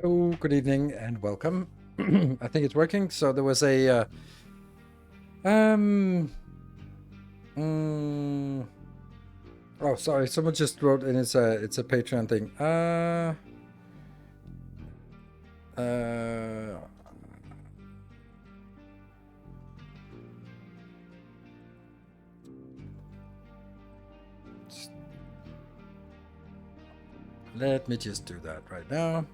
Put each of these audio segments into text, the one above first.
Hello, good evening, and welcome. I think it's working. So there was a um mm, oh, sorry, someone just wrote in. It's a Patreon thing. Uh Let me just do that right now.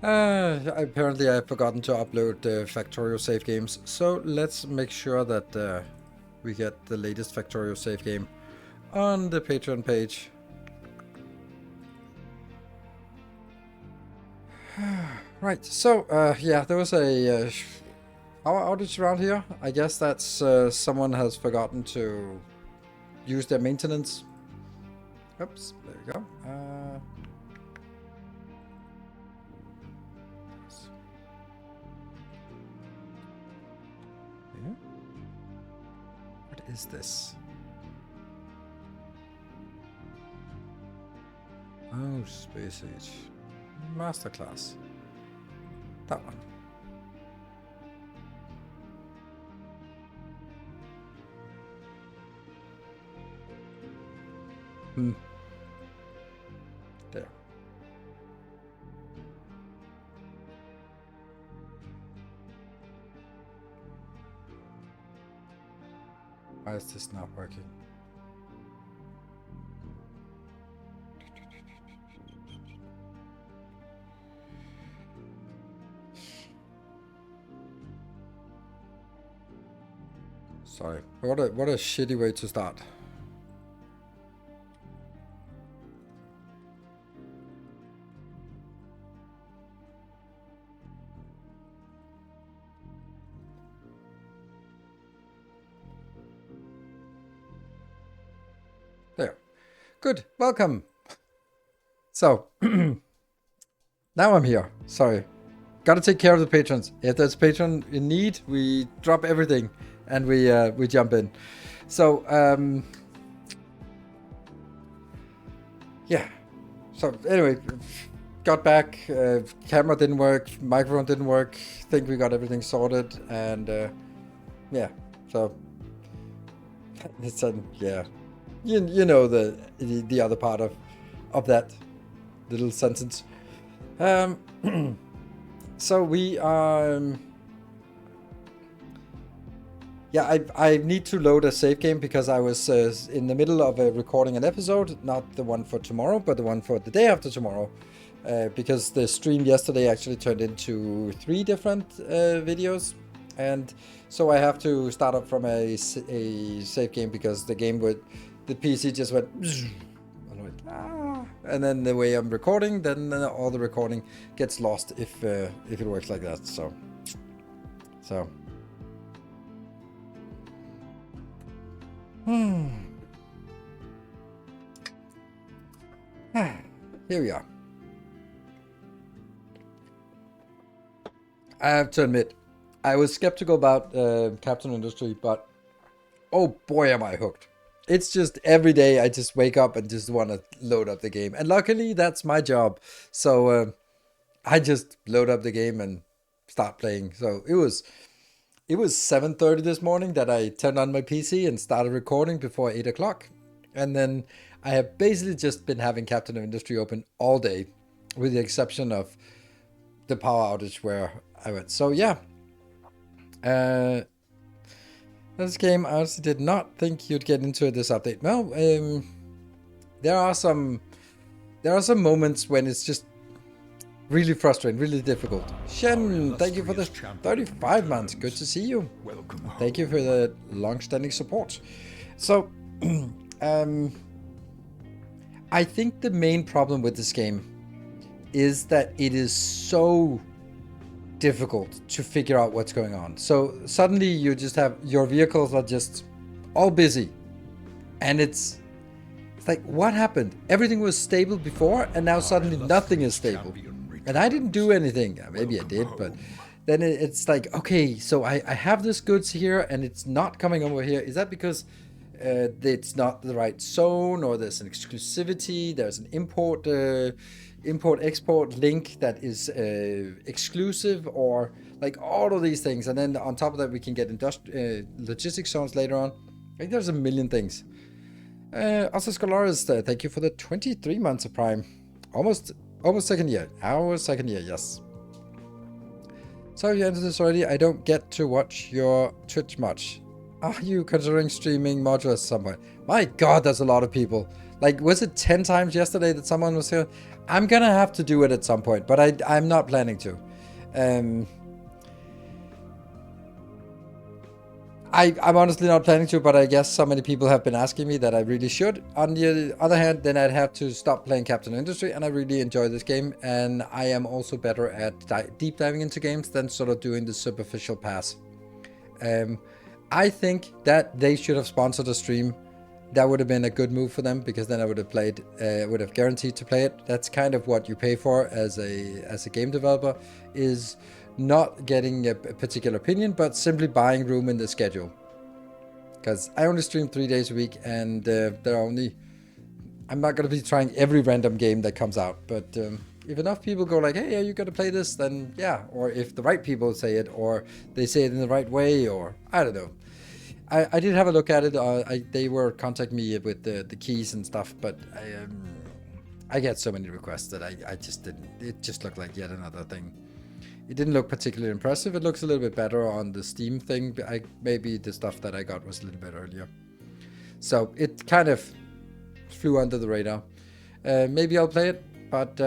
Apparently I've forgotten to upload the Factorio save games, so let's make sure that we get the latest Factorio save game on the Patreon page. Right, so yeah, there was a power outage around here. I guess that's someone has forgotten to use their maintenance. Oops, there we go. Yeah. What is this? Oh, Space Age. Masterclass. That one. Hmm. There. Why is this not working? Sorry. What a shitty way to start. There. Good. Welcome. So, now I'm here. Sorry. Gotta take care of the patrons. If there's a patron in need, we drop everything and we jump in. So, yeah. So anyway, got back. Camera didn't work. Microphone didn't work. Think we got everything sorted, and yeah. So it's yeah. You know the other part of that little sentence. So we yeah, I need to load a save game because I was in the middle of recording an episode, not the one for tomorrow, but the one for the day after tomorrow, because the stream yesterday actually turned into 3 different videos, and so I have to start up from a save game because the game would, the PC just went, and then the way I'm recording, then all the recording gets lost if it works like that. So. Here we are. I have to admit, I was skeptical about Captain Industry, but oh boy, am I hooked. It's just every day I just wake up and just want to load up the game. And luckily, that's my job. So I just load up the game and start playing. So it was 7:30 this morning that I turned on my PC and started recording before 8 o'clock. And then I have basically just been having Captain of Industry open all day, with the exception of the power outage where I went. So yeah, this game, I honestly did not think you'd get into this update. Well, there are some moments when it's just really frustrating, really difficult. Shen, thank you for the 35 months. Good to see you. Welcome. Thank you for the long-standing support. So, I think the main problem with this game is that it is so difficult to figure out what's going on. So suddenly you just have your vehicles are just all busy, and it's like, what happened? Everything was stable before, and now suddenly nothing is stable. And I didn't do anything. Maybe I did, but then it's like, okay, so I have this goods here, and it's not coming over here. Is that because it's not the right zone, or there's an exclusivity, there's an import import export link that is exclusive, or like all of these things. And then on top of that, we can get logistics zones later on. Like there's a million things. Also, Scolaris, thank you for the 23 months of Prime. Almost second year. Our second year, yes. Sorry you entered this already. I don't get to watch your Twitch much. Are you considering streaming modulars somewhere? My god, there's a lot of people. Like, was it 10 times yesterday that someone was here? I'm gonna have to do it at some point, but I'm not planning to. I'm honestly not planning to, but I guess so many people have been asking me that I really should. On the other hand, then I'd have to stop playing Captain Industry, and I really enjoy this game, and I am also better at deep diving into games than sort of doing the superficial pass. I think that they should have sponsored a stream. That would have been a good move for them, because then I would have played, would have guaranteed to play it. That's kind of what you pay for as a game developer, is not getting a particular opinion, but simply buying room in the schedule. Because I only stream 3 days a week, and I'm not going to be trying every random game that comes out. But if enough people go like, hey, are you going to play this? Then yeah. Or if the right people say it, or they say it in the right way, or I don't know. I did have a look at it. They were contacting me with the keys and stuff, but I get so many requests that I just didn't. It just looked like yet another thing. It didn't look particularly impressive. It looks a little bit better on the Steam thing. Maybe the stuff that I got was a little bit earlier. So it kind of flew under the radar. Maybe I'll play it, but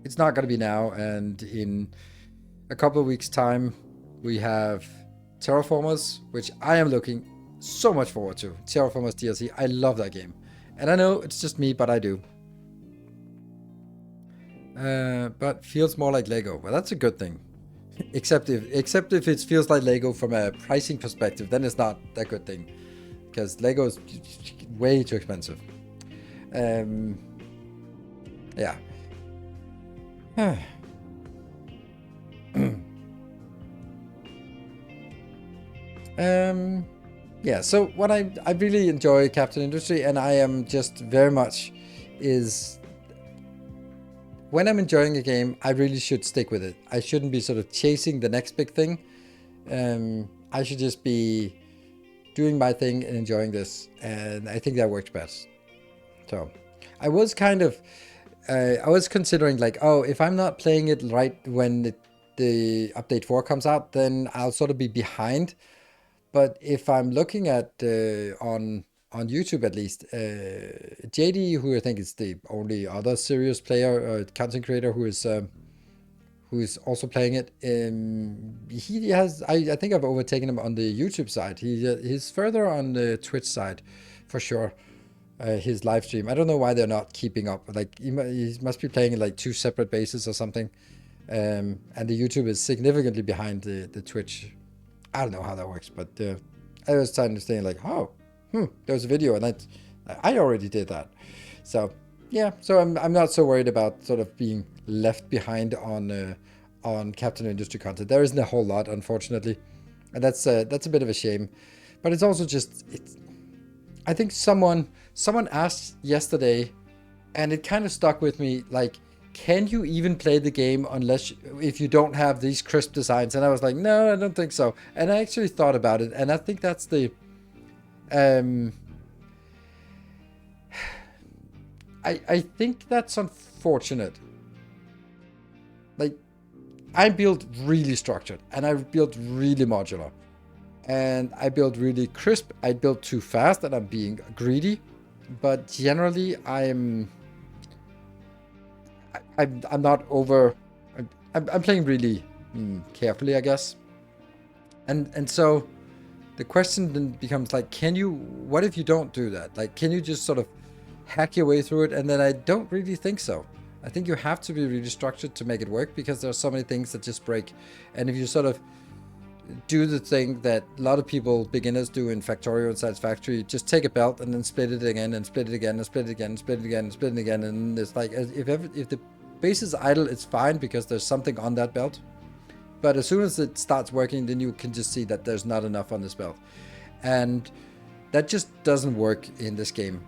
it's not going to be now. And in a couple of weeks' time, we have Terraformers, which I am looking so much forward to. Terraformers DLC. I love that game. And I know it's just me, but I do. But feels more like Lego. Well, that's a good thing. Except if it feels like Lego from a pricing perspective, then it's not a good thing. Because Lego is way too expensive. Yeah. Yeah, so what I really enjoy Captain Industry, and I am just very much is when I'm enjoying a game, I really should stick with it. I shouldn't be sort of chasing the next big thing. I should just be doing my thing and enjoying this, and I think that works best. So I was kind of I was considering like, oh, if I'm not playing it right when the update 4 comes out, then I'll sort of be behind. But if I'm looking at on YouTube at least, JD, who I think is the only other serious player, content creator who is also playing it, he has, I think I've overtaken him on the YouTube side. He's further on the Twitch side, for sure. His live stream, I don't know why they're not keeping up. Like he must be playing in like 2 separate bases or something. And the YouTube is significantly behind the Twitch. I don't know how that works, but I was trying to think like, oh, there's a video, and I already did that. So yeah, so I'm not so worried about sort of being left behind on Captain Industry content. There isn't a whole lot, unfortunately, and that's a bit of a shame. But it's also just I think someone asked yesterday, and it kind of stuck with me, like, can you even play the game if you don't have these crisp designs? And I was like, no, I don't think so. And I actually thought about it, and I think that's the I think that's unfortunate. Like, I built really structured, and I built really modular, and I built really crisp. I built too fast, and I'm being greedy, but generally I'm not over. I'm playing really carefully, I guess. And so the question then becomes like, what if you don't do that? Like, can you just sort of hack your way through it? And then I don't really think so. I think you have to be really structured to make it work, because there are so many things that just break. And if you sort of do the thing that a lot of beginners do in Factorio and Satisfactory, just take a belt and then split it again and split it again and split it again and split it again and split it again, and it's like, if the base is idle, it's fine because there's something on that belt. But as soon as it starts working, then you can just see that there's not enough on this belt, and that just doesn't work in this game.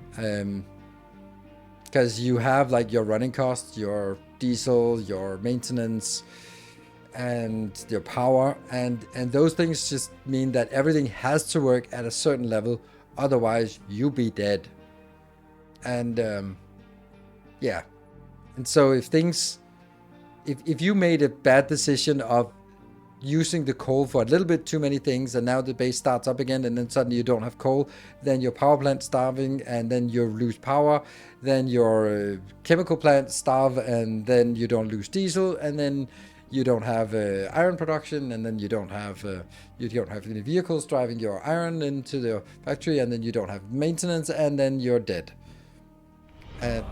because you have like your running costs, your diesel, your maintenance, and your power, and those things just mean that everything has to work at a certain level, otherwise you be dead. And yeah, and so if you made a bad decision of using the coal for a little bit too many things, and now the base starts up again, and then suddenly you don't have coal, then your power plant's starving, and then you lose power, then your chemical plant starve, and then you don't lose diesel, and then you don't have iron production, and then you don't have any vehicles driving your iron into the factory, and then you don't have maintenance, and then you're dead. A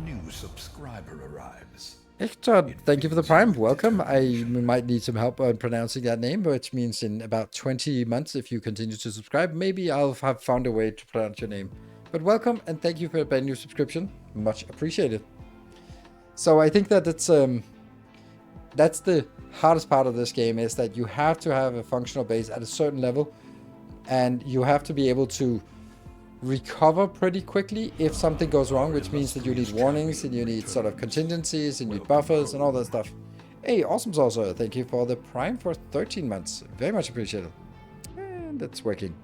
new subscriber arrives. Hector, thank you for the Prime. Welcome. I might need some help on pronouncing that name, which means in about 20 months, if you continue to subscribe, maybe I'll have found a way to pronounce your name. But welcome, and thank you for a brand new subscription. Much appreciated. So I think that that's the hardest part of this game, is that you have to have a functional base at a certain level, and you have to be able to recover pretty quickly if something goes wrong, which means that you need warnings, and you need sort of contingencies, and you need buffers and all that stuff. Hey, Awesome Saucer, thank you for the Prime for 13 months. Very much appreciated. And it's working.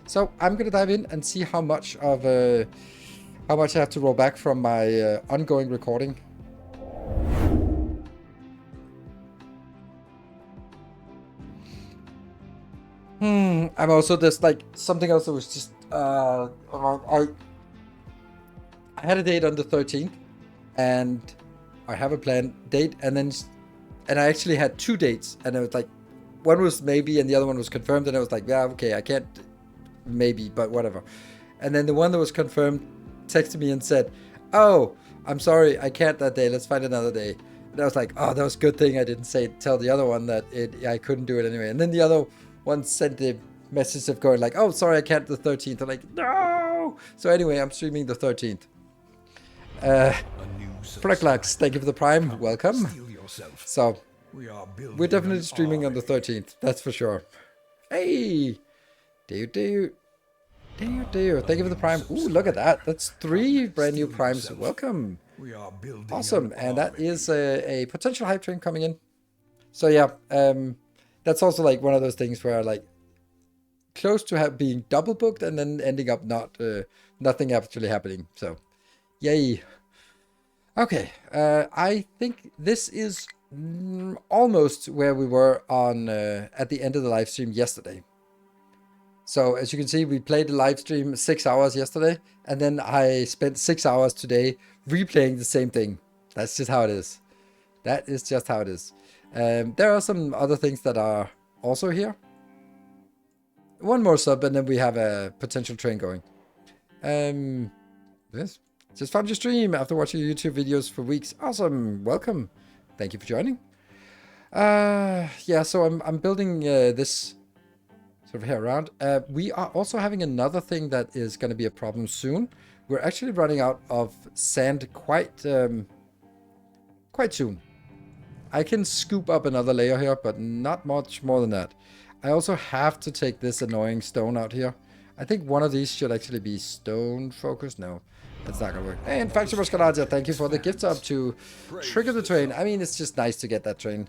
So I'm gonna dive in and see how much I have to roll back from my ongoing recording. I'm also just like something else that was just I had a date on the 13th, and I have a planned date, and I actually had two dates, and it was like one was maybe and the other one was confirmed, and I was like, yeah, okay, I can't maybe, but whatever. And then the one that was confirmed texted me and said, oh, I'm sorry, I can't that day, let's find another day. And I was like, oh, that was a good thing I didn't tell the other one that I couldn't do it anyway. And then the other one sent the message of going like, oh, sorry, I can't the 13th. I'm like, no. So anyway, I'm streaming the 13th. Praclax, thank you for the Prime. Welcome. So we're definitely streaming on the 13th. That's for sure. Hey, thank you for the Prime. Ooh, look at that. That's 3 brand new Primes. Welcome. Awesome. And that is a potential hype train coming in. So yeah, that's also like one of those things where like close to being double booked and then ending up nothing actually happening. So yay. Okay, I think this is almost where we were on at the end of the live stream yesterday. So as you can see, we played the live stream 6 hours yesterday, and then I spent 6 hours today replaying the same thing. That's just how it is. That is just how it is. There are some other things that are also here. One more sub, and then we have a potential train going. Yes. Just found your stream after watching your YouTube videos for weeks. Awesome. Welcome. Thank you for joining. Yeah, so I'm building this sort of here around. We are also having another thing that is going to be a problem soon. We're actually running out of sand quite soon. I can scoop up another layer here, but not much more than that. I also have to take this annoying stone out here. I think one of these should actually be stone focused. No, that's not gonna work. Hey, and Factory Muscaladia, thank you for the gift up to trigger the train. I mean, it's just nice to get that train.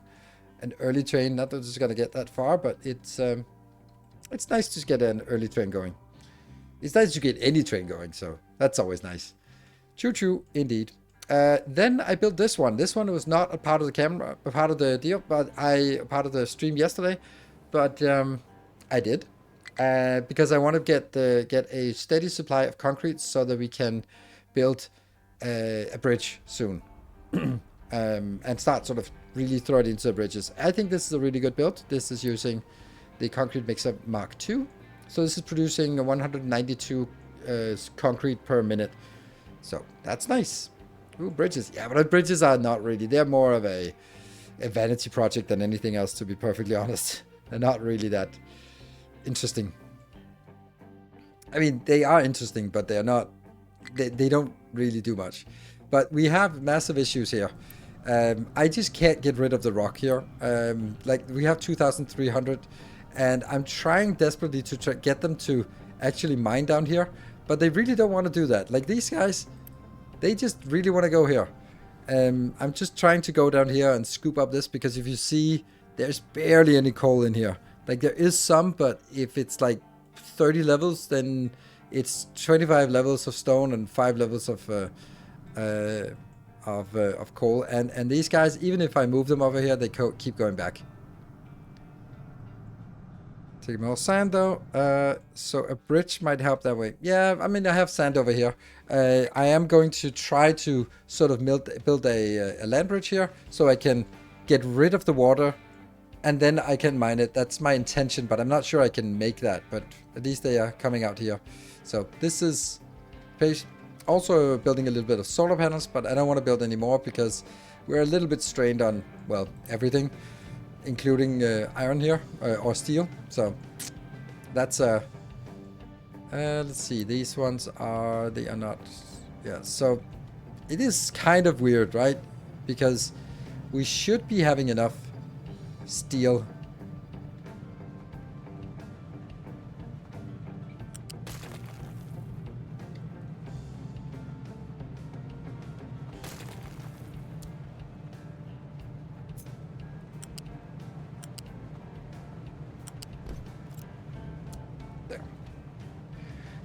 An early train, not that it's gonna get that far, but it's nice to get an early train going. It's nice to get any train going, so that's always nice. Choo-choo, indeed. Then I built this one. This one was not a part of the camera, a part of the deal, but part of the stream yesterday. But I did because I want to get a steady supply of concrete so that we can build a bridge soon and start sort of really throw it into the bridges. I think this is a really good build. This is using the concrete mixer Mark II. So this is producing 192 concrete per minute. So that's nice. Ooh, bridges. Yeah, but bridges are not really. They're more of a vanity project than anything else, to be perfectly honest. They're not really that interesting. I mean, they are interesting, but they're not. They don't really do much. But we have massive issues here. I just can't get rid of the rock here. Like, we have 2,300, and I'm trying desperately to get them to actually mine down here, but they really don't want to do that. Like, these guys, They just really want to go here. I'm just trying to go down here and scoop up this, because if you see, there's barely any coal in here. Like, there is some, but if it's like 30 levels, then it's 25 levels of stone and 5 levels of coal. And these guys, even if I move them over here, they keep going back. Take more sand though. So a bridge might help that way. Yeah, I mean, I have sand over here. I am going to try to sort of build a land bridge here, so I can get rid of the water, and then I can mine it. That's my intention, but I'm not sure I can make that. But at least they are coming out here. So this is also building a little bit of solar panels, but I don't want to build any more because we're a little bit strained on, well, everything, including iron here, or steel. So that's let's see, these ones are, they are not, yeah, so it is kind of weird, right? Because we should be having enough steel.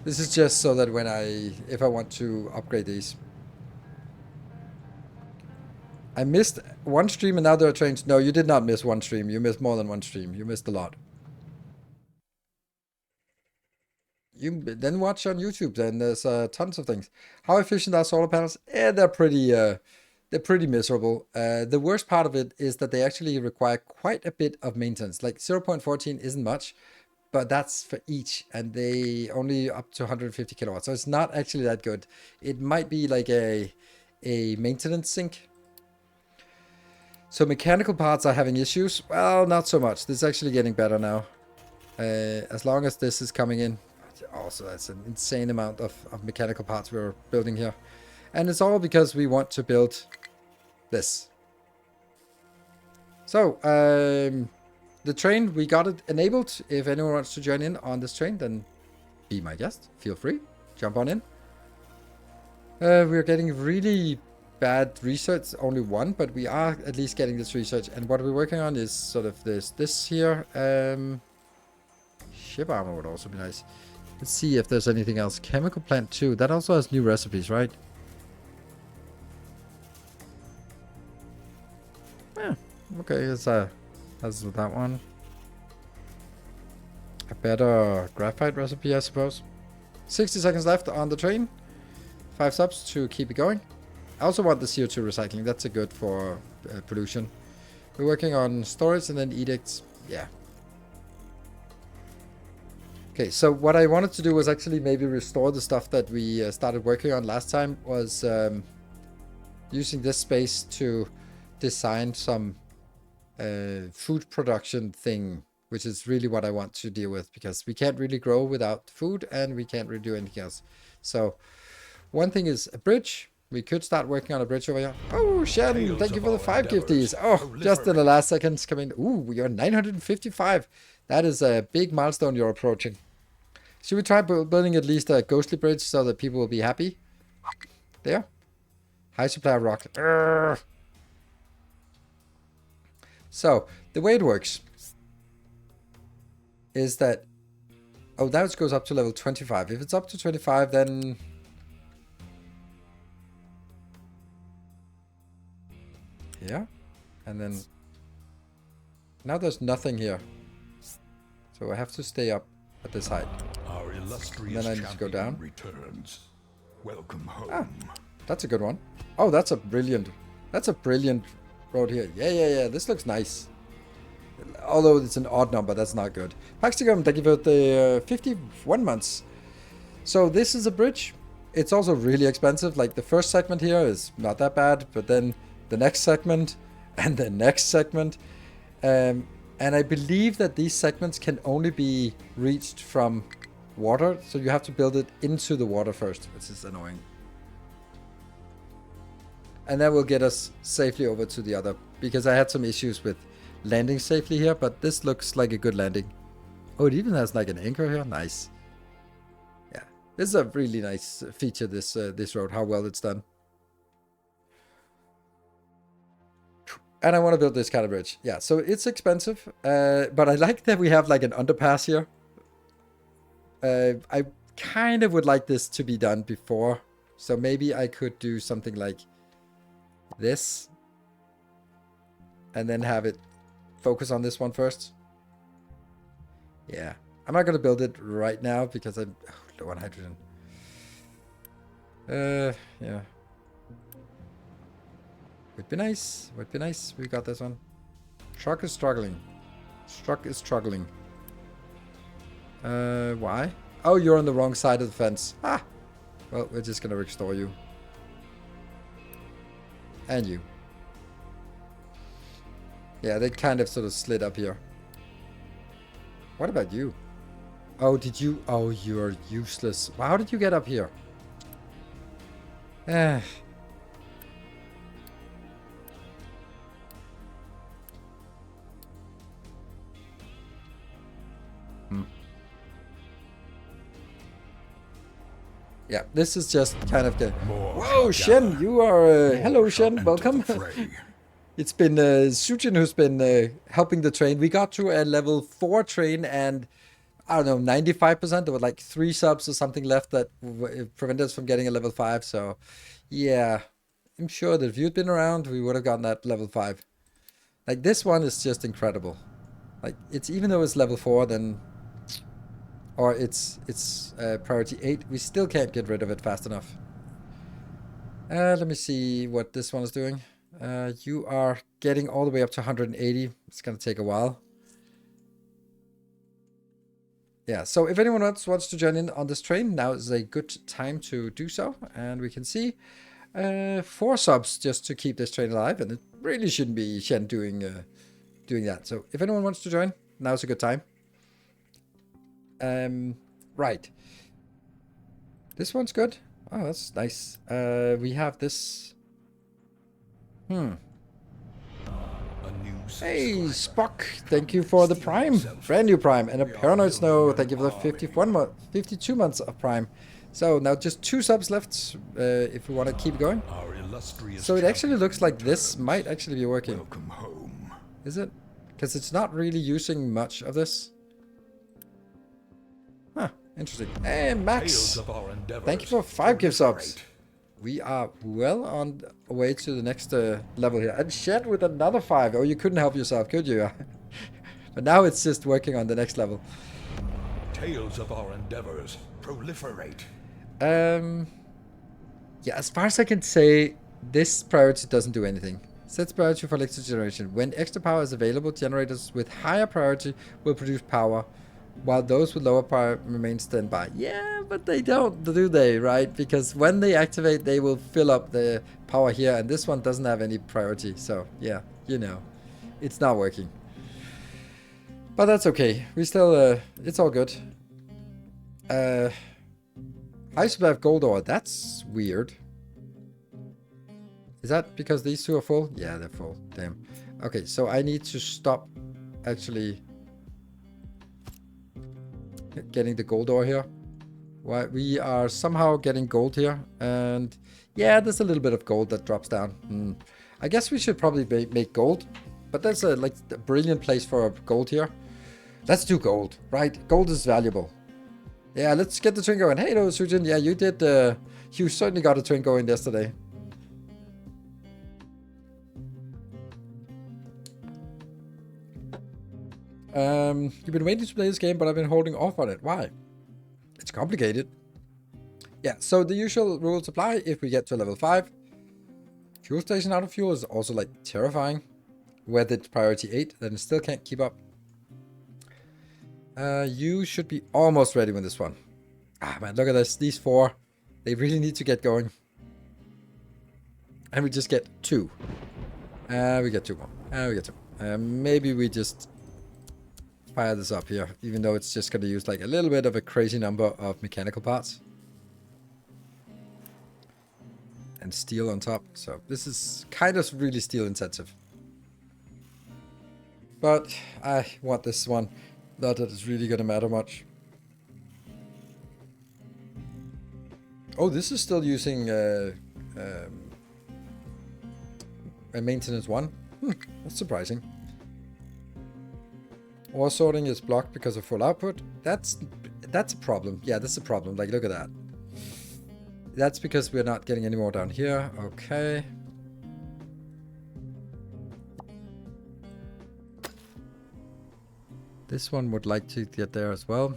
This is just so that when if I want to upgrade these. I missed one stream and now there are trains. No, you did not miss one stream. You missed more than one stream. You missed a lot. You then watch on YouTube. Then there's tons of things. How efficient are solar panels? They're pretty miserable. The worst part of it is that they actually require quite a bit of maintenance. Like 0.14 isn't much, but that's for each, and they only up to 150 kilowatts. So it's not actually that good. It might be like a maintenance sink. So mechanical parts are having issues. Well, not so much. This is actually getting better now. As long as this is coming in. Also, that's an insane amount of mechanical parts we're building here. And it's all because we want to build this. So, the train, we got it enabled. If anyone wants to join in on this train, then be my guest. Feel free. Jump on in. We're getting really bad research, only one, but we are at least getting this research. And what we're working on is sort of this here. Ship armor would also be nice. Let's see if there's anything else. Chemical plant 2. That also has new recipes, right? Yeah. Okay, that's with that one. A better graphite recipe, I suppose. 60 seconds left on the train. 5 stops to keep it going. I also want the CO2 recycling. That's a good for pollution. We're working on storage and then edicts. Yeah. Okay, so what I wanted to do was actually maybe restore the stuff that we started working on last time. Was using this space to design some food production thing, which is really what I want to deal with, because we can't really grow without food and we can't really do anything else. So one thing is a bridge. We could start working on a bridge over here. Oh, Shannon, thank you for the 5 gifties. Oh, just in the last seconds come in. Ooh, we are 955. That is a big milestone you're approaching. Should we try building at least a ghostly bridge so that people will be happy? There. High supply of rock. Urgh. So, the way it works is that... Oh, now it goes up to level 25. If it's up to 25, then... Yeah. And then... Now there's nothing here. So I have to stay up at this height. Our illustrious then I need to go down. Returns. Welcome home. Ah, that's a good one. Oh, that's a brilliant road here. Yeah. This looks nice. Although it's an odd number, that's not good. Paxtigum, thank you for the 51 months. So this is a bridge. It's also really expensive. Like the first segment here is not that bad, but then the next segment and the next segment. And I believe that these segments can only be reached from water. So you have to build it into the water first, which is annoying. And that will get us safely over to the other, because I had some issues with landing safely here, but this looks like a good landing. Oh, it even has like an anchor here. Nice. Yeah, this is a really nice feature, this road, how well it's done. And I want to build this kind of bridge. Yeah, so it's expensive. But I like that we have like an underpass here. I kind of would like this to be done before. So maybe I could do something like this. And then have it focus on this one first. Yeah. I'm not going to build it right now because I'm low on hydrogen. Yeah. Would be nice. Would be nice. We got this one. Truck is struggling. Truck is struggling. Why? Oh, you're on the wrong side of the fence. Ah! Well, we're just gonna restore you. And you. Yeah, they kind of sort of slid up here. What about you? Oh, did you? Oh, you're useless. How did you get up here? Eh. Yeah, this is just kind of the... Whoa, Shen, you are... hello, Shen, welcome. It's been Sujin who's been helping the train. We got to a level 4 train and, I don't know, 95%. There were like 3 subs or something left that prevented us from getting a level 5. So, yeah, I'm sure that if you'd been around, we would have gotten that level 5. Like, this one is just incredible. Like, it's even though it's level 4, then... Or it's priority 8. We still can't get rid of it fast enough. Let me see what this one is doing. You are getting all the way up to 180. It's going to take a while. Yeah, so if anyone else wants to join in on this train, now is a good time to do so. And we can see 4 subs just to keep this train alive. And it really shouldn't be Shen doing that. So if anyone wants to join, now's a good time. Right. This one's good. Oh, that's nice. We have this. Hey, Spock. Thank you for the Prime. Brand new Prime. And a Paranoid Snow. Thank you for the 52 months of Prime. So now just 2 subs left if we want to keep going. So it actually looks like this might actually be working. Welcome home. Is it? Because it's not really using much of this. Huh, interesting. Hey, Max! Thank you for 5 gift subs. We are well on the way to the next level here. And Shed with another 5. Oh, you couldn't help yourself, could you? But now it's just working on the next level. Tales of our endeavors proliferate. Yeah, as far as I can say, this priority doesn't do anything. Sets priority for electric generation. When extra power is available, generators with higher priority will produce power, while those with lower power remain standby. Yeah, but they don't, do they, right? Because when they activate, they will fill up the power here, and this one doesn't have any priority. So, yeah, you know, it's not working. But that's okay. We still, it's all good. High supply of gold ore. That's weird. Is that because these 2 are full? Yeah, they're full. Damn. Okay, so I need to stop actually getting the gold ore here. Why we are somehow getting gold here, and yeah, there's a little bit of gold that drops down. I guess we should probably make gold, but that's a brilliant place for gold here. Let's do gold, right? Gold is valuable. Yeah, let's get the train going. Hey, hello, Sujin. Yeah, you did. You certainly got a train going yesterday. You've been waiting to play this game, but I've been holding off on it. Why? It's complicated. Yeah, so the usual rules apply if we get to level 5. Fuel station out of fuel is also like terrifying. Whether it's priority 8, then it still can't keep up. You should be almost ready with this one. Ah, man, look at this. These 4, they really need to get going. And we just get 2. We get 2 more. We get 2. Maybe we just fire this up here, even though it's just going to use like a little bit of a crazy number of mechanical parts. And steel on top. So this is kind of really steel intensive. But I want this one. Not that it's really going to matter much. Oh, this is still using maintenance 1. That's surprising. Ore sorting is blocked because of full output. That's a problem. Yeah, that's a problem. Like, look at that. That's because we're not getting any more down here. Okay. This one would like to get there as well.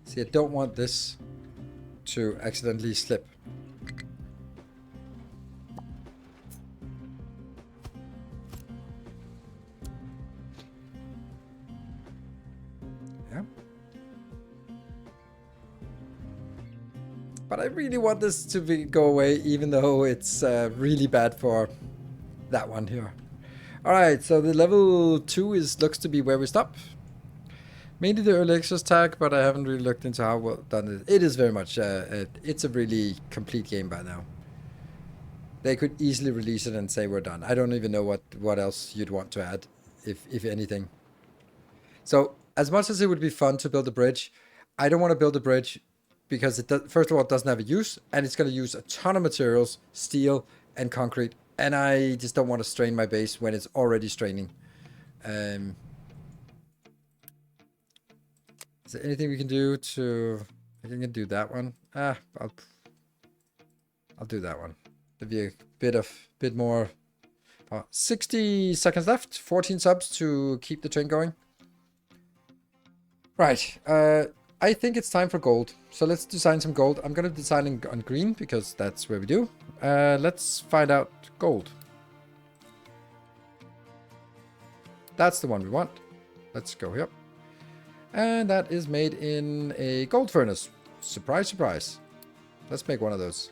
See, I don't want this to accidentally slip. Yeah. But I really want this to go away, even though it's really bad for that one here. Alright, so the level 2 looks to be where we stop. Mainly the early access tag, but I haven't really looked into how well done it is. It is very much, it's a really complete game by now. They could easily release it and say we're done. I don't even know what else you'd want to add, if anything. So, as much as it would be fun to build a bridge, I don't want to build a bridge because it first of all, it doesn't have a use, and it's going to use a ton of materials, steel and concrete, and I just don't want to strain my base when it's already straining. Is there anything we can do to... I think I can do that one. I'll do that one. There'll be a bit more... 60 seconds left. 14 subs to keep the train going. Right. I think it's time for gold. So let's design some gold. I'm going to design on green because that's where we do. Let's find out gold. That's the one we want. Let's go here. And that is made in a gold furnace. Surprise, surprise. Let's make one of those.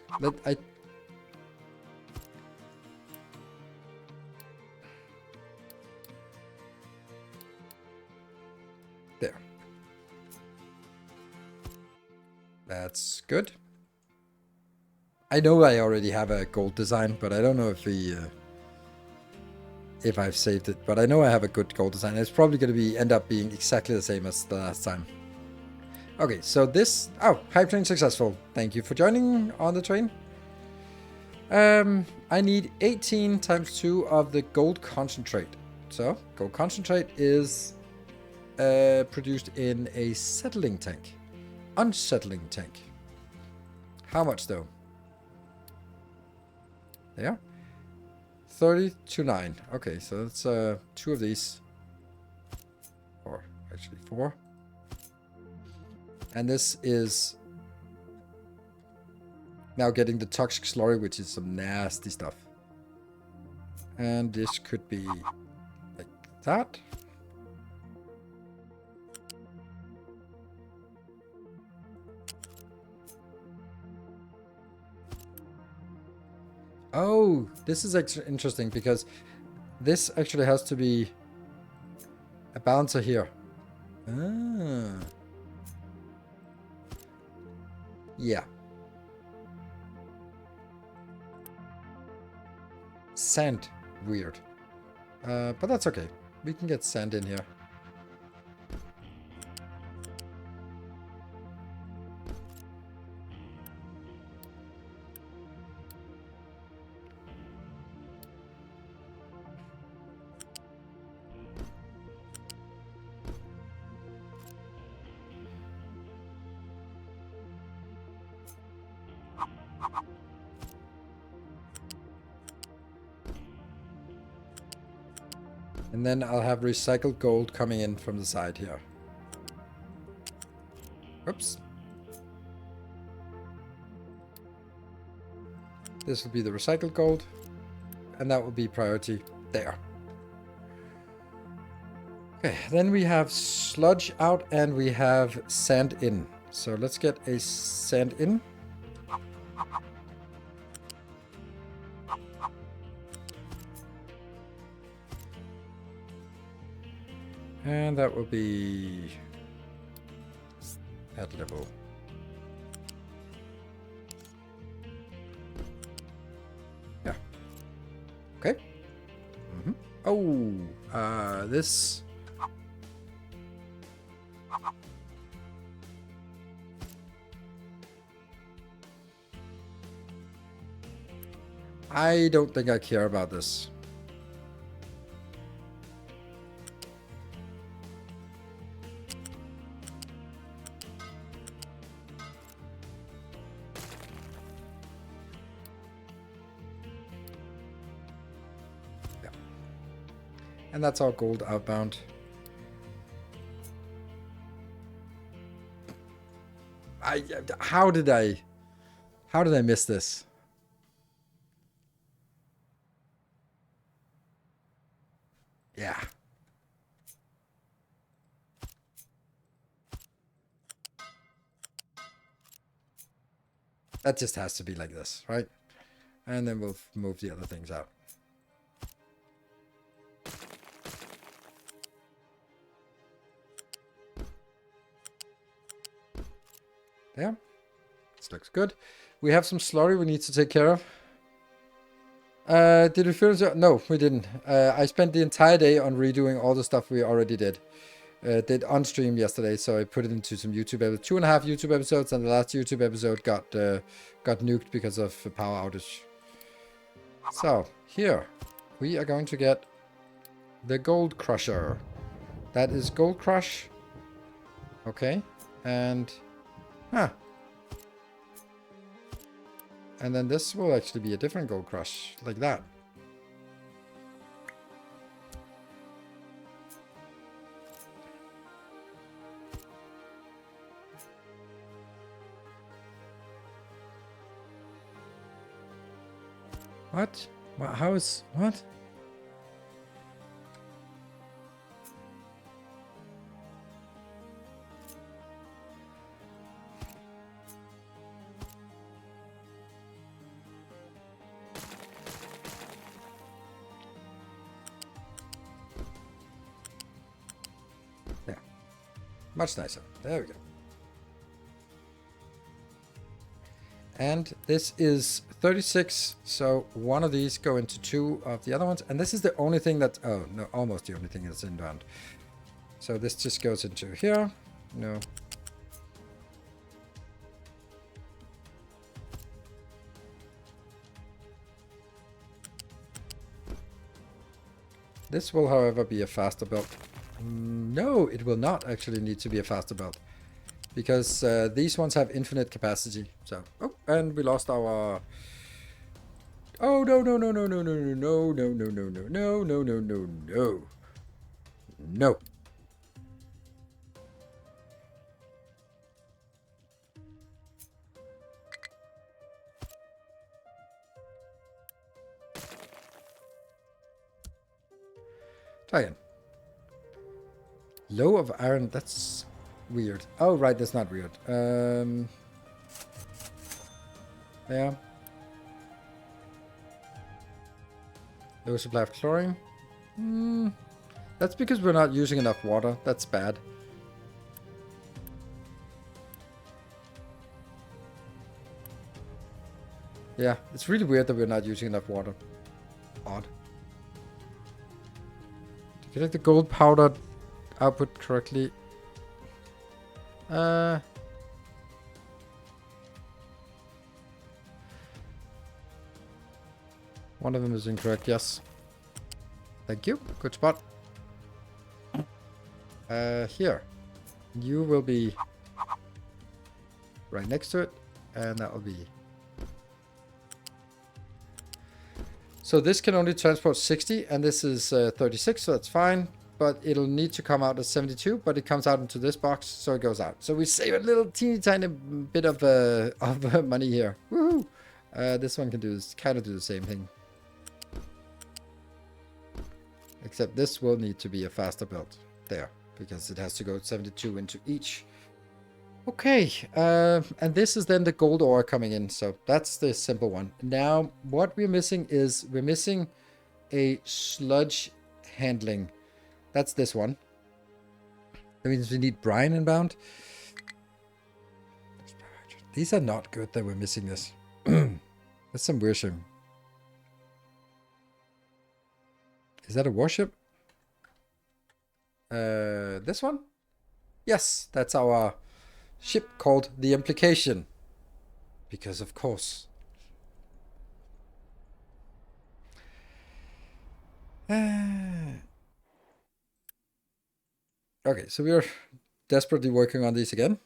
There. That's good. I know I already have a gold design, but I don't know if I've saved it, but I know I have a good gold design. It's probably going to end up being exactly the same as the last time. Okay, so this... Oh, hype train successful. Thank you for joining on the train. I need 18 times 2 of the gold concentrate. So, gold concentrate is produced in a settling tank. Unsettling tank. How much, though? There. 30 to 9. Okay, so that's 2 of these. Or actually 4. And this is now getting the toxic slurry, which is some nasty stuff. And this could be like that. Oh, this is actually interesting because this actually has to be a balancer here. Ah. Yeah. Sand. Weird. But that's okay. We can get sand in here. And then I'll have recycled gold coming in from the side here. Oops. This will be the recycled gold. And that will be priority there. Okay, then we have sludge out and we have sand in. So let's get a sand in. And that will be at level. Yeah. Okay. Oh, this. I don't think I care about this. Yeah. And that's our gold outbound. How did I miss this? Yeah. That just has to be like this, right? And then we'll move the other things out. There. This looks good. We have some slurry we need to take care of. Did we finish it? No, we didn't. I spent the entire day on redoing all the stuff we already did. Did on stream yesterday, so I put it into some YouTube episodes. 2.5 YouTube episodes, and the last YouTube episode got nuked because of a power outage. So, here, we are going to get the Gold Crusher. That is Gold Crush. Okay, and... And then this will actually be a different Gold Crush, like that. What? How is... What? Yeah. Much nicer. There we go. And this is 36, so one of these go into two of the other ones. And this is the only thing that... Oh, no, almost the only thing that's inbound. So this just goes into here. No. This will, however, be a faster build. No, it will not actually need to be a faster build. Because these ones have infinite capacity. So, oh, and we lost our... Oh, no, no, no, no, no, no, no, no, no, no, no, no, no, no, no, no. No. Try again. Low of iron, that's weird. Oh, right, that's not weird. Yeah. Low supply of chlorine. That's because we're not using enough water. That's bad. Yeah, it's really weird that we're not using enough water. Odd. To get like the gold powder output correctly. One of them is incorrect, yes. Thank you. Good spot. Here. You will be right next to it, and that will be... So this can only transport 60, and this is 36, so that's fine. But it'll need to come out as 72, but it comes out into this box, so it goes out. So we save a little teeny tiny bit of money here. Woohoo! This one can do this, kind of do the same thing. Except this will need to be a faster build. There. Because it has to go 72 into each. Okay. And this is then the gold ore coming in. So that's the simple one. Now, what we're missing is we're missing a sludge handling. That's this one. That means we need brine inbound. These are not good that we're missing this. That's some weird shit. Is that a warship? This one? Yes, that's our ship called the Implication. Because of course. Okay, so we are desperately working on these again.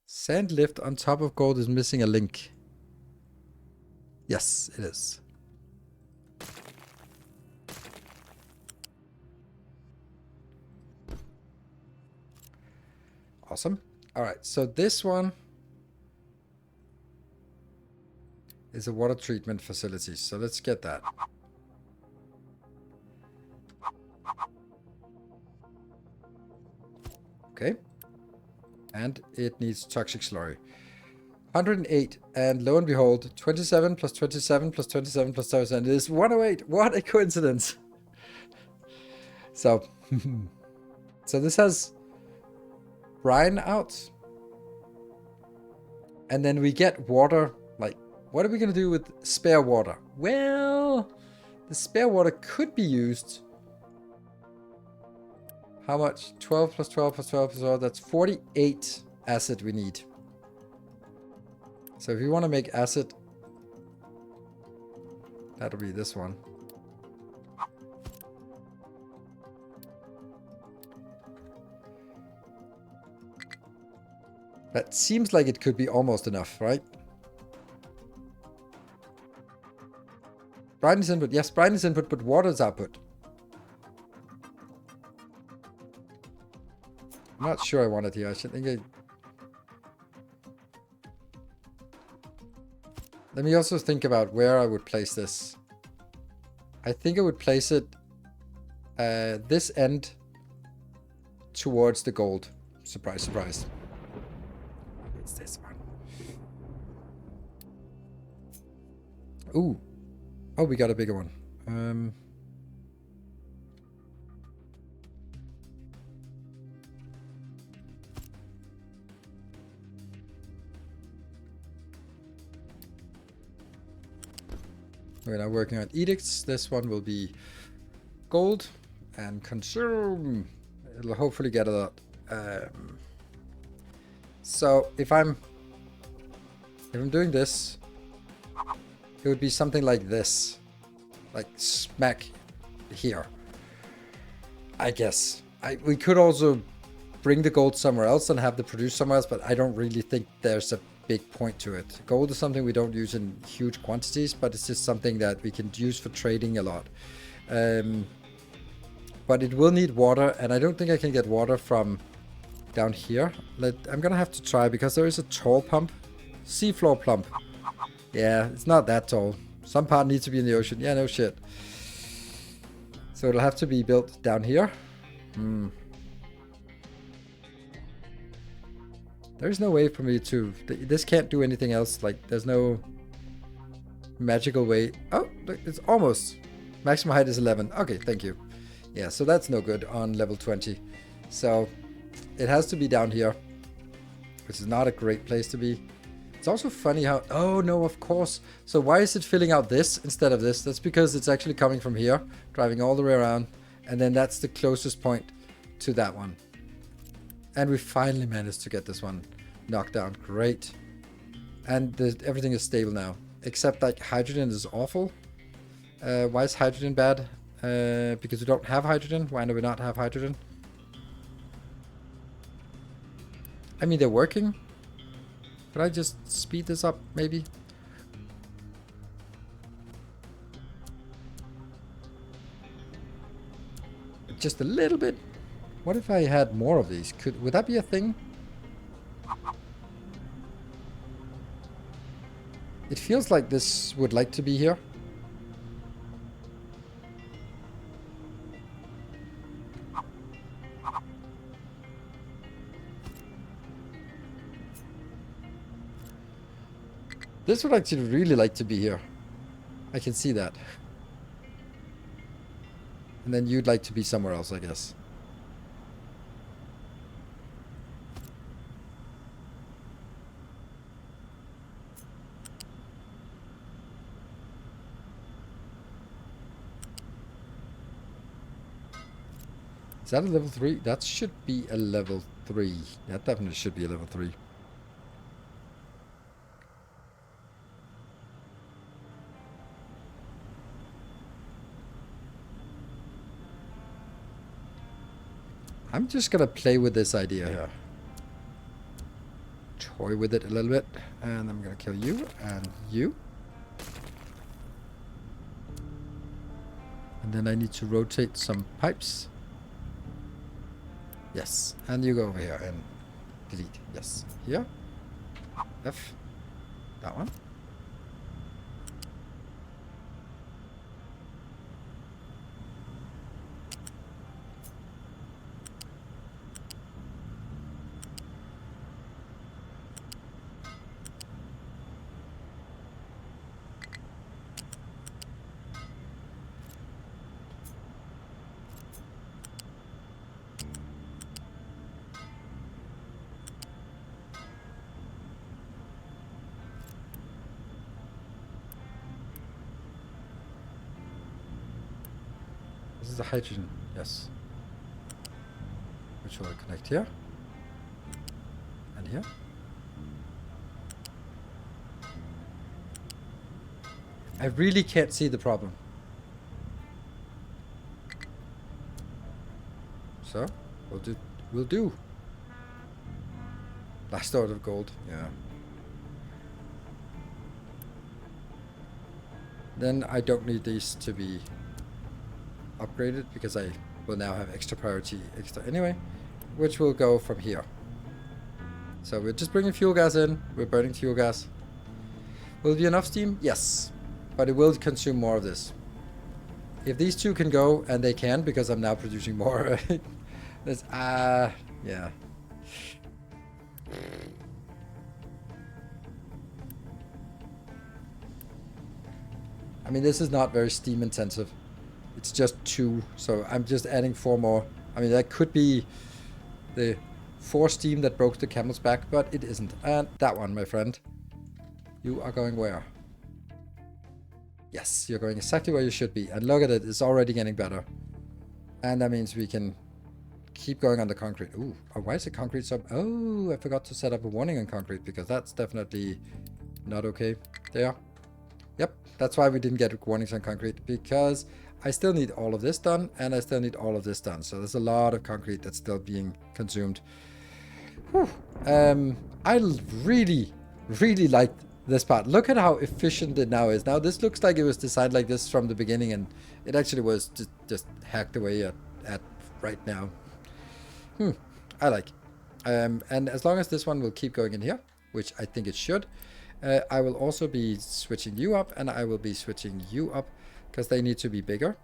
Sand lift on top of gold is missing a link. Yes, it is. Awesome. All right, so this one is a water treatment facility. So let's get that. Okay. And it needs toxic slurry. 108, and lo and behold, 27 plus 27 plus 27 plus 27 is 108. What a coincidence. So, so this has brine out. And then we get water. Like, what are we going to do with spare water? Well, the spare water could be used. How much? 12 plus 12 plus 12 plus 12. That's 48 acid we need. So if you want to make acid, that'll be this one. That seems like it could be almost enough, right? Brine is input. Yes, brine is input, but water is output. I'm not sure I want it here. I should think Let me also think about where I would place this. I think I would place it this end towards the gold. Surprise, surprise. It's this one. Ooh. Oh, we got a bigger one. We're now working on edicts. This one will be gold and consume. It'll hopefully get a lot. So if I'm doing this, it would be something like this, like smack here. I guess we could also bring the gold somewhere else and have the produce somewhere else, but I don't really think there's a big point to it. Gold is something we don't use in huge quantities, but it's just something that we can use for trading a lot. But it will need water, and I don't think I can get water from down here. I'm gonna have to try, because there is a tall pump. Seafloor pump. Yeah, it's not that tall. Some part needs to be in the ocean. Yeah, no shit. So it'll have to be built down here. There's no way for me to... This can't do anything else. Like, there's no magical way. Oh, look, it's almost. Maximum height is 11. Okay, thank you. Yeah, so that's no good on level 20. So it has to be down here, which is not a great place to be. It's also funny how... Oh, no, of course. So why is it filling out this instead of this? That's because it's actually coming from here, driving all the way around. And then that's the closest point to that one. And we finally managed to get this one knocked down. Great. And everything is stable now. Except like hydrogen is awful. Why is hydrogen bad? Because we don't have hydrogen. Why do we not have hydrogen? I mean, they're working. Could I just speed this up, maybe? Just a little bit. What if I had more of these? Would that be a thing? It feels like this would like to be here. This would actually really like to be here. I can see that. And then you'd like to be somewhere else, I guess. Is that a level 3? That should be a level 3. That definitely should be a level 3. I'm just gonna play with this idea here. Toy with it a little bit. And I'm gonna kill you and you. And then I need to rotate some pipes. Yes. And you go over here and delete. Yes. Here. F. That one. This is the hydrogen. Yes. Which will connect here. And here. I really can't see the problem. So, we'll do. Last out of gold, yeah. Then I don't need these to be upgraded because I will now have extra priority extra anyway, which will go from here. So we're just bringing fuel gas in, we're burning fuel gas. Will it be enough steam? Yes, but it will consume more of this. If these two can go, and they can because I'm now producing more, this, yeah. I mean, this is not very steam intensive. It's just 2, so I'm just adding 4 more. I mean, that could be the 4 steam that broke the camel's back, but it isn't. And that one, my friend. You are going where? Yes, you're going exactly where you should be. And look at it, it's already getting better. And that means we can keep going on the concrete. Ooh, oh, why is the concrete so... Oh, I forgot to set up a warning on concrete because that's definitely not okay. There. Yep, that's why we didn't get warnings on concrete, because I still need all of this done and I still need all of this done. So there's a lot of concrete that's still being consumed. Whew. I really, really like this part. Look at how efficient it now is. Now this looks like it was designed like this from the beginning, and it actually was just hacked away at right now. I like. And as long as this one will keep going in here, which I think it should, I will also be switching you up, and I will be switching you up because they need to be bigger.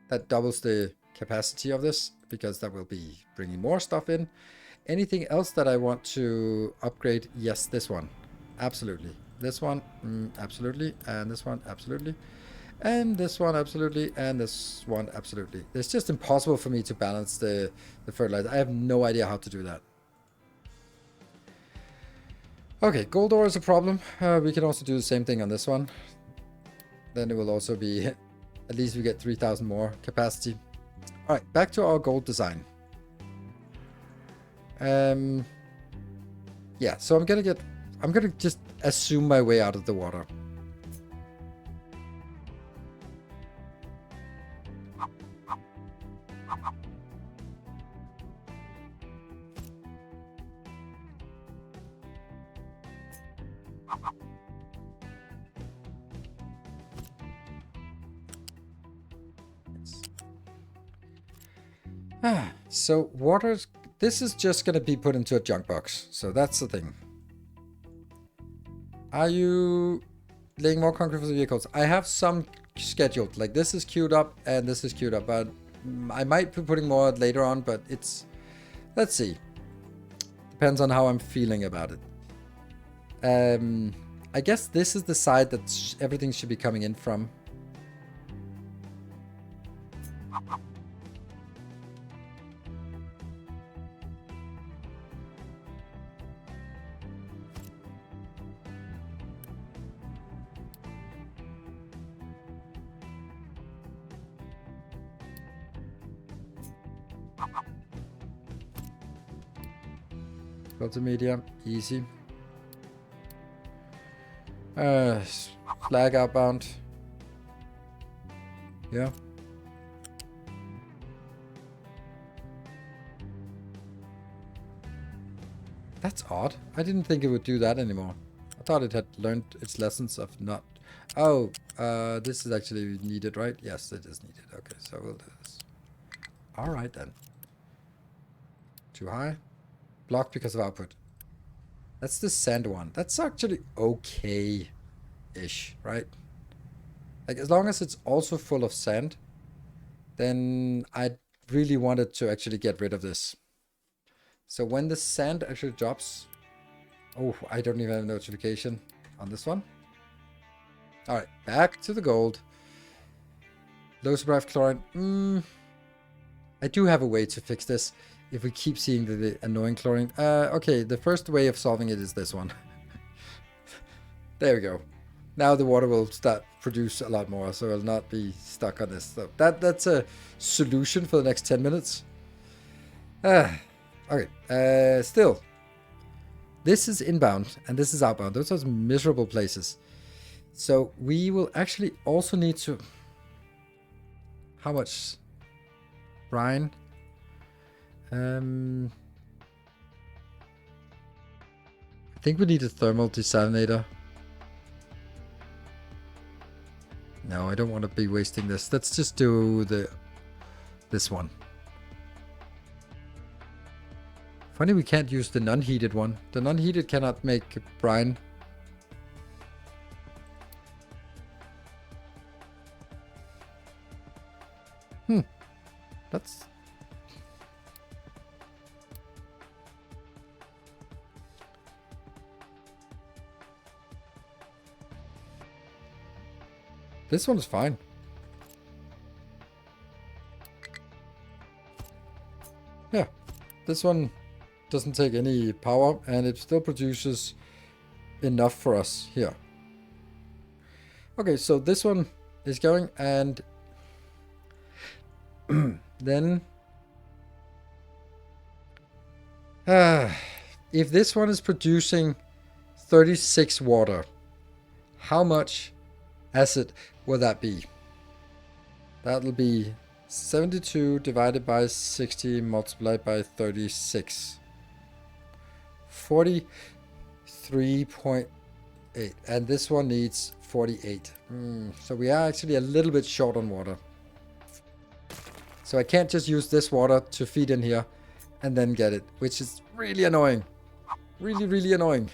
That doubles the capacity of this because that will be bringing more stuff in. Anything else that I want to upgrade? Yes, this one. Absolutely. This one, absolutely. And this one, absolutely. And this one, absolutely. And this one, absolutely. It's just impossible for me to balance the fertilizer. I have no idea how to do that. Okay, gold ore is a problem. We can also do the same thing on this one. Then it will also be, at least we get 3,000 more capacity. All right, back to our gold design. Yeah, so I'm gonna just assume my way out of the water. So water's, this is just gonna be put into a junk box. So that's the thing. Are you laying more concrete for the vehicles? I have some scheduled. Like this is queued up and this is queued up, but I might be putting more later on, but it's, let's see. Depends on how I'm feeling about it. I guess this is the side that everything should be coming in from. Filter media, easy. Flag outbound. Yeah. That's odd. I didn't think it would do that anymore. I thought it had learned its lessons of not... Oh, this is actually needed, right? Yes, it is needed. Okay, so we'll do this. Alright then. Too high. Blocked because of output. That's the sand one. That's actually okay-ish, right? Like, as long as it's also full of sand, then I really wanted to actually get rid of this. So when the sand actually drops... Oh, I don't even have a notification on this one. Alright, back to the gold. Low survive chlorine. I do have a way to fix this if we keep seeing the annoying chlorine. Okay, the first way of solving it is this one. There we go. Now the water will start produce a lot more, so it'll not be stuck on this. So that's a solution for the next 10 minutes. Okay, still. This is inbound, and this is outbound. Those are miserable places. So we will actually also need to... How much? Brine? I think we need a thermal desalinator. No, I don't want to be wasting this. Let's just do this one. Funny we can't use the non-heated one. The non-heated cannot make brine. That's... This one is fine. Yeah, this one doesn't take any power and it still produces enough for us here. Okay, so this one is going, and then if this one is producing 36 water, how much acid will that be? That'll be 72 divided by 60 multiplied by 36. 43.8. And this one needs 48. So we are actually a little bit short on water. So I can't just use this water to feed in here and then get it, which is really annoying. Really, really annoying.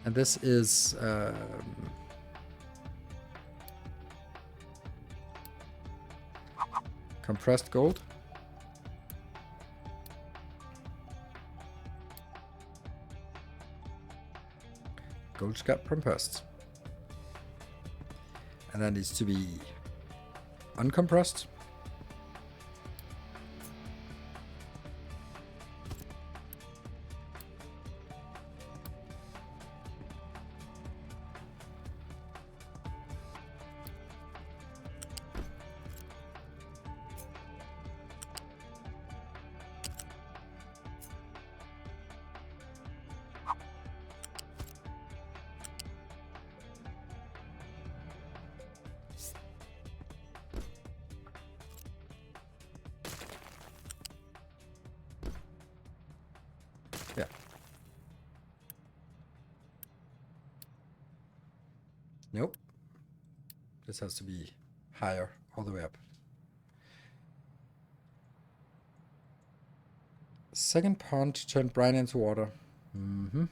And this is compressed gold. Gold scrap compressed. And that needs to be uncompressed. Yeah. Nope. This has to be higher, all the way up. Second pond to turn brine into water. Mm-hmm.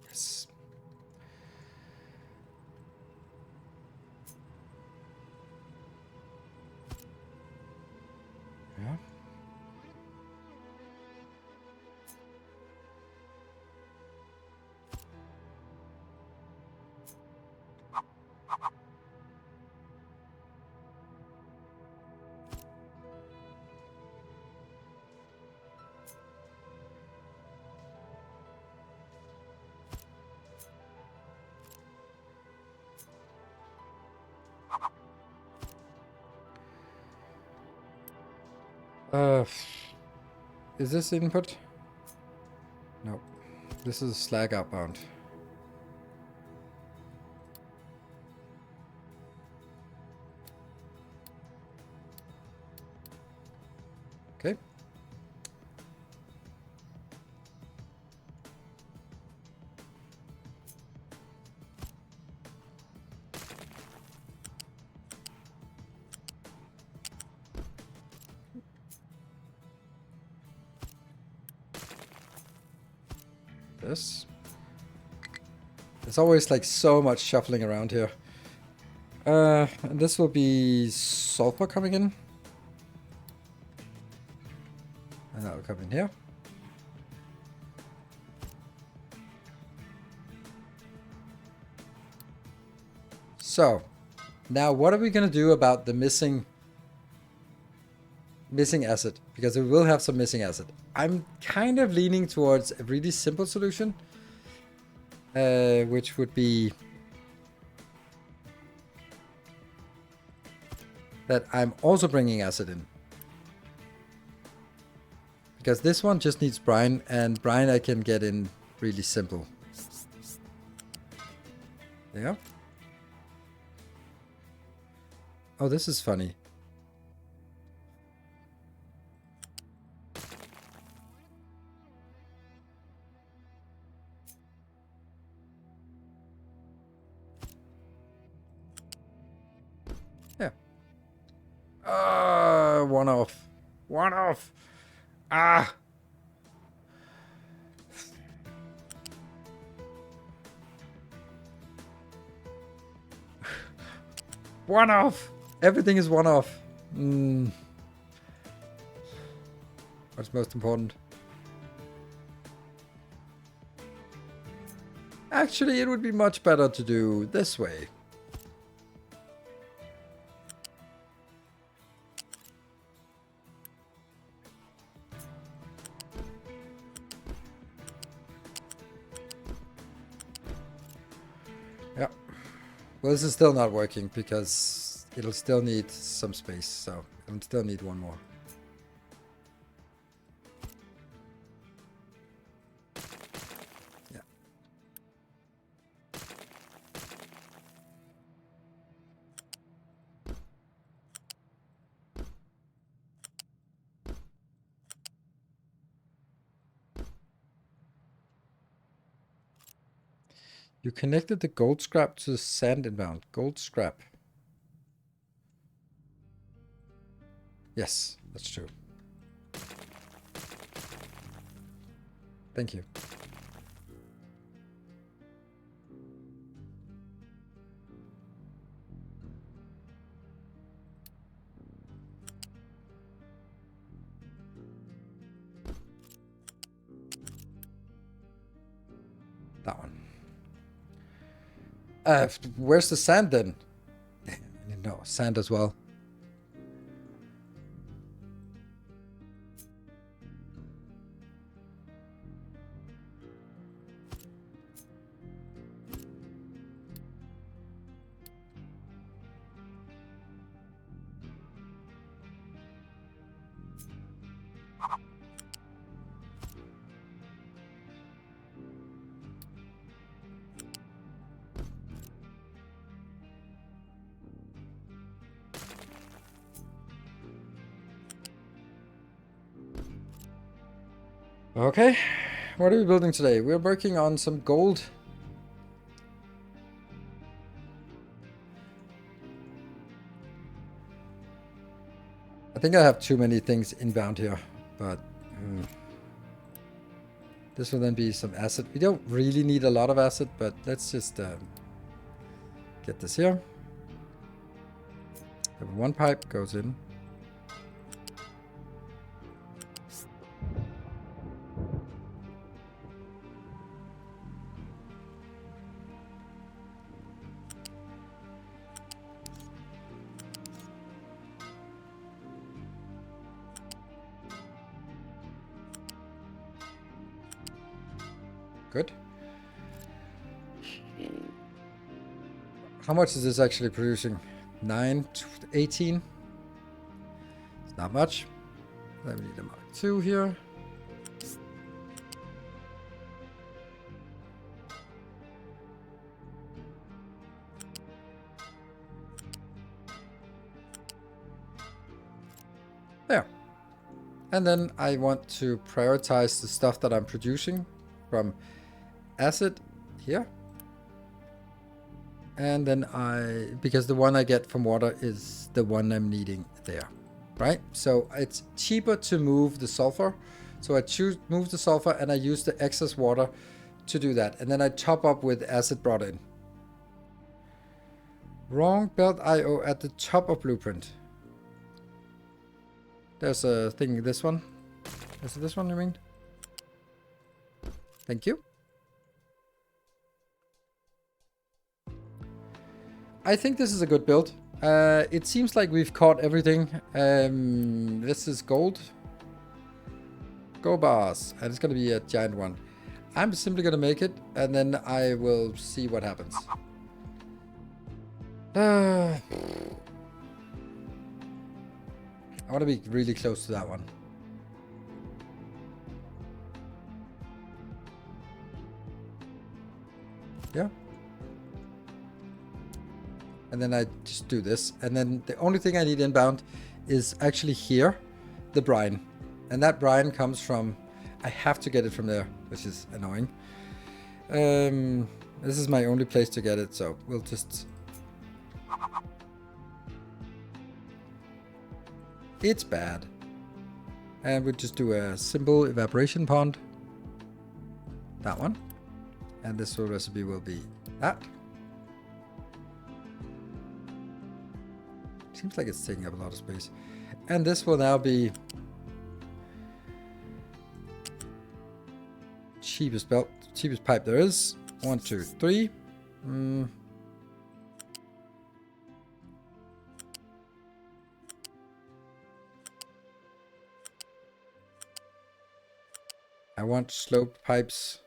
Yes. Yeah. Uh, is this input? No. This is slag outbound. Okay. This. There's always like so much shuffling around here. And this will be sulfur coming in. And that will come in here. So, now what are we going to do about the missing acid? Because we will have some missing acid. I'm kind of leaning towards a really simple solution. Which would be that I'm also bringing acid in. Because this one just needs brine, and brine I can get in really simple. Yeah. Oh, this is funny. Yeah. One off. One off. Ah. One off. Everything is one off. What's most important? Actually, it would be much better to do this way. Yeah. Well, this is still not working because it'll still need some space, so I'll still need one more. Yeah. You connected the gold scrap to the sand inbound. Gold scrap. Yes, that's true. Thank you. That one. Where's the sand then? No, sand as well. Okay, what are we building today? We're working on some gold. I think I have too many things inbound here, but this will then be some acid. We don't really need a lot of acid, but let's just get this here. One pipe goes in. Good. How much is this actually producing? 9, 18? It's not much. Then we need a Mark II here. There. And then I want to prioritize the stuff that I'm producing from acid here. And then because the one I get from water is the one I'm needing there, right? So it's cheaper to move the sulfur. So I move the sulfur and I use the excess water to do that. And then I top up with acid brought in. Wrong belt IO at the top of blueprint. There's a thing, this one. Is it this one you mean? Thank you. I think this is a good build. It seems like we've caught everything. This is gold. Go bars. And it's going to be a giant one. I'm simply going to make it. And then I will see what happens. I want to be really close to that one. Yeah. And then I just do this. And then the only thing I need inbound is actually here, the brine. And that brine comes from, I have to get it from there, which is annoying. This is my only place to get it, so we'll just... It's bad. And we'll just do a simple evaporation pond. That one. And this recipe will be that. Seems like it's taking up a lot of space. And this will now be cheapest pipe there is. 1, 2, 3. I want sloped pipes.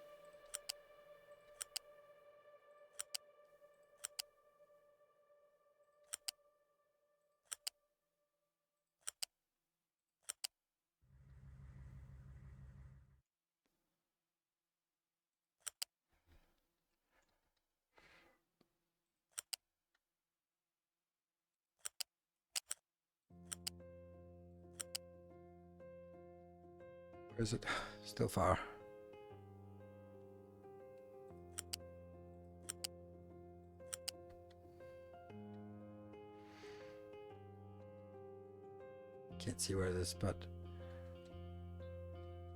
Where is it? Still far. Can't see where it is, but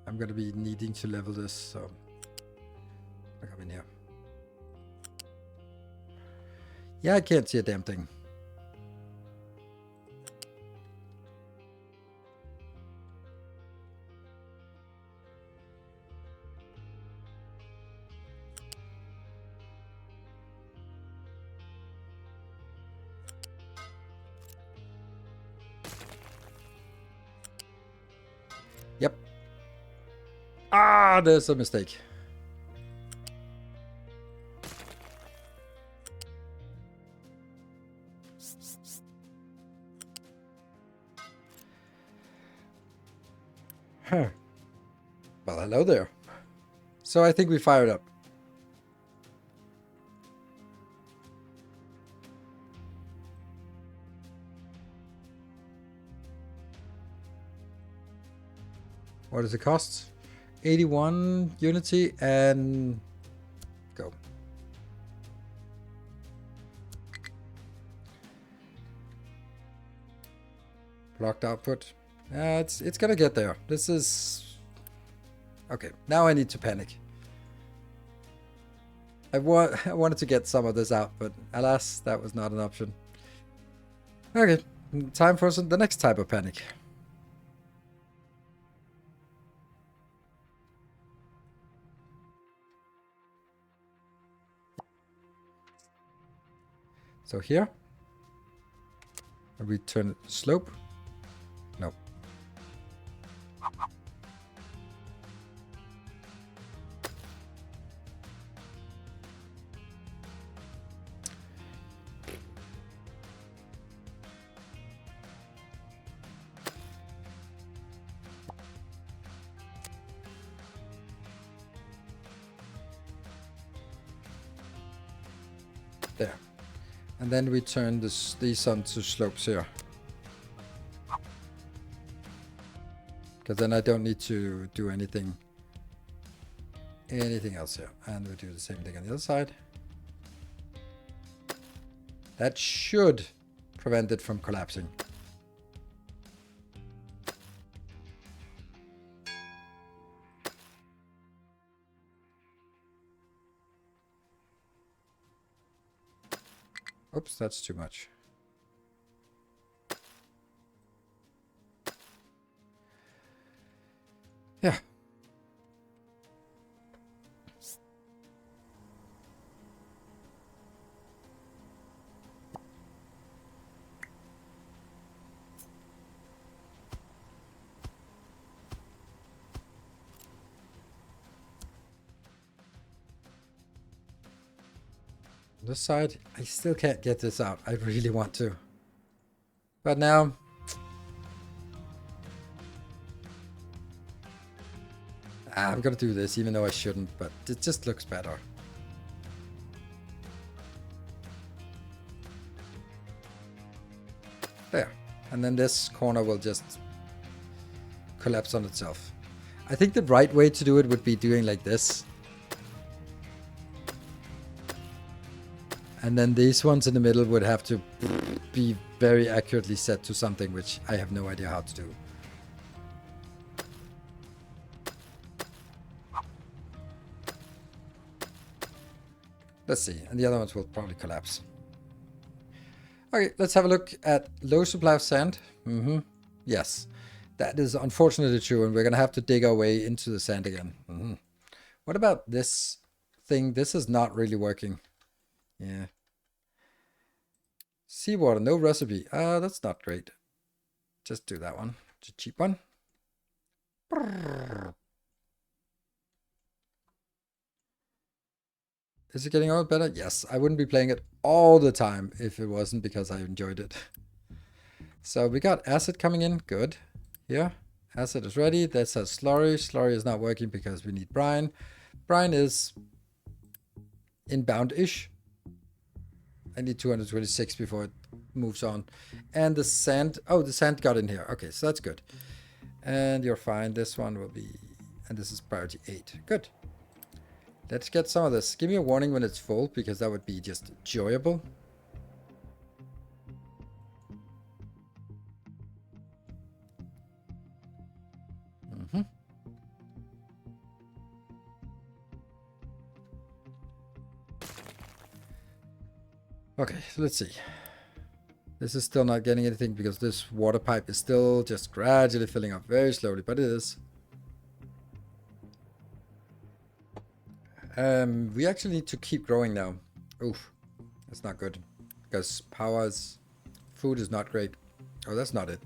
I'm gonna be needing to level this, so I'll come in here. Yeah, I can't see a damn thing. Yep. Ah, there's a mistake. Huh. Well, hello there. So I think we fired up. What does it cost? 81 Unity and go. Blocked output. It's gonna get there. This is okay. Now I need to panic. I wanted to get some of this out, but alas, that was not an option. Okay, time for the next type of panic. So here, we turn slope. No. And then we turn these onto slopes here. Because then I don't need to do anything else here. And we do the same thing on the other side. That should prevent it from collapsing. Oops, that's too much. Yeah. This side, I still can't get this out. I really want to. But now, I'm gonna do this even though I shouldn't, but it just looks better. There. And then this corner will just collapse on itself. I think the right way to do it would be doing like this. And then these ones in the middle would have to be very accurately set to something which I have no idea how to do. Let's see. And the other ones will probably collapse. Okay, let's have a look at low supply of sand. Yes, that is unfortunately true, and we're going to have to dig our way into the sand again. What about this thing? This is not really working. Yeah. Seawater, no recipe. That's not great. Just do that one. It's a cheap one. Is it getting all better? Yes, I wouldn't be playing it all the time if it wasn't because I enjoyed it. So we got acid coming in. Good. Here. Acid is ready. That says slurry. Slurry is not working because we need brine. Brine is inbound-ish. I need 226 before it moves on. And the sand. Oh, the sand got in here. Okay, so that's good. And you're fine. This one will be... And this is priority 8. Good. Let's get some of this. Give me a warning when it's full, because that would be just enjoyable. Okay, so let's see. This is still not getting anything because this water pipe is still just gradually filling up very slowly, but it is. We actually need to keep growing now. Oof, that's not good. Because food is not great. Oh, that's not it.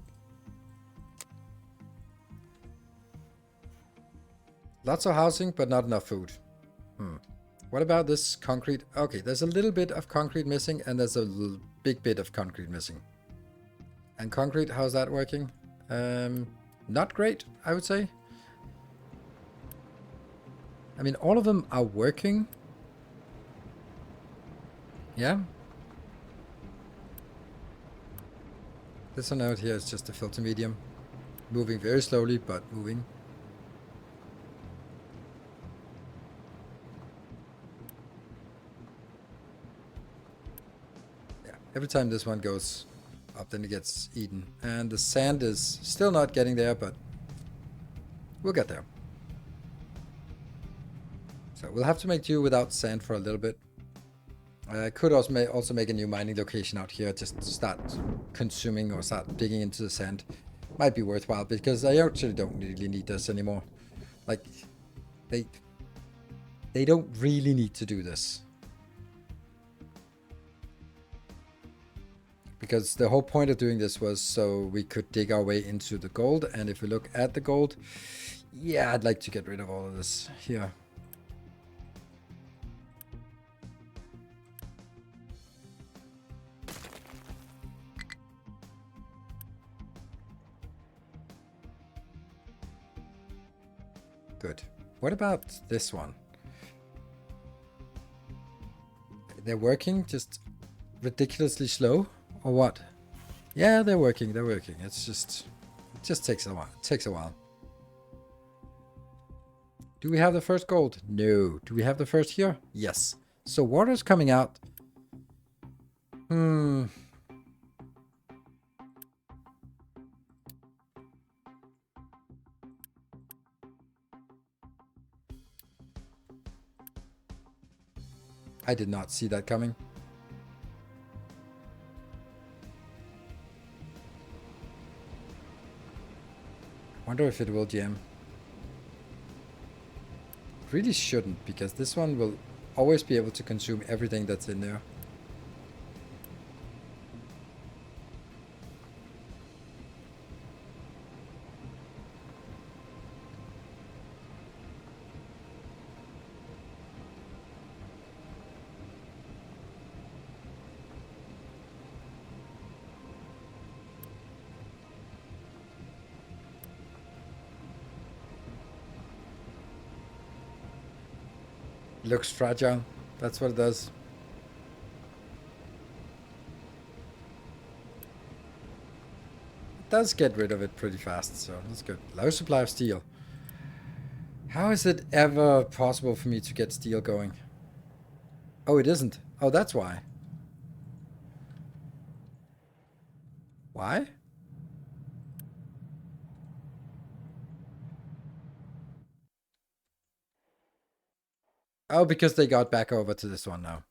Lots of housing, but not enough food. What about this concrete? Okay, there's a little bit of concrete missing, and there's a big bit of concrete missing. And concrete, how's that working? Not great, I would say. I mean, all of them are working. Yeah. This one out here is just a filter medium. Moving very slowly, but moving. Yeah, every time this one goes up, then it gets eaten. And the sand is still not getting there, but we'll get there. So we'll have to make do without sand for a little bit. I could also make a new mining location out here, just start consuming or start digging into the sand. Might be worthwhile because I actually don't really need this anymore. Like, they don't really need to do this. Because the whole point of doing this was so we could dig our way into the gold. And if we look at the gold, yeah, I'd like to get rid of all of this here. Good. What about this one? They're working, just ridiculously slow, or what? Yeah, they're working. They're working. It's just, it just takes a while. It takes a while. Do we have the first gold? No. Do we have the first here? Yes. So water's coming out. I did not see that coming. Wonder if it will jam. Really shouldn't, because this one will always be able to consume everything that's in there. Looks fragile. That's what it does. It does get rid of it pretty fast, so that's good. Low supply of steel. How is it ever possible for me to get steel going? Oh, it isn't. Oh, that's why. Why? Oh, because they got back over to this one now.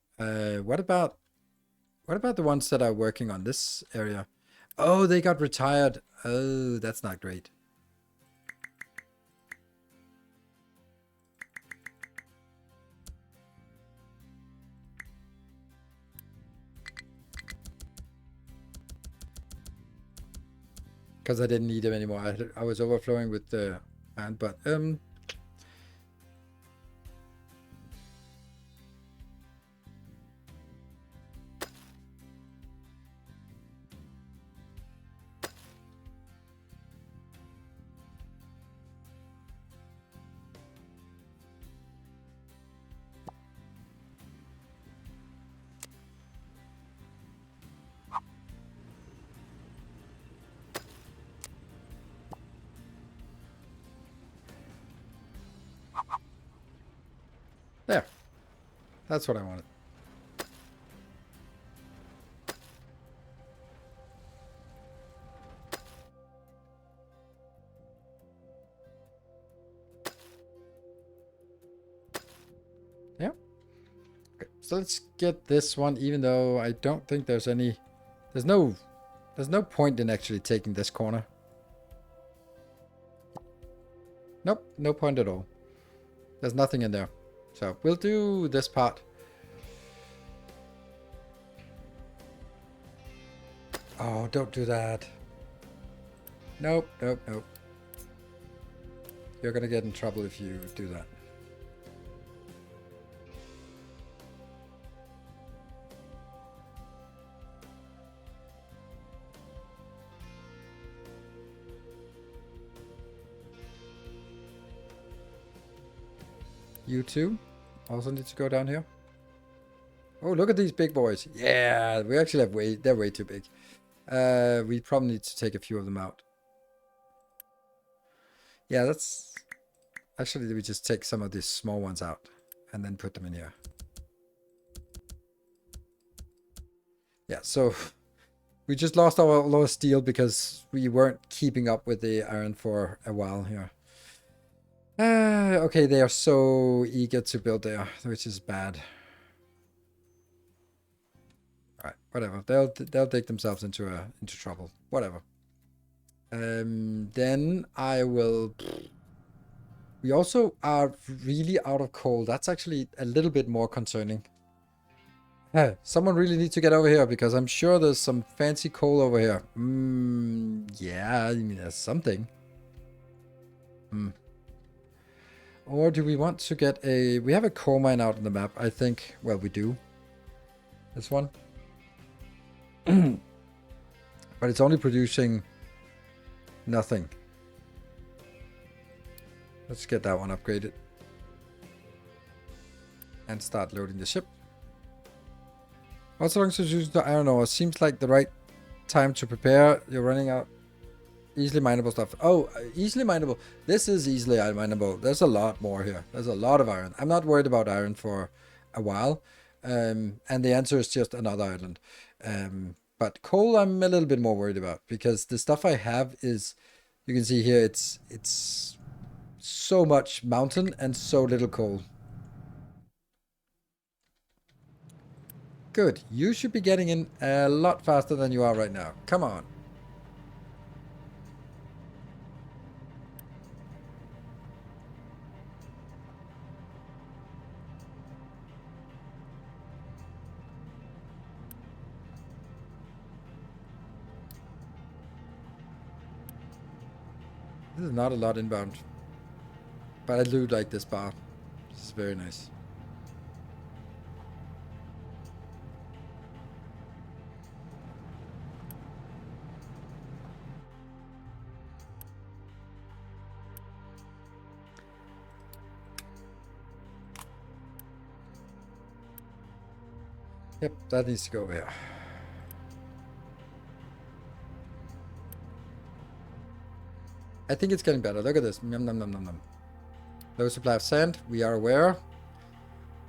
What about the ones that are working on this area? Oh, they got retired. Oh, that's not great. Because I didn't need them anymore. I was overflowing with the hand, but there. That's what I wanted. Yeah. Okay, so let's get this one, even though I don't think there's any... There's no point in actually taking this corner. Nope, no point at all. There's nothing in there. So we'll do this part. Oh, don't do that. Nope, nope, nope. You're gonna get in trouble if you do that. You too also need to go down here. Oh, look at these big boys. Yeah, we actually have they're way too big. We probably need to take a few of them out. Yeah, that's... Actually, we just take some of these small ones out and then put them in here. Yeah, so we just lost our steel because we weren't keeping up with the iron for a while here. Okay, they are so eager to build there, which is bad. Alright, whatever. They'll dig themselves into trouble. Whatever. Then I will... We also are really out of coal. That's actually a little bit more concerning. Someone really needs to get over here because I'm sure there's some fancy coal over here. Yeah, I mean, there's something. Or do we want to get a... We have a coal mine out on the map, I think. Well, we do. This one. But it's only producing nothing. Let's get that one upgraded. And start loading the ship. What's the long solution to iron ore? Seems like the right time to prepare. You're running out. Easily mineable stuff. Oh, easily mineable. This is easily mineable. There's a lot more here. There's a lot of iron. I'm not worried about iron for a while. And the answer is just another island. But coal I'm a little bit more worried about because the stuff I have is, you can see here, it's so much mountain and so little coal. Good. You should be getting in a lot faster than you are right now. Come on. This is not a lot inbound. But I do like this bar. This is very nice. Yep, that needs to go over here. I think it's getting better. Look at this. Nom, nom, nom, nom, nom. Low supply of sand. We are aware.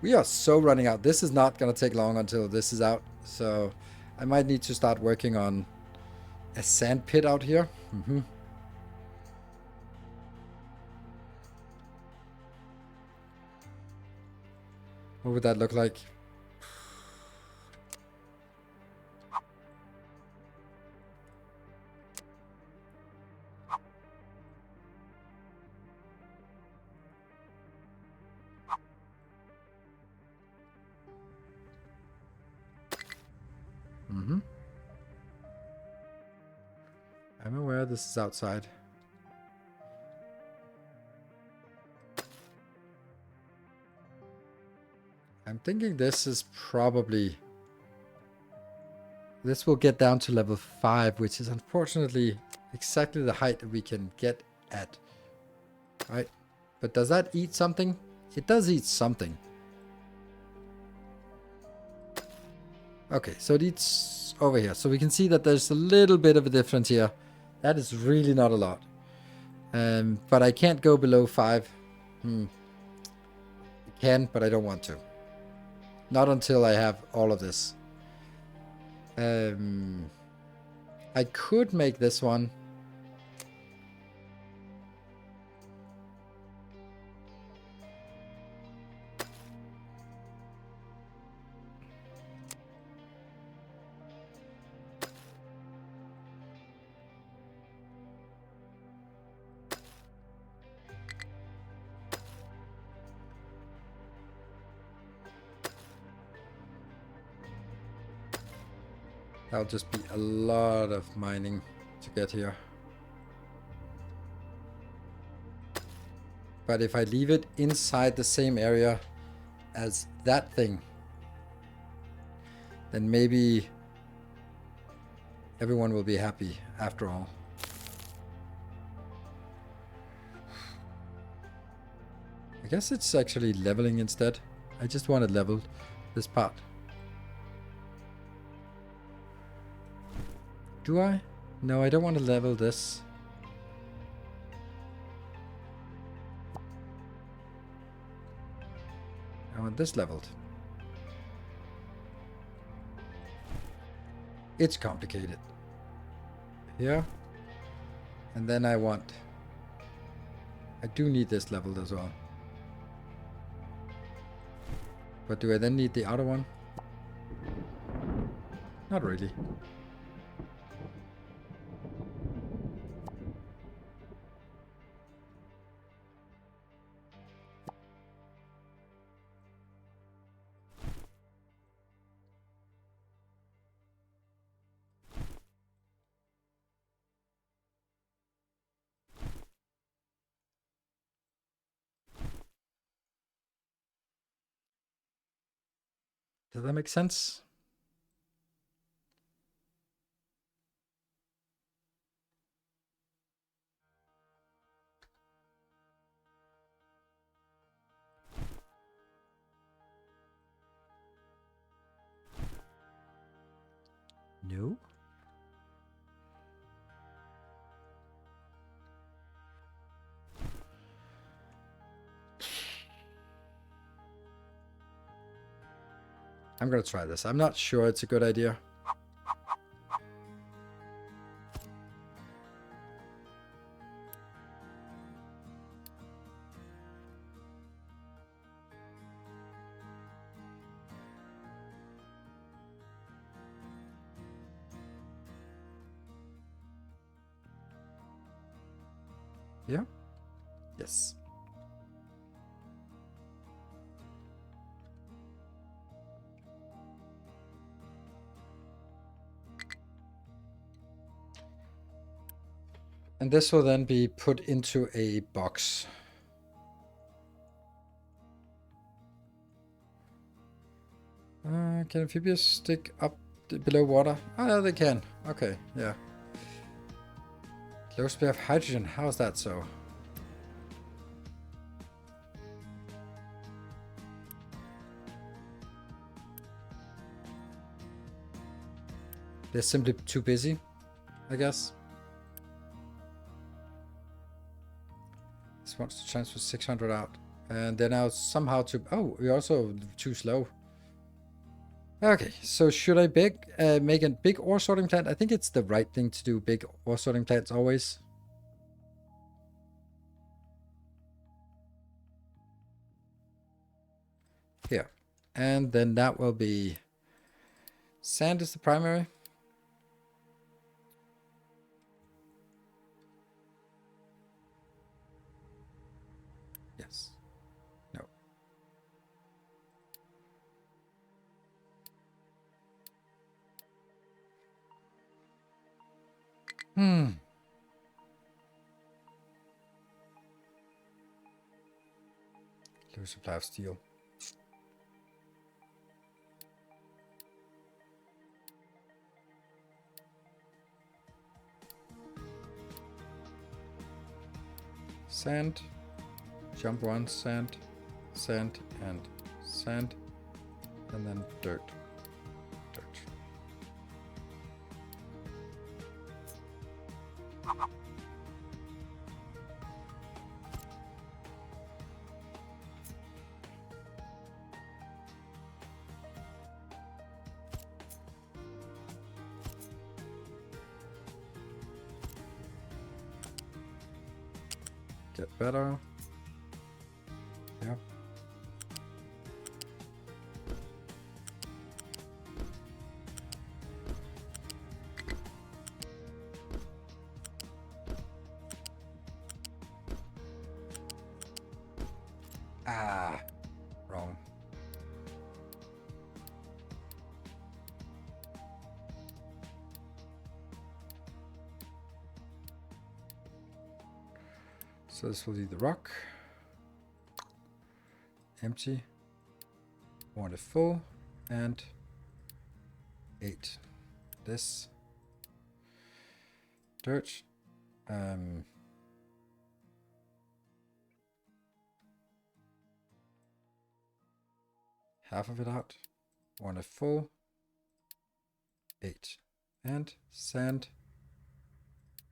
We are so running out. This is not going to take long until this is out. So I might need to start working on a sand pit out here. What would that look like? I'm aware this is outside. I'm thinking this is probably... This will get down to level 5, which is unfortunately exactly the height that we can get at. Right? But does that eat something? It does eat something. Okay, so it eats over here. So we can see that there's a little bit of a difference here. That is really not a lot. But I can't go below 5. I can, but I don't want to. Not until I have all of this. I could make this one. That'll just be a lot of mining to get here. But if I leave it inside the same area as that thing, then maybe everyone will be happy after all. I guess it's actually leveling instead. I just want it leveled, this part. Do I? No, I don't want to level this. I want this leveled. It's complicated. Here. And then I do need this leveled as well. But do I then need the outer one? Not really. Does that make sense? No. I'm gonna try this. I'm not sure it's a good idea. Yeah? Yes. And this will then be put into a box. Can amphibians stick up below water? Oh, yeah, they can. Okay, yeah. Low speed of hydrogen. How is that so? They're simply too busy, I guess. This wants to transfer 600 out. And they're now somehow too... Oh, we're also too slow. Okay, so should I make a big ore sorting plant? I think it's the right thing to do, big ore sorting plants always. Here. And then that will be... Sand is the primary. Yes. No. Low supply of steel. Sand. Jump one, sand, sand, and sand. And then dirt. Dirt. Get better. Yeah. Ah, wrong. So this will be the rock. Empty. Want it full. And 8. This. Dirt. Half of it out. Want it full. 8. And sand.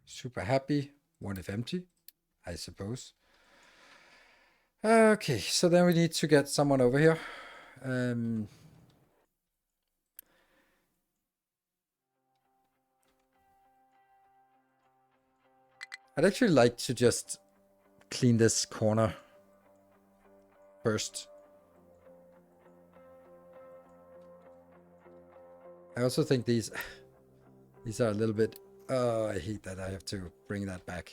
Super happy. One if empty, I suppose. Okay, so then we need to get someone over here. I'd actually like to just clean this corner first. I also think these are a little bit... Oh, I hate that I have to bring that back.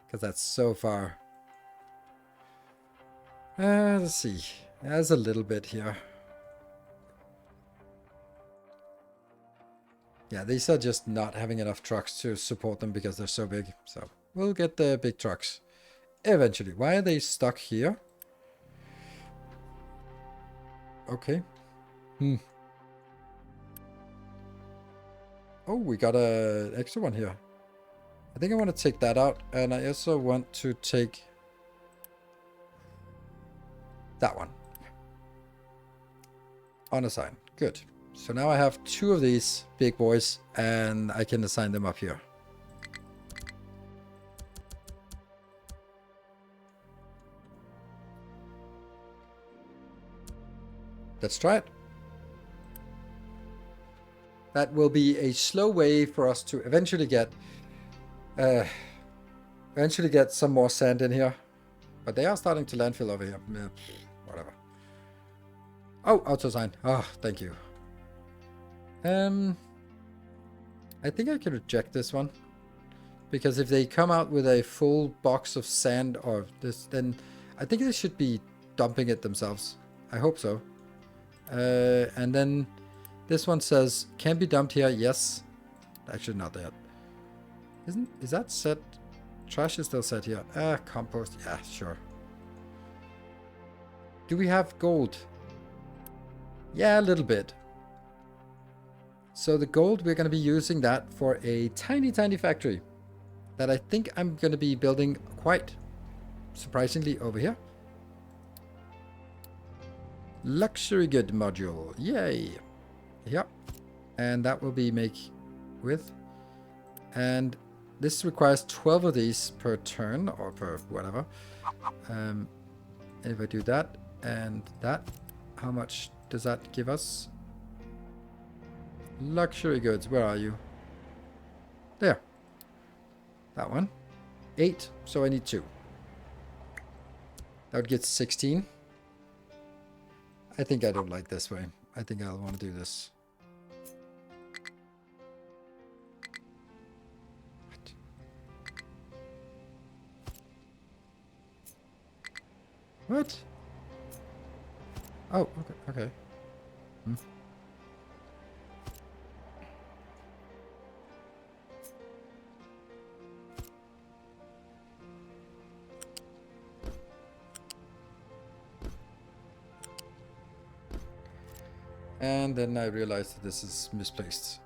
Because that's so far. Let's see. There's a little bit here. Yeah, these are just not having enough trucks to support them because they're so big. So we'll get the big trucks eventually. Why are they stuck here? Okay. Oh, we got an extra one here. I think I want to take that out. And I also want to take that one. Unassigned. Good. So now I have 2 of these big boys, and I can assign them up here. Let's try it. That will be a slow way for us to eventually get some more sand in here. But they are starting to landfill over here. Yeah, whatever. Oh, auto sign. Oh, thank you. I think I can reject this one. Because if they come out with a full box of sand or this, then I think they should be dumping it themselves. I hope so. And then this one says, can be dumped here, yes. Actually not that. Is that set? Trash is still set here. Compost, yeah, sure. Do we have gold? Yeah, a little bit. So the gold, we're going to be using that for a tiny, tiny factory that I think I'm going to be building quite surprisingly over here. Luxury good module. Yay. Yep. And that will be make with. And this requires 12 of these per turn or per whatever. If I do that and that, how much does that give us? Luxury goods, where are you? There. That one. 8, so I need 2. That would get 16. I think I don't like this way. I think I'll want to do this. What? Oh, okay. Okay. And then I realized that this is misplaced.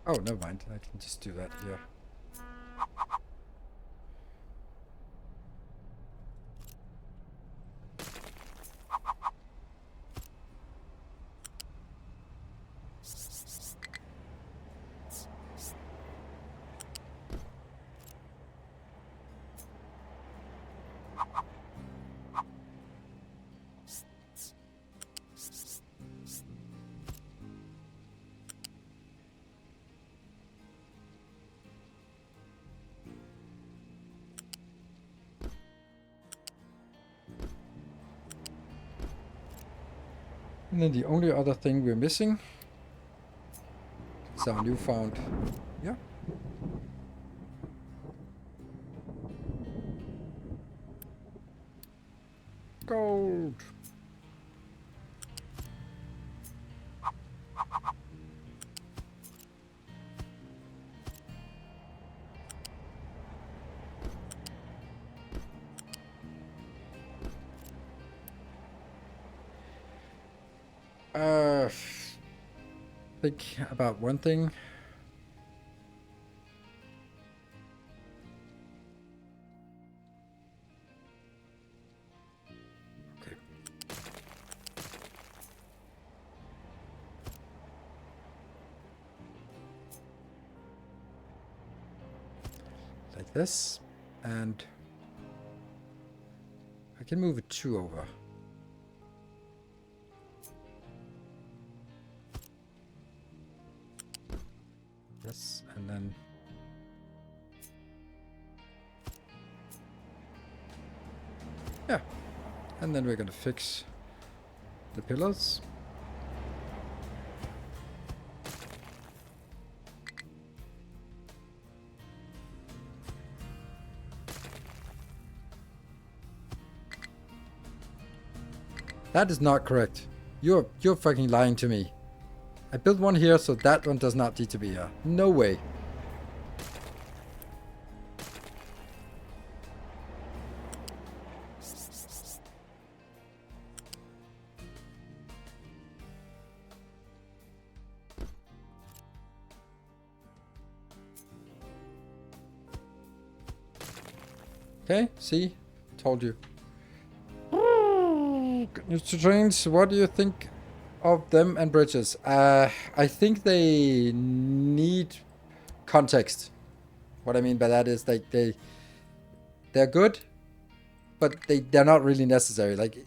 Oh, never mind. I can just do that here. And then the only other thing we're missing is our newfound, yeah. Gold. Think about one thing. Okay. Like this, and I can move a 2 over. Yes, and then yeah, and then we're gonna fix the pillars. That is not correct. You're fucking lying to me. I built one here, so that one does not need to be here. No way. Okay, see? Told you. Good news to trains. What do you think of them and bridges? I think they need context. What I mean by that is like they're good, but they're not really necessary. Like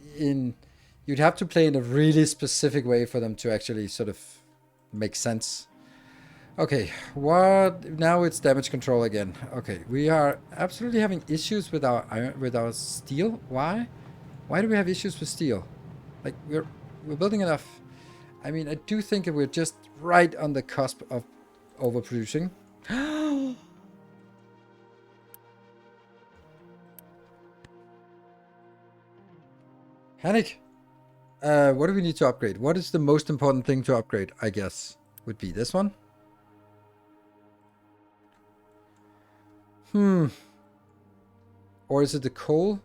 you'd have to play in a really specific way for them to actually sort of make sense. Okay, what now? It's damage control again. Okay, we are absolutely having issues with our iron, with our steel. Why? Why do we have issues with steel? Like we're building enough. I mean, I do think we're just right on the cusp of overproducing. Panic. What do we need to upgrade? What is the most important thing to upgrade? I guess would be this one. Or is it the coal?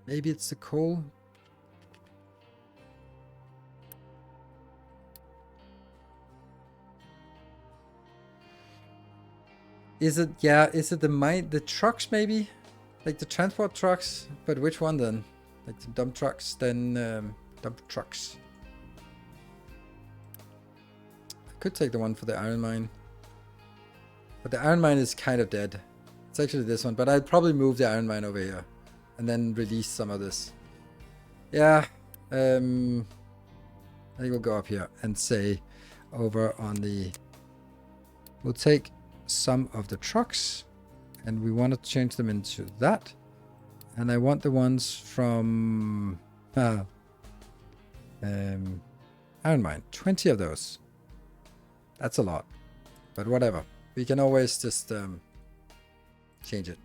Maybe it's the coal. Is it, yeah, is it the trucks maybe? Like the transport trucks? But which one then? Like the dump trucks, then dump trucks. I could take the one for the iron mine. But the iron mine is kind of dead. It's actually this one, but I'd probably move the iron mine over here. And then release some of this. Yeah, I think we'll go up here and say over on the... We'll take some of the trucks and we want to change them into that. And I want the ones from iron mine. 20 of those. That's a lot. But whatever. We can always just change it.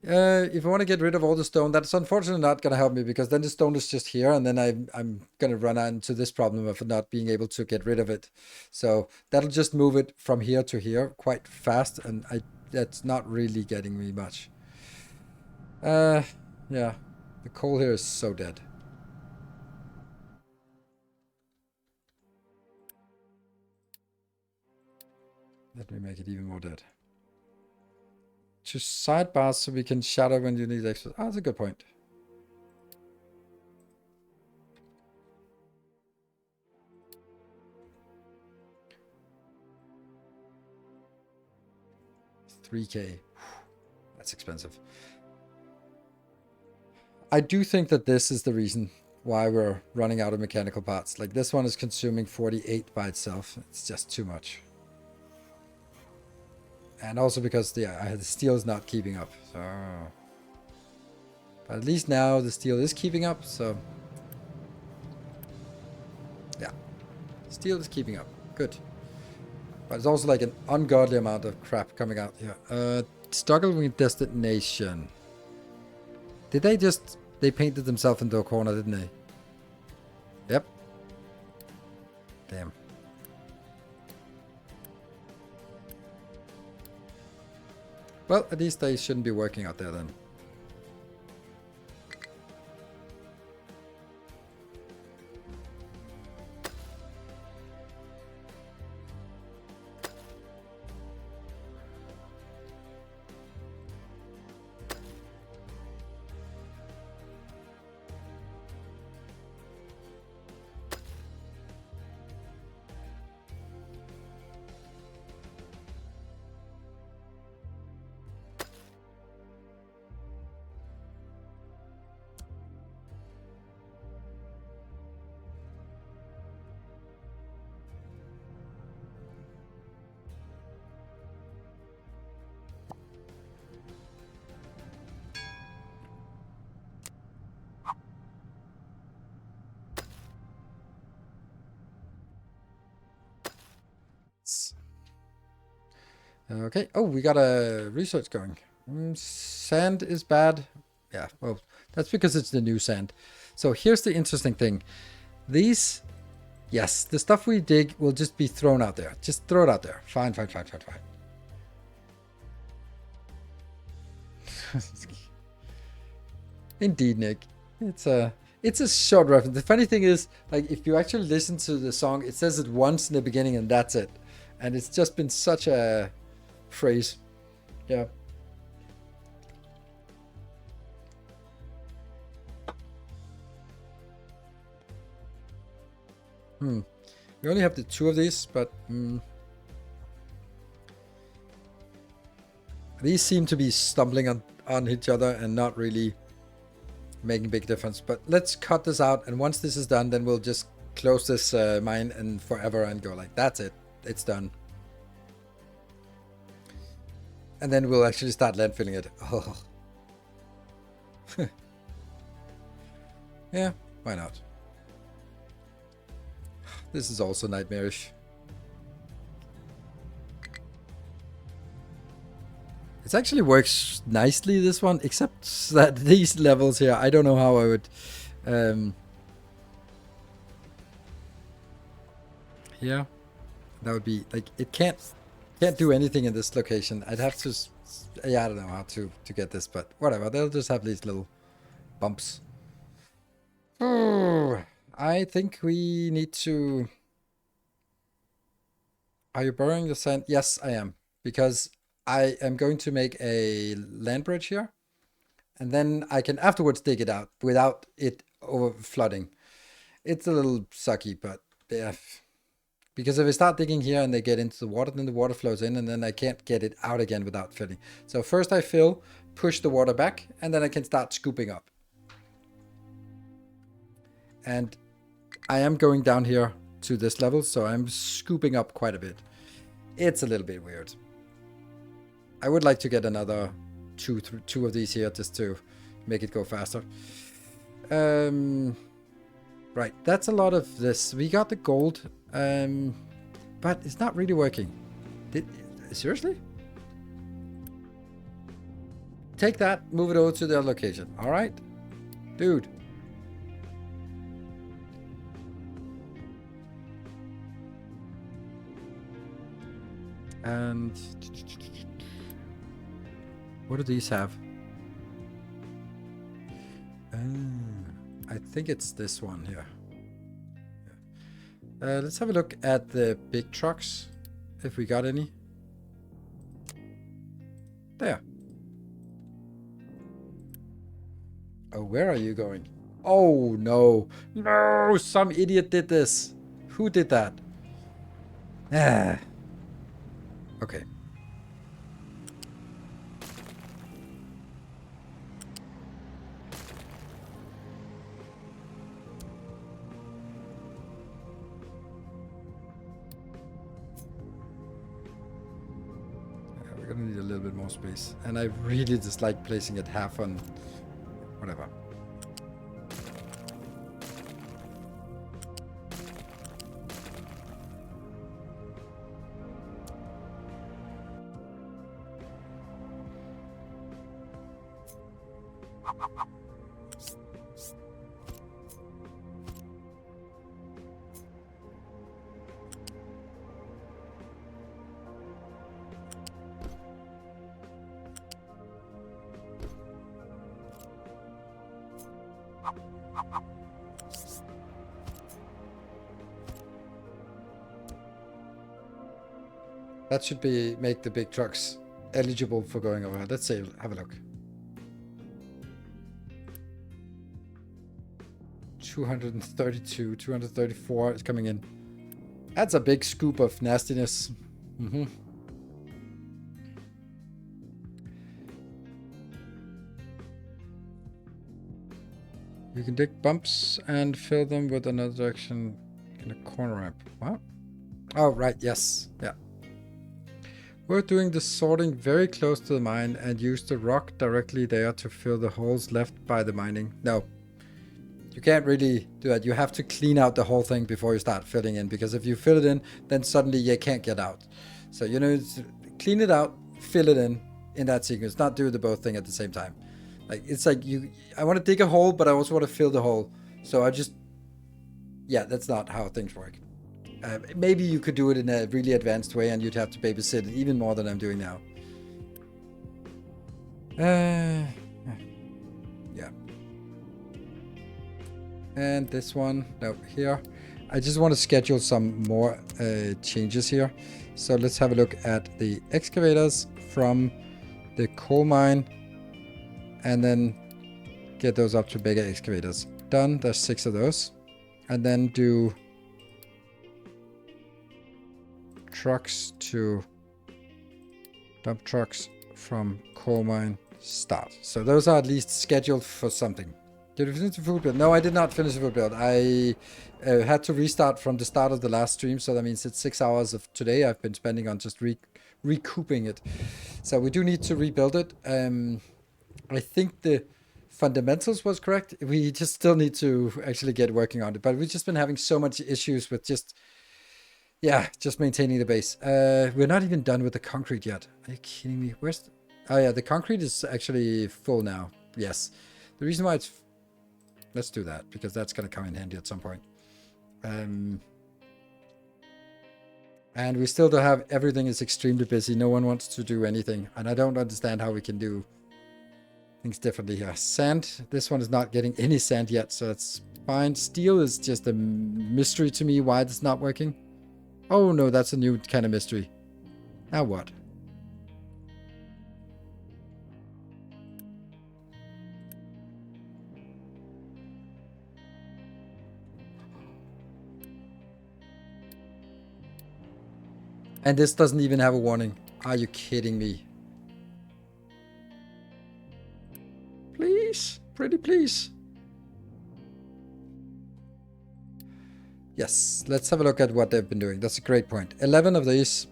If I want to get rid of all the stone, that's unfortunately not going to help me because then the stone is just here and then I'm going to run into this problem of not being able to get rid of it. So that'll just move it from here to here quite fast and that's not really getting me much. Yeah, the coal here is so dead. Let me make it even more dead. To sidebars so we can shatter when you need extra. Oh, that's a good point. $3K. That's expensive. I do think that this is the reason why we're running out of mechanical parts. Like this one is consuming 48 by itself. It's just too much. And also because the steel is not keeping up. So, but at least now the steel is keeping up. So yeah, steel is keeping up. Good. But it's also like an ungodly amount of crap coming out here. Struggling with destination. Did they just... They painted themselves into a corner, didn't they? Yep. Damn. Well, at least they shouldn't be working out there then. Okay. Oh, we got a research going. Sand is bad. Yeah, well, that's because it's the new sand. So here's the interesting thing. These, yes, the stuff we dig will just be thrown out there. Just throw it out there. Fine, fine, fine, fine, fine. Indeed, Nick. It's a short reference. The funny thing is, like, if you actually listen to the song, it says it once in the beginning and that's it. And it's just been such a phrase. Yeah. We only have the 2 of these, but these seem to be stumbling on each other and not really making a big difference. But let's cut this out, and once this is done, then we'll just close this mine and forever and go like, that's it. It's done. And then we'll actually start landfilling it. Oh. Yeah, why not? This is also nightmarish. It actually works nicely, this one, except that these levels here, I don't know how I would... yeah, that would be, like, it can't do anything in this location. I'd have to... yeah, I don't know how to get this, but whatever. They'll just have these little bumps. Oh, I think we need to... Are you burrowing the sand? Yes, I am. Because I am going to make a land bridge here. And then I can afterwards dig it out without it over flooding. It's a little sucky, but yeah. Because if I start digging here and they get into the water, then the water flows in and then I can't get it out again without filling. So first I fill, push the water back, and then I can start scooping up. And I am going down here to this level, so I'm scooping up quite a bit. It's a little bit weird. I would like to get another two of these here just to make it go faster. Right, that's a lot of this. We got the gold, but it's not really working. Seriously? Take that, move it over to the other location. All right, dude. And what do these have? I think it's this one here. Yeah. Let's have a look at the big trucks, if we got any. There. Oh, where are you going? Oh, no. No, some idiot did this. Who did that? Ah. Okay. We're gonna need a little bit more space. And I really dislike placing it half on whatever. That should make the big trucks eligible for going over. Let's say, have a look. 232, 234 is coming in. That's a big scoop of nastiness. You can dig bumps and fill them with another direction in a corner ramp. What? Oh, right, yes. Yeah. We're doing the sorting very close to the mine and use the rock directly there to fill the holes left by the mining. No, you can't really do that. You have to clean out the whole thing before you start filling in, because if you fill it in, then suddenly you can't get out. So, you know, clean it out, fill it in. in that sequence, not do the both thing at the same time. Like, it's like I want to dig a hole, but I also want to fill the hole. So I just, yeah, that's not how things work. Maybe you could do it in a really advanced way and you'd have to babysit it even more than I'm doing now. Yeah. And this one, no, here. I just want to schedule some more changes here. So let's have a look at the excavators from the coal mine and then get those up to bigger excavators. Done, there's 6 of those. And then do trucks to dump trucks from coal mine start. So those are at least scheduled for something. Did you finish the food build? No, I did not finish the food build. I had to restart from the start of the last stream, so that means it's 6 hours of today I've been spending on just recouping it. So we do need to rebuild it. I think the fundamentals was correct. We just still need to actually get working on it. But we've just been having so much issues with just maintaining the base. We're not even done with the concrete yet. Are you kidding me? Oh yeah, the concrete is actually full now. Yes. The reason why it's... Let's do that, because that's going to come in handy at some point. And we still don't have... Everything is extremely busy. No one wants to do anything. And I don't understand how we can do things differently here. Sand. This one is not getting any sand yet, so that's fine. Steel is just a mystery to me why it's not working. Oh no, that's a new kind of mystery. Now what? And this doesn't even have a warning. Are you kidding me? Please, pretty please. Yes, let's have a look at what they've been doing. That's a great point. 11 of these.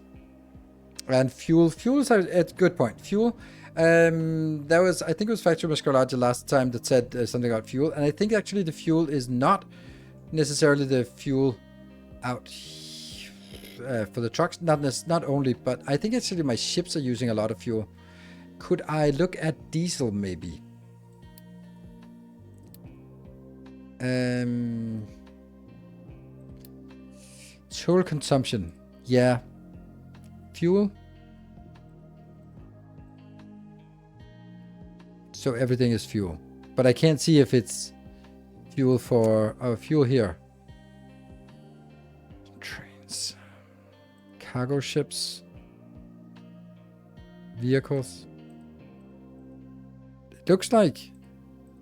And fuel. Fuel is a good point. Fuel. There was, I think it was Factory Musculagia last time that said something about fuel. And I think actually the fuel is not necessarily the fuel out for the trucks. Not only, but I think actually my ships are using a lot of fuel. Could I look at diesel maybe? Total consumption. Yeah. Fuel. So everything is fuel. But I can't see if it's fuel for... fuel here. Trains. Cargo ships. Vehicles. It looks like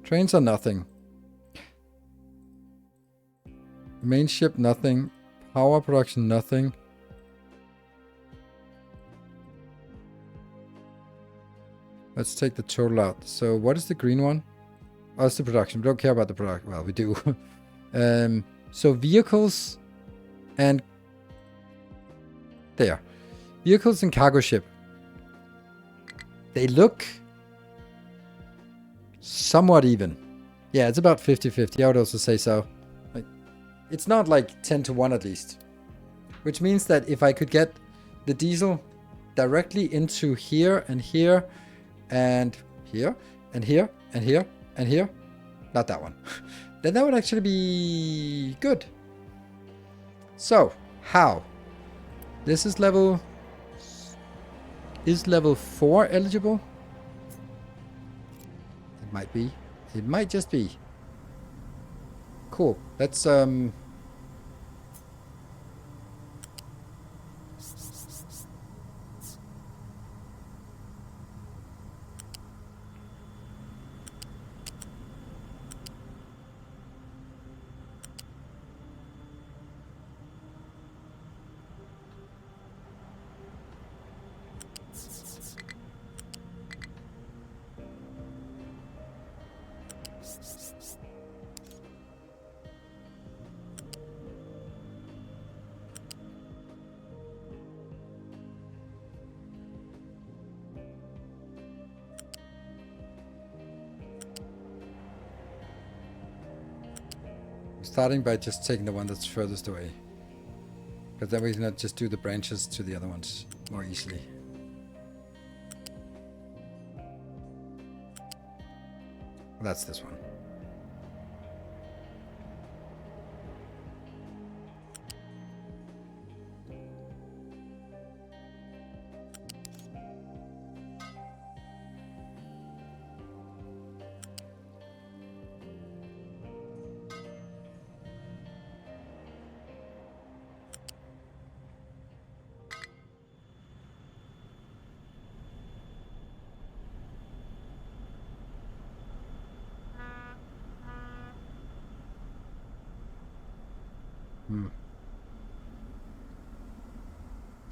trains are nothing. Main ship, nothing. Power production, nothing. Let's take the total out. So what is the green one? Oh, it's the production. We don't care about the product. Well, we do. So vehicles and... There. Vehicles and cargo ship. They look somewhat even. Yeah, it's about 50-50. I would also say so. It's not like 10 to 1 at least. Which means that if I could get the diesel directly into here and here and here and here and here and here, not that one, then that would actually be good. So, how? This is level... Is level 4 eligible? It might be. It might just be. Cool. Let's starting by just taking the one that's furthest away. Because then we can just do the branches to the other ones more easily. That's this one.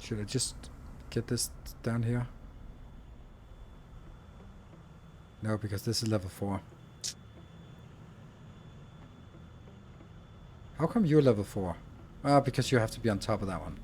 Should I just get this down here? No, because this is level 4. How come you're level 4? Ah, because you have to be on top of that one.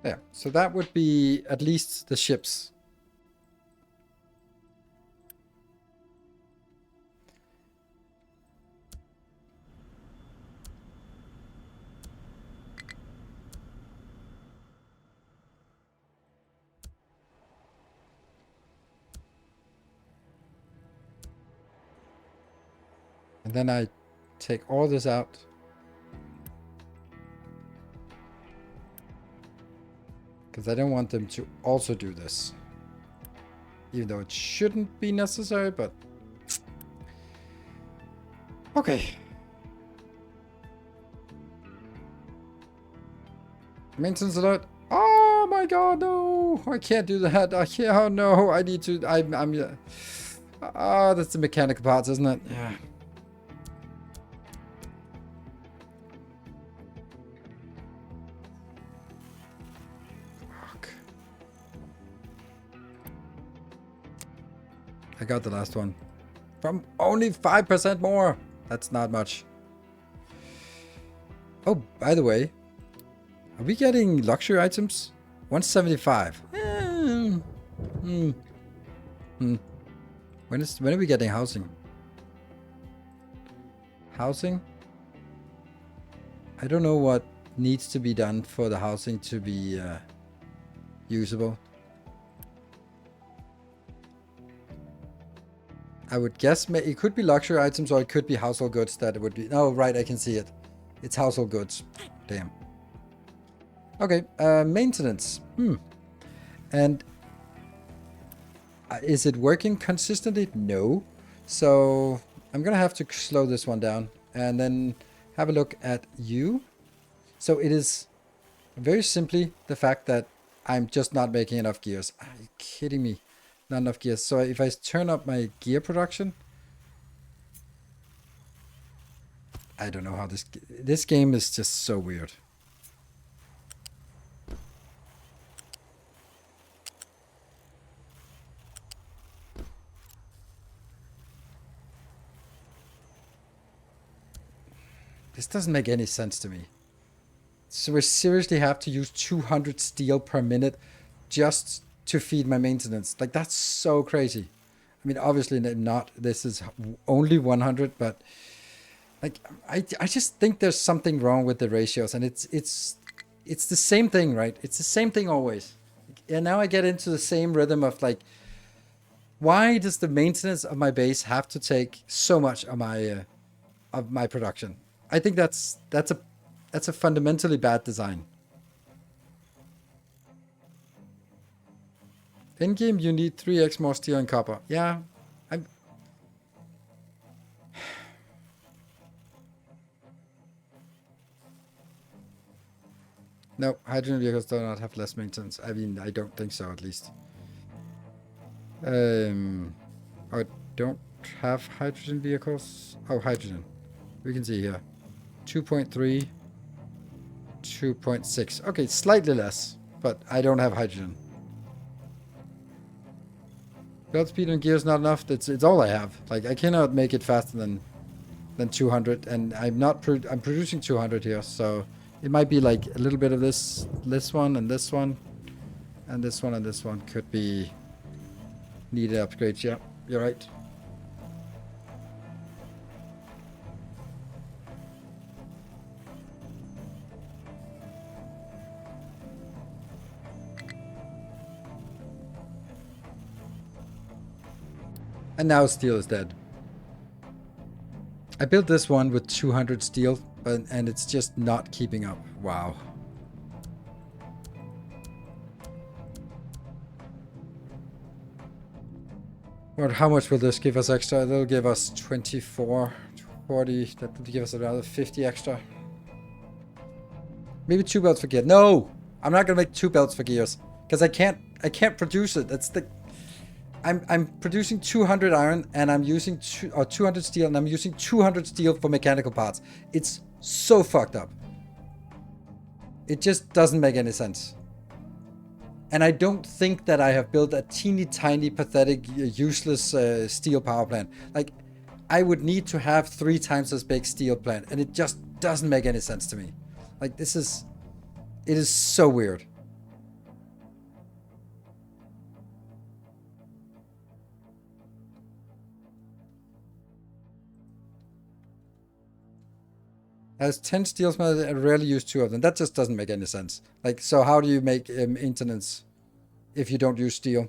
There. So that would be at least the ships. And then I take all this out. Because I don't want them to also do this. Even though it shouldn't be necessary, but... Okay. Maintenance alert. Oh my god, no! I can't do that. I can't. Oh no, I need to... I'm oh, that's the mechanical parts, isn't it? Yeah. I got the last one. From only 5% more. That's not much. Oh, by the way. Are we getting luxury items? 175. When are we getting housing? Housing? I don't know what needs to be done for the housing to be usable. I would guess it could be luxury items or it could be household goods that it would be. Oh, right, I can see it. It's household goods. Damn. Okay, maintenance. And is it working consistently? No. So I'm going to have to slow this one down and then have a look at you. So it is very simply the fact that I'm just not making enough gears. Are you kidding me? Not enough gears. So if I turn up my gear production, I don't know how this game is just so weird. This doesn't make any sense to me. So we seriously have to use 200 steel per minute just to feed my maintenance. Like, that's so crazy. I mean, obviously not, this is only 100, but like, I just think there's something wrong with the ratios, and it's the same thing, right? It's the same thing always. And now I get into the same rhythm of like, why does the maintenance of my base have to take so much of my of my production. I think that's a fundamentally bad design. In game, you need 3x more steel and copper. Yeah, I'm. No, hydrogen vehicles do not have less maintenance. I mean, I don't think so, at least. I don't have hydrogen vehicles. Oh, hydrogen. We can see here. 2.3, 2.6. Okay, slightly less, but I don't have hydrogen. Build speed and gears not enough. It's all I have. Like, I cannot make it faster than 200, and I'm not. I'm producing 200 here, so it might be like a little bit of this one, and this one, and this one, and this one could be needed upgrades. Yeah, you're right. And now steel is dead. I built this one with 200 steel, and it's just not keeping up. Wow. Well, how much will this give us extra? It'll give us 24, 40. That will give us another 50 extra. Maybe 2 belts for gears. No! I'm not gonna make 2 belts for gears. Because I can't produce it. That's the... I'm producing 200 iron and I'm using 200 steel and I'm using 200 steel for mechanical parts. It's so fucked up. It just doesn't make any sense. And I don't think that I have built a teeny tiny pathetic useless steel power plant. Like, I would need to have 3 times as big steel plant and it just doesn't make any sense to me. Like, it is so weird. Has 10 steel smelters, I rarely use 2 of them. That just doesn't make any sense. Like, so how do you make maintenance if you don't use steel?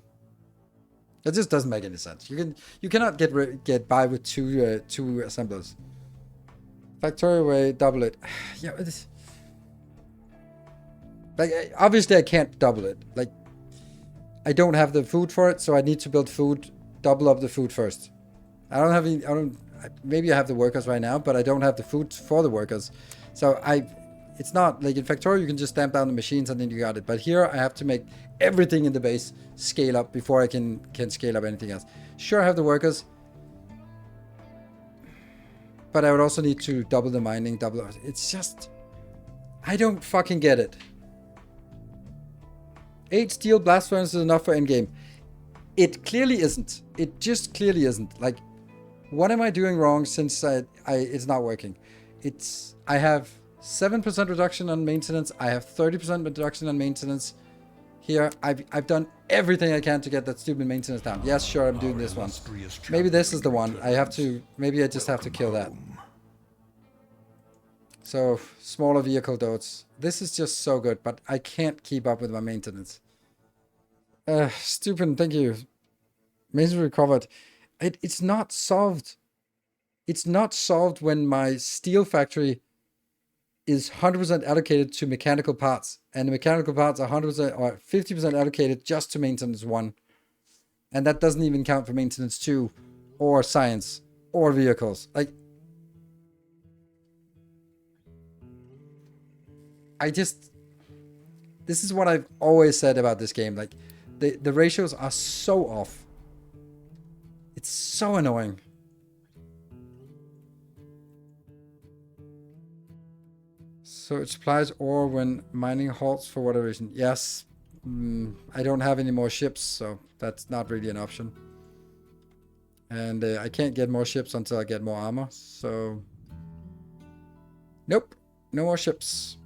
That just doesn't make any sense. You cannot get by with two assemblers. Factory way, double it. Yeah, it's like, obviously I can't double it. Like, I don't have the food for it, so I need to build food, double up the food first. I don't have any, maybe I have the workers right now, but I don't have the food for the workers. So it's not like in Factorio you can just stamp down the machines and then you got it. But here I have to make everything in the base scale up before I can scale up anything else. Sure, I have the workers, but I would also need to double the mining, it's just, I don't fucking get it. 8 steel blast furnaces is enough for endgame. It clearly isn't. It just clearly isn't. Like, what am I doing wrong since it's not working? I have 7% reduction on maintenance. I have 30% reduction on maintenance. Here, I've done everything I can to get that stupid maintenance down. Yes, sure, I'm doing this one. Maybe this is the one. Maybe I just have to kill that. So, smaller vehicle dots. This is just so good, but I can't keep up with my maintenance. Stupid, thank you. Maintenance recovered. It's not solved. It's not solved when my steel factory is 100% allocated to mechanical parts. And the mechanical parts are 100% or 50% allocated just to maintenance 1. And that doesn't even count for maintenance 2 or science or vehicles. Like, this is what I've always said about this game. Like, the ratios are so off. It's so annoying. So it supplies ore when mining halts for whatever reason. Yes. I don't have any more ships, so that's not really an option. And I can't get more ships until I get more armor, so... Nope. No more ships.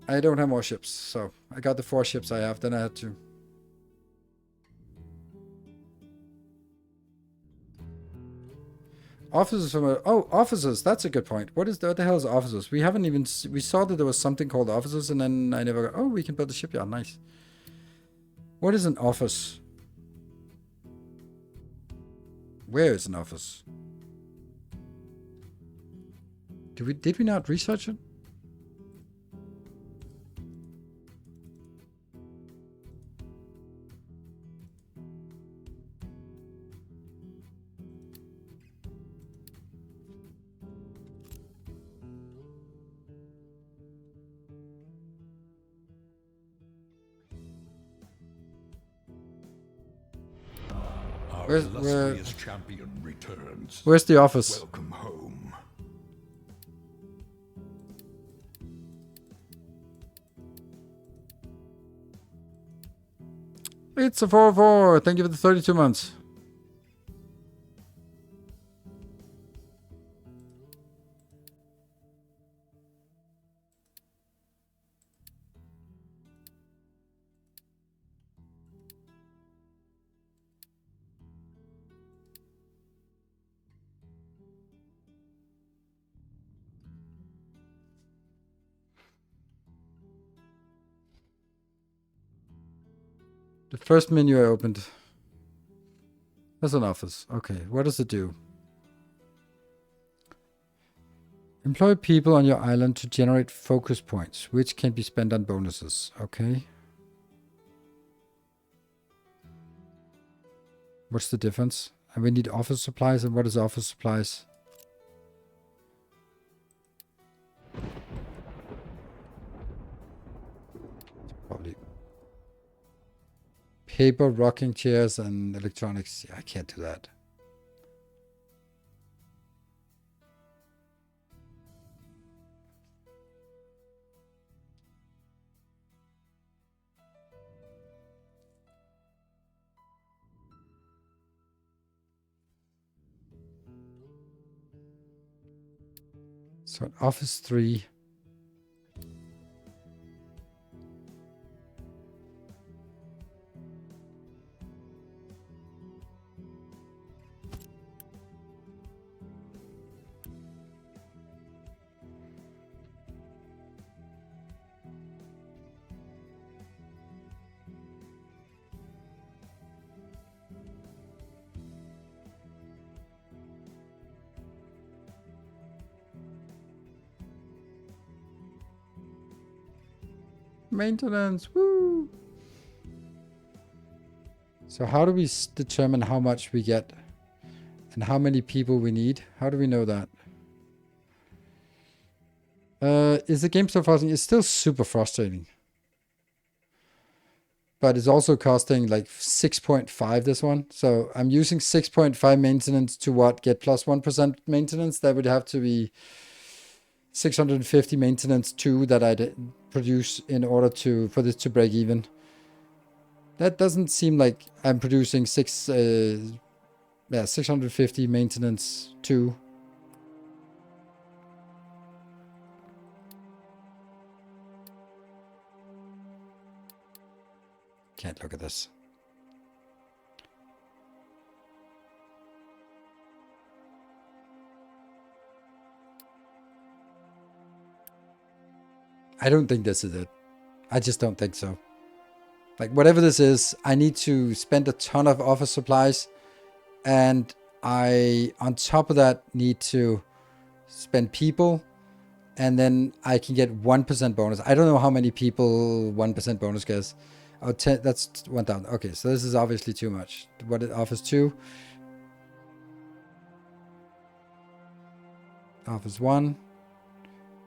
I don't have more ships, so I got the 4 ships I have, then I had to... Officers from officers. That's a good point. What the hell is officers? We haven't even. We saw that there was something called officers, and then I never. Oh, we can build a shipyard. Nice. What is an office? Where is an office? Did we not research it? Our illustrious champion returns. Where's the office? Welcome home. It's a 404. Thank you for the 32 months. The first menu I opened. That's an office. Okay, what does it do? Employ people on your island to generate focus points, which can be spent on bonuses. Okay. What's the difference? And we need office supplies. And what is office supplies? Probably paper, rocking chairs, and electronics. Yeah, I can't do that. So office 3. Maintenance, woo! So how do we determine how much we get and how many people we need? How do we know that? Is the game still frustrating? It's still super frustrating. But it's also costing like 6.5 this one. So I'm using 6.5 maintenance to what? Get plus 1% maintenance? That would have to be 650 maintenance 2 that I'd produce in order for this to break even. That doesn't seem like I'm producing 650 maintenance 2. Can't look at this. I don't think this is it. I just don't think so. Like, whatever this is, I need to spend a ton of office supplies. And I, on top of that, need to spend people. And then I can get 1% bonus. I don't know how many people 1% bonus gets. Oh, 10, that's 1,000. Okay, so this is obviously too much. What is office 2? Office 1.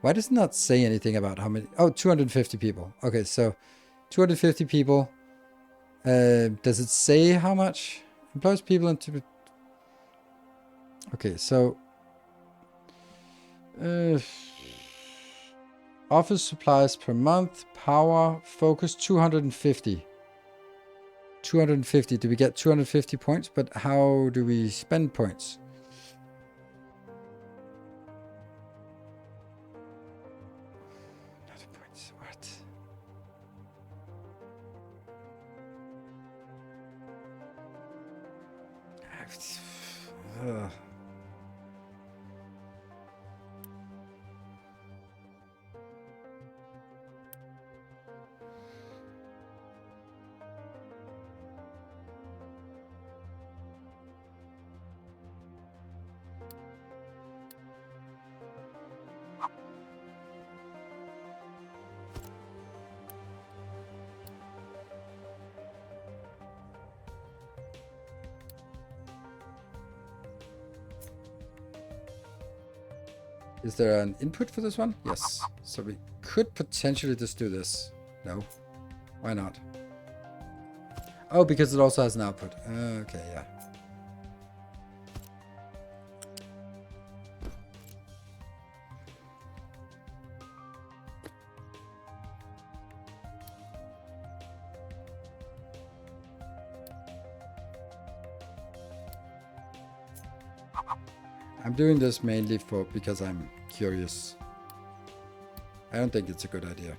Why does it not say anything about how many? Oh, 250 people. Okay, so 250 people. Does it say how much? Employs people into... Okay, so... office supplies per month. Power. Focus 250. 250. Do we get 250 points? But how do we spend points? What? Is there an input for this one? Yes. So we could potentially just do this. No. Why not? Oh, because it also has an output. Okay, yeah. I'm doing this mainly because I'm curious. I don't think it's a good idea.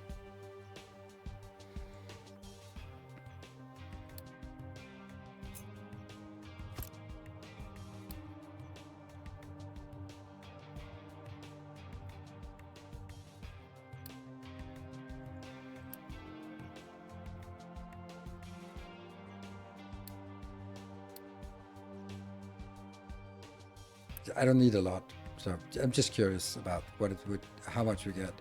I don't need a lot, so I'm just curious about what it would, how much we get.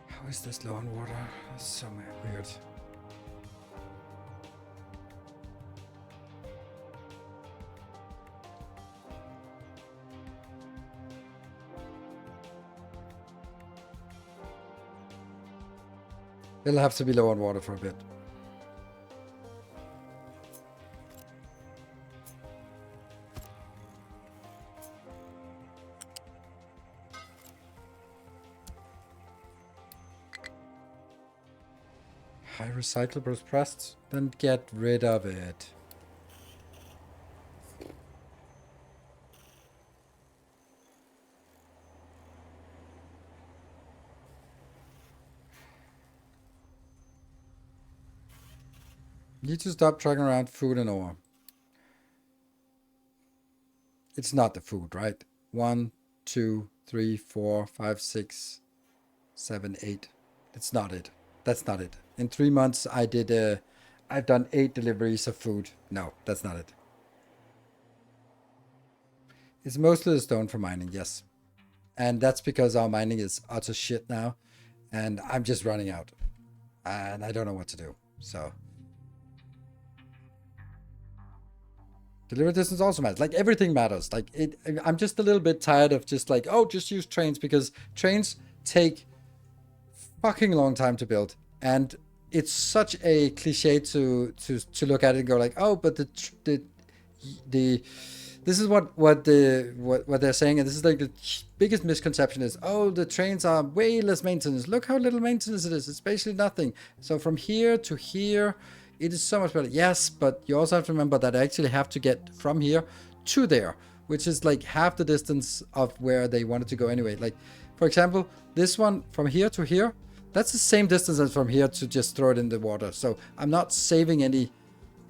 How is this low on water? That's so weird. It'll have to be low on water for a bit. High recyclables pressed, then get rid of it. Need to stop tracking around food and ore. It's not the food, right? 1, 2, 3, 4, 5, 6, 7, 8. It's not it. That's not it. In 3 months, I've done 8 deliveries of food. No, that's not it. It's mostly the stone for mining, yes. And that's because our mining is utter shit now. And I'm just running out. And I don't know what to do. So delivery distance also matters. Like, everything matters. Like, I'm just a little bit tired of just like, oh, just use trains, because trains take fucking long time to build. And it's such a cliche to look at it and go like, oh, but the this is what they're saying, and this is like the biggest misconception is, oh, the trains are way less maintenance. Look how little maintenance it is. It's basically nothing. So from here to here, it is so much better. Yes, but you also have to remember that I actually have to get from here to there, which is like half the distance of where they wanted to go anyway. Like, for example, this one from here to here, that's the same distance as from here to just throw it in the water. So I'm not saving any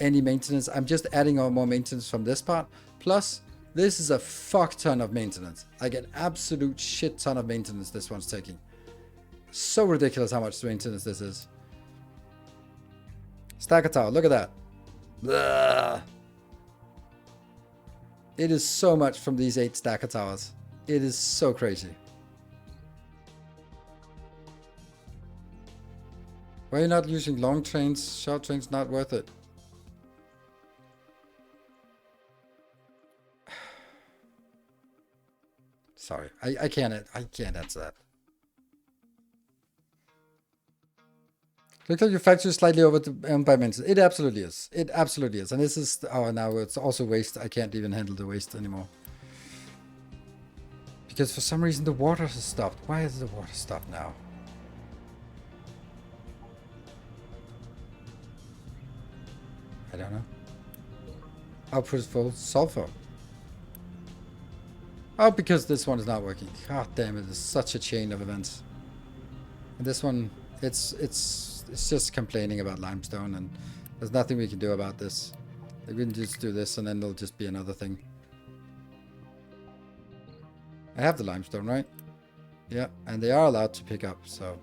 maintenance. I'm just adding on more maintenance from this part. Plus, this is a fuck ton of maintenance. Like an absolute shit ton of maintenance this one's taking. So ridiculous how much maintenance this is. Stacker tower, look at that. Ugh. It is so much from these 8 stacker towers. It is so crazy. Why are you not using long trains? Short trains not worth it. Sorry, I can't answer that. Looks like your factory is slightly over by maintenance. It absolutely is. It absolutely is. And this is, oh, now it's also waste. I can't even handle the waste anymore. Because for some reason the water has stopped. Why has the water stopped now? I don't know. Output is full. Sulfur. Oh, because this one is not working. God damn it, it's such a chain of events. And this one, it's just complaining about limestone, and there's nothing we can do about this. Like, we can just do this, and then there'll just be another thing. I have the limestone, right? Yeah, and they are allowed to pick up, so.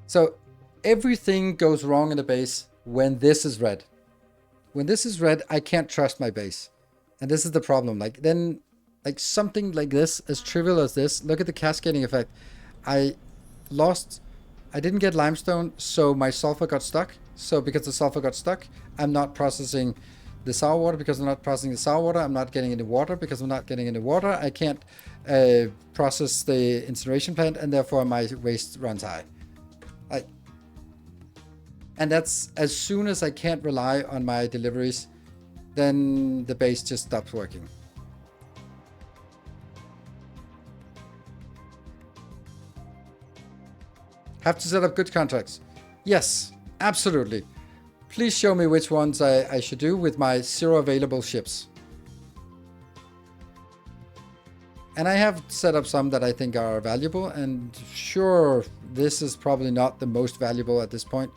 So, everything goes wrong in the base when this is red. When this is red, I can't trust my base. And this is the problem. Like, then, like, something like this, as trivial as this, look at the cascading effect. I didn't get limestone, so my sulfur got stuck. So because the sulfur got stuck, I'm not processing the sour water. Because I'm not processing the sour water, I'm not getting any water. Because I'm not getting any water, I can't process the incineration plant, and therefore my waste runs high. And that's as soon as I can't rely on my deliveries, then the base just stops working. Have to set up good contracts. Yes, absolutely. Please show me which ones I should do with my 0 available ships. And I have set up some that I think are valuable, and sure, this is probably not the most valuable at this point.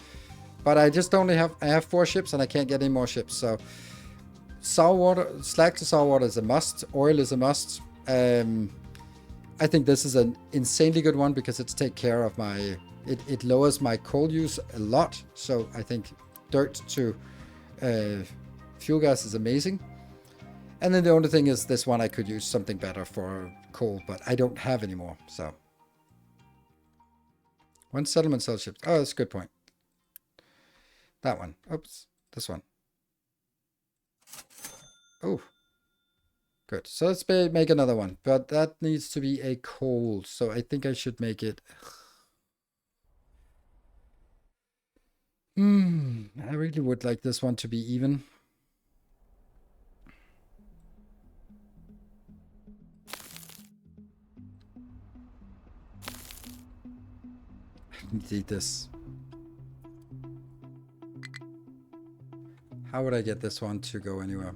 But I just I have 4 ships and I can't get any more ships. So sour water, slag to sour water is a must. Oil is a must. I think this is an insanely good one because it's take care of my, it lowers my coal use a lot. So I think dirt to fuel gas is amazing. And then the only thing is this one, I could use something better for coal, but I don't have any more. So one settlement sell ships. Oh, that's a good point. That one. Oops. This one. Oh. Good. So let's make another one. But that needs to be a coal. So I think I should make it... I really would like this one to be even. I need this. How would I get this one to go anywhere?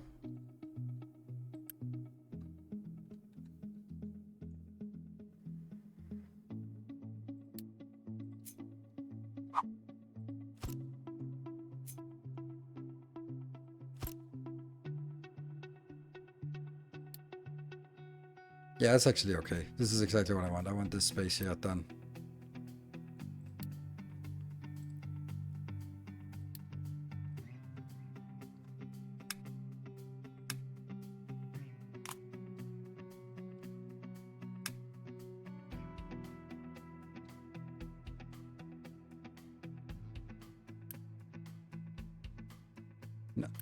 Yeah, it's actually okay. This is exactly what I want. I want this space here done.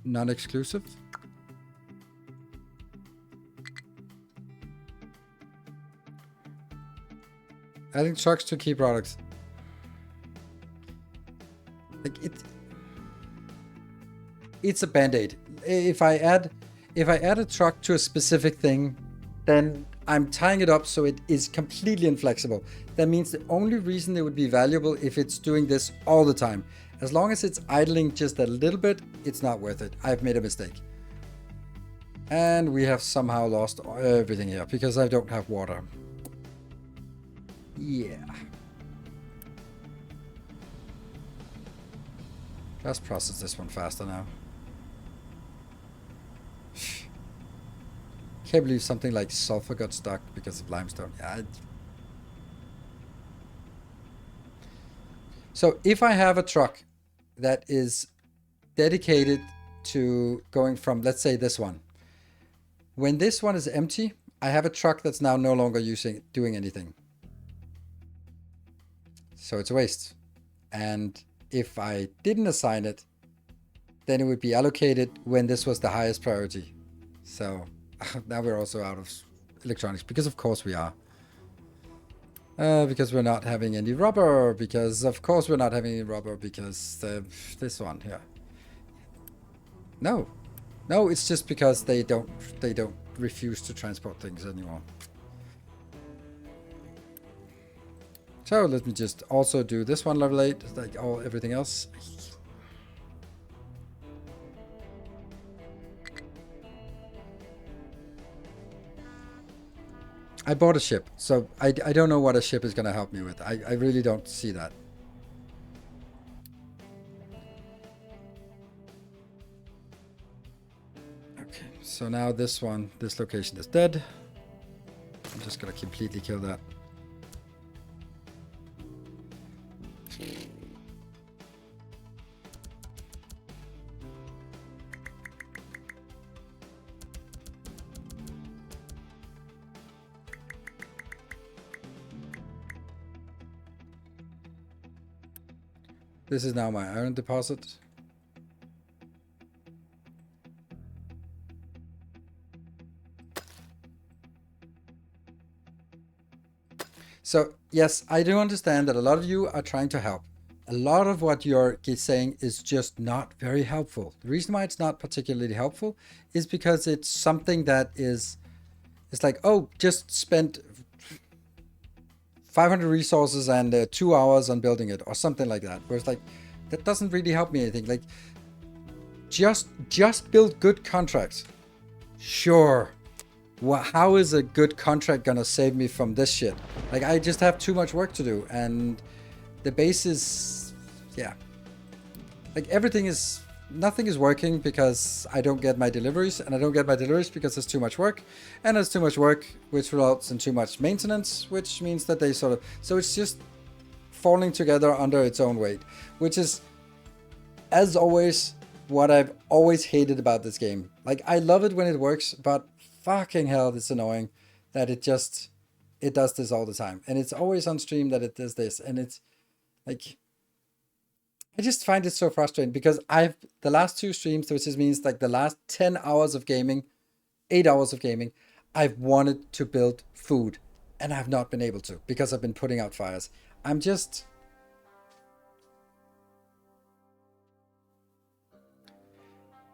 Non-exclusive? Adding trucks to key products. Like it's a band-aid. If I add a truck to a specific thing, then I'm tying it up so it is completely inflexible. That means the only reason it would be valuable if it's doing this all the time. As long as it's idling just a little bit, it's not worth it. I've made a mistake. And we have somehow lost everything here because I don't have water. Yeah. Just process this one faster now. Can't believe something like sulfur got stuck because of limestone. Yeah. So if I have a truck that is dedicated to going from, let's say, this one. When this one is empty, I have a truck that's now no longer doing anything. So it's a waste. And if I didn't assign it, then it would be allocated when this was the highest priority. So now we're also out of electronics, because of course we are. Because we're not having any rubber, because of course we're not having any rubber, because this one here. No, it's just because they don't refuse to transport things anymore. So let me just also do this one level 8, like everything else. I bought a ship, so I don't know what a ship is going to help me with. I really don't see that. Okay, so now this location is dead. I'm just going to completely kill that. This is now my iron deposit. So yes, I do understand that a lot of you are trying to help. A lot of what you're saying is just not very helpful. The reason why it's not particularly helpful is because it's something that is, it's like, oh, just spent 500 resources and 2 hours on building it or something like that. Where it's like, that doesn't really help me anything. Like, just build good contracts. Sure. How is a good contract gonna save me from this shit? Like, I just have too much work to do, and the base is, yeah. Like, nothing is working because I don't get my deliveries, and I don't get my deliveries because there's too much work, and there's too much work, which results in too much maintenance, which means that they sort of, so it's just falling together under its own weight, which is, as always, what I've always hated about this game. Like, I love it when it works, but fucking hell, it's annoying that it does this all the time. And it's always on stream that it does this. And it's like, I just find it so frustrating because the last 2 streams, which means like the last 10 hours of gaming, 8 hours of gaming, I've wanted to build food and I've not been able to because I've been putting out fires. I'm just...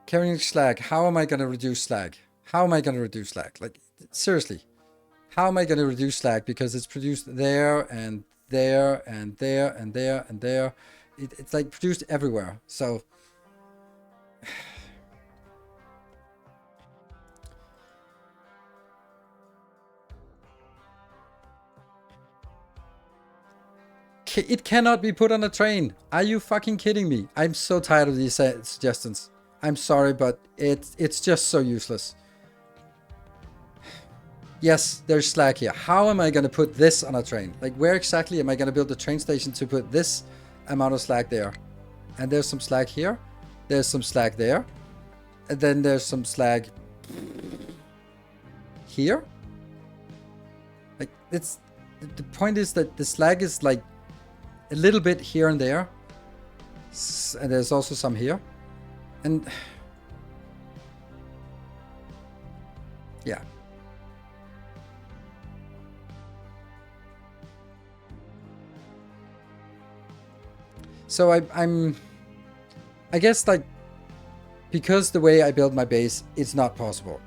Carrying slag. How am I going to reduce slag? How am I going to reduce slag? Like, seriously, how am I going to reduce slag? Because it's produced there and there and there and there and there. It's like produced everywhere. So, it cannot be put on a train. Are you fucking kidding me? I'm so tired of these suggestions. I'm sorry, but it's just so useless. Yes, there's slag here. How am I going to put this on a train? Like, where exactly am I going to build a train station to put this amount of slag there? And there's some slag here. There's some slag there. And then there's some slag here. Like, it's... The point is that the slag is like a little bit here and there. And there's also some here. And... yeah. So I guess, like, because the way I build my base, it's not possible.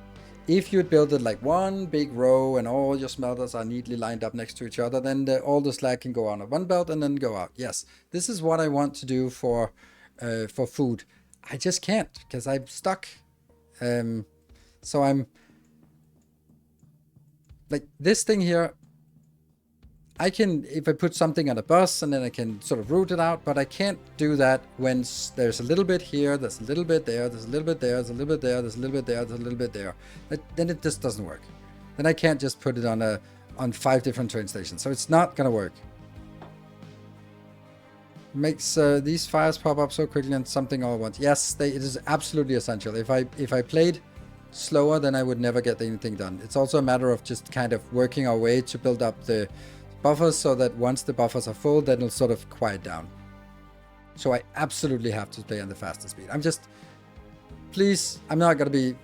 If you'd build it like one big row and all your smelters are neatly lined up next to each other, then all the slag can go on one belt and then go out. Yes, this is what I want to do for food. I just can't because I'm stuck. So I'm like, this thing here, I can, if I put something on a bus and then I can sort of route it out, but I can't do that when there's a little bit here, there's a little bit there, there's a little bit there, there's a little bit there, there's a little bit there, there's a little bit there. Then it just doesn't work. Then I can't just put it on 5 different train stations. So it's not gonna work. Makes these fires pop up so quickly and something all at once. Yes, it is absolutely essential. If I played slower, then I would never get anything done. It's also a matter of just kind of working our way to build up the buffers so that once the buffers are full, then it'll sort of quiet down. So I absolutely have to play on the fastest speed. Please, I'm not gonna be...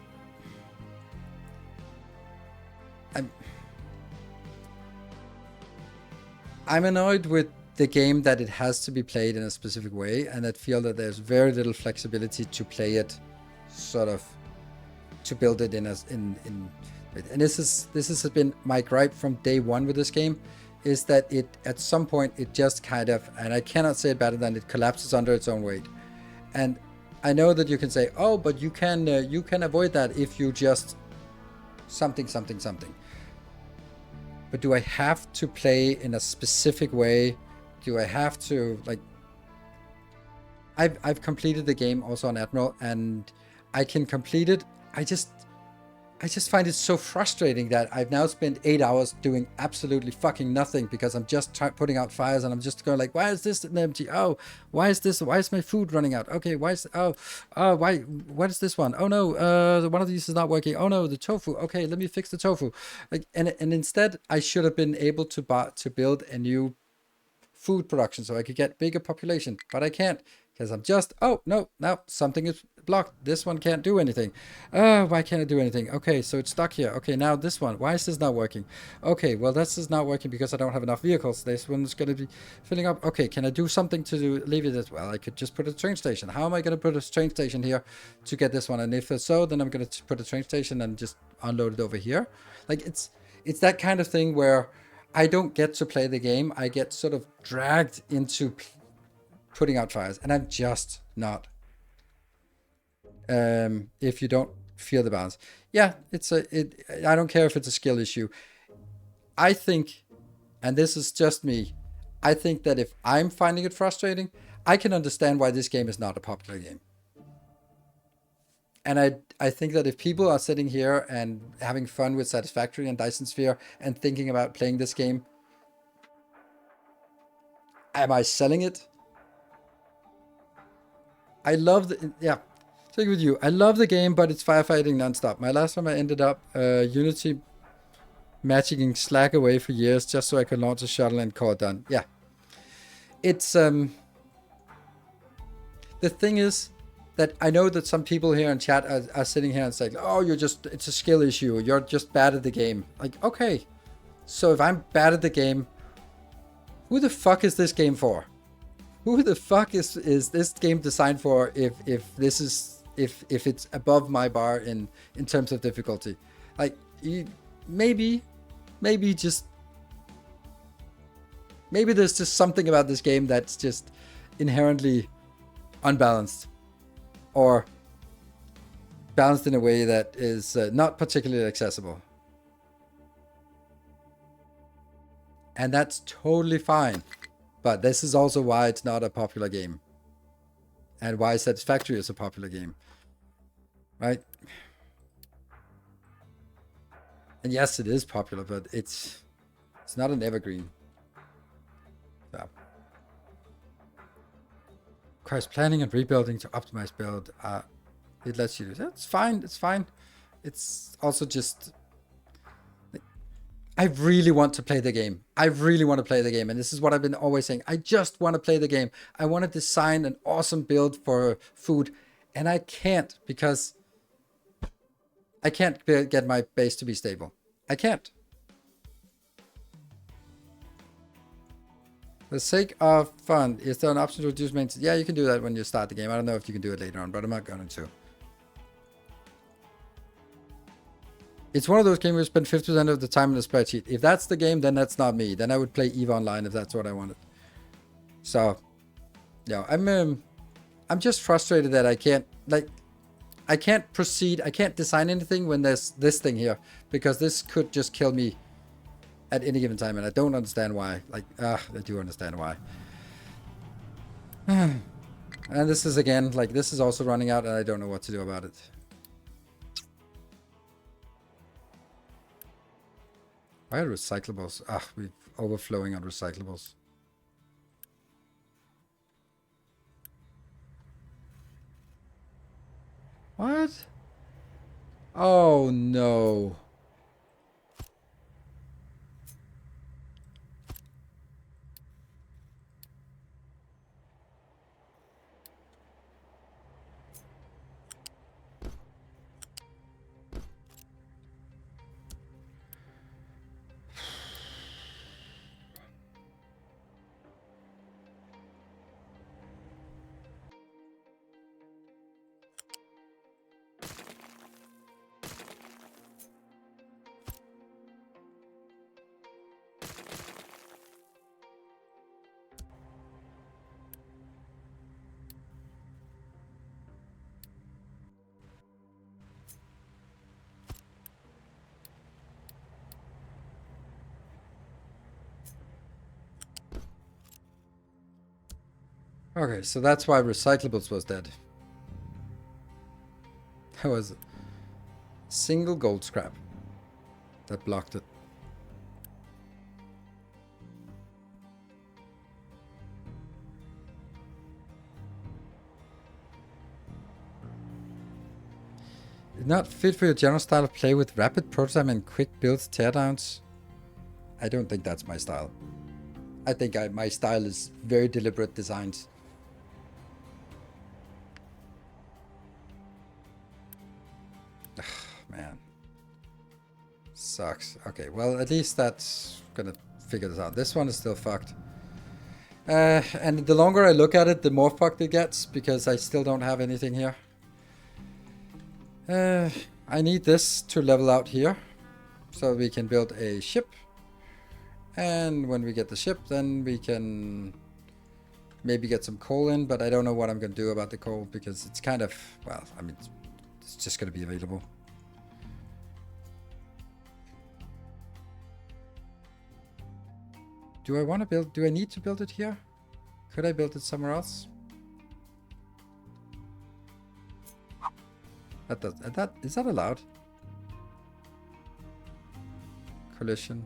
I'm annoyed with the game that it has to be played in a specific way, and I feel that there's very little flexibility to play it, sort of, to build it and this has been my gripe from day one with this game, is that it, at some point, it just kind of, and I cannot say it better than, it collapses under its own weight. And I know that you can say, oh, but you can avoid that if you just something. But do I have to play in a specific way? Do I have to, like... I've completed the game also on Admiral, and I can complete it. I just find it so frustrating that I've now spent 8 hours doing absolutely fucking nothing because I'm just putting out fires, and I'm just going like, why is this empty? Oh, why is this? Why is my food running out? Okay, why is... why? What is this one? Oh no, one of these is not working. Oh no, the tofu. Okay, let me fix the tofu. Like, and instead, I should have been able to build a new food production so I could get bigger population, but I can't because I'm just, oh, no, something is blocked. This one can't do anything. Why can't I do anything? Okay, so it's stuck here. Okay, now this one. Why is this not working? Okay, well, this is not working because I don't have enough vehicles. This one's going to be filling up. Okay, can I do something to alleviate this? Well, I could just put a train station. How am I going to put a train station here to get this one? And if it's so, then I'm going to put a train station and just unload it over here. Like, it's that kind of thing where I don't get to play the game. I get sort of dragged into putting out fires, and I'm just not. If you don't feel the balance, yeah, I don't care if it's a skill issue. I think, and this is just me, I think that if I'm finding it frustrating, I can understand why this game is not a popular game. And I think that if people are sitting here and having fun with Satisfactory and Dyson Sphere and thinking about playing this game, am I selling it? I love the, yeah, take it with you. I love the game, but it's firefighting nonstop. My last time I ended up Unity matching Slack away for years just so I could launch a shuttle and call it done. Yeah. It's, the thing is that I know that some people here in chat are sitting here and saying, oh, it's a skill issue. You're just bad at the game. Like, okay. So if I'm bad at the game, who the fuck is this game for? Who the fuck is this game designed for if it's above my bar in terms of difficulty? Like, maybe there's just something about this game that's just inherently unbalanced, or balanced in a way that is not particularly accessible. And that's totally fine. But this is also why it's not a popular game. And why Satisfactory is a popular game. Right? And yes, it is popular, but it's not an evergreen. So. Requires planning and rebuilding to optimize build. It lets you do that. It's fine. It's fine. It's also just, I really want to play the game. I really want to play the game. And this is what I've been always saying. I just want to play the game. I want to design an awesome build for food. And I can't, because I can't get my base to be stable. I can't. For the sake of fun, is there an option to reduce maintenance? Yeah, you can do that when you start the game. I don't know if you can do it later on, but I'm not going to. It's one of those games where you spend 50% of the time in the spreadsheet. If that's the game, then that's not me. Then I would play EVE Online if that's what I wanted. So, yeah, I'm just frustrated that I can't proceed. I can't design anything when there's this thing here, because this could just kill me at any given time, and I don't understand why. Like, I do understand why. And this is, again, like, this is also running out, and I don't know what to do about it. Why are recyclables? We're overflowing on recyclables. What? Oh, no. Okay, so that's why recyclables was dead. That was a single gold scrap that blocked it. It's not fit for your general style of play with rapid prototype and quick builds teardowns. I don't think that's my style. I think my style is very deliberate designs. Ugh, man. Sucks. Okay, well, at least that's gonna figure this out. This one is still fucked. And the longer I look at it, the more fucked it gets, because I still don't have anything here. I need this to level out here, so we can build a ship. And when we get the ship, then we can maybe get some coal in, but I don't know what I'm going to do about the coal, because it's kind of, well, I mean, it's just going to be available. Do I want to build, do I need to build it here? Could I build it somewhere else? Is that allowed? Collision.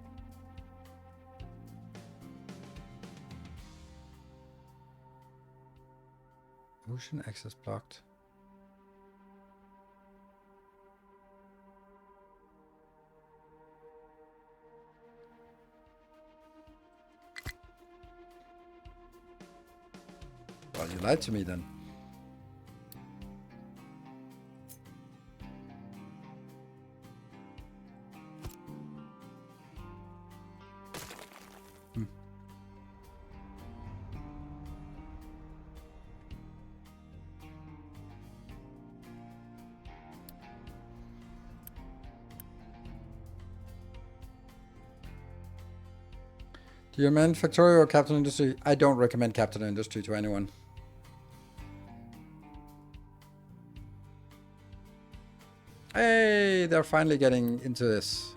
Ocean access blocked. Well, you lied to me then. Do you recommend Factorio or Captain Industry? I don't recommend Captain Industry to anyone. Hey, they're finally getting into this.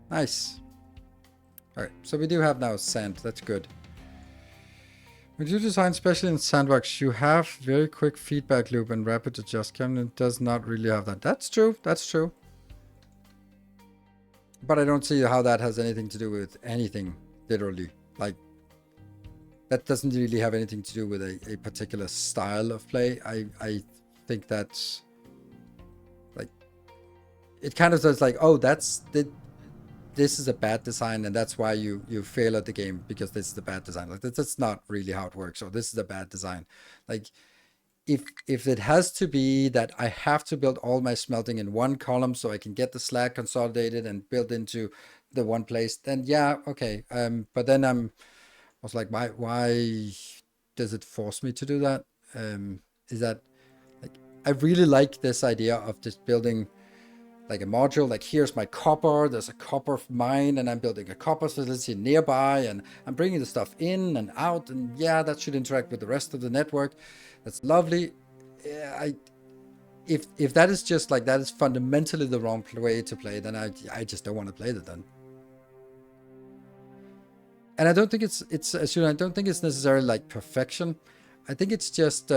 Nice. Alright, so we do have now sand. That's good. When you design, especially in sandbox, you have very quick feedback loop and rapid adjust. Camden does not really have that. That's true. That's true. But I don't see how that has anything to do with anything, literally. Like, that doesn't really have anything to do with a particular style of play. I think that's, like, it kind of says like, oh, this is a bad design, and that's why you fail at the game, because this is a bad design. Like, that's not really how it works. So this is a bad design. Like, if it has to be that I have to build all my smelting in one column so I can get the slag consolidated and built into the one place, then yeah, okay. But then I was like, why does it force me to do that? Is that, like, I really like this idea of just building like a module, like here's my copper, there's a copper mine, and I'm building a copper facility nearby, and I'm bringing the stuff in and out, and yeah, that should interact with the rest of the network. That's lovely. Yeah, if that is just like, that is fundamentally the wrong way to play, then I just don't want to play that then. And I don't think it's as you know, I don't think it's necessarily like perfection. I think it's just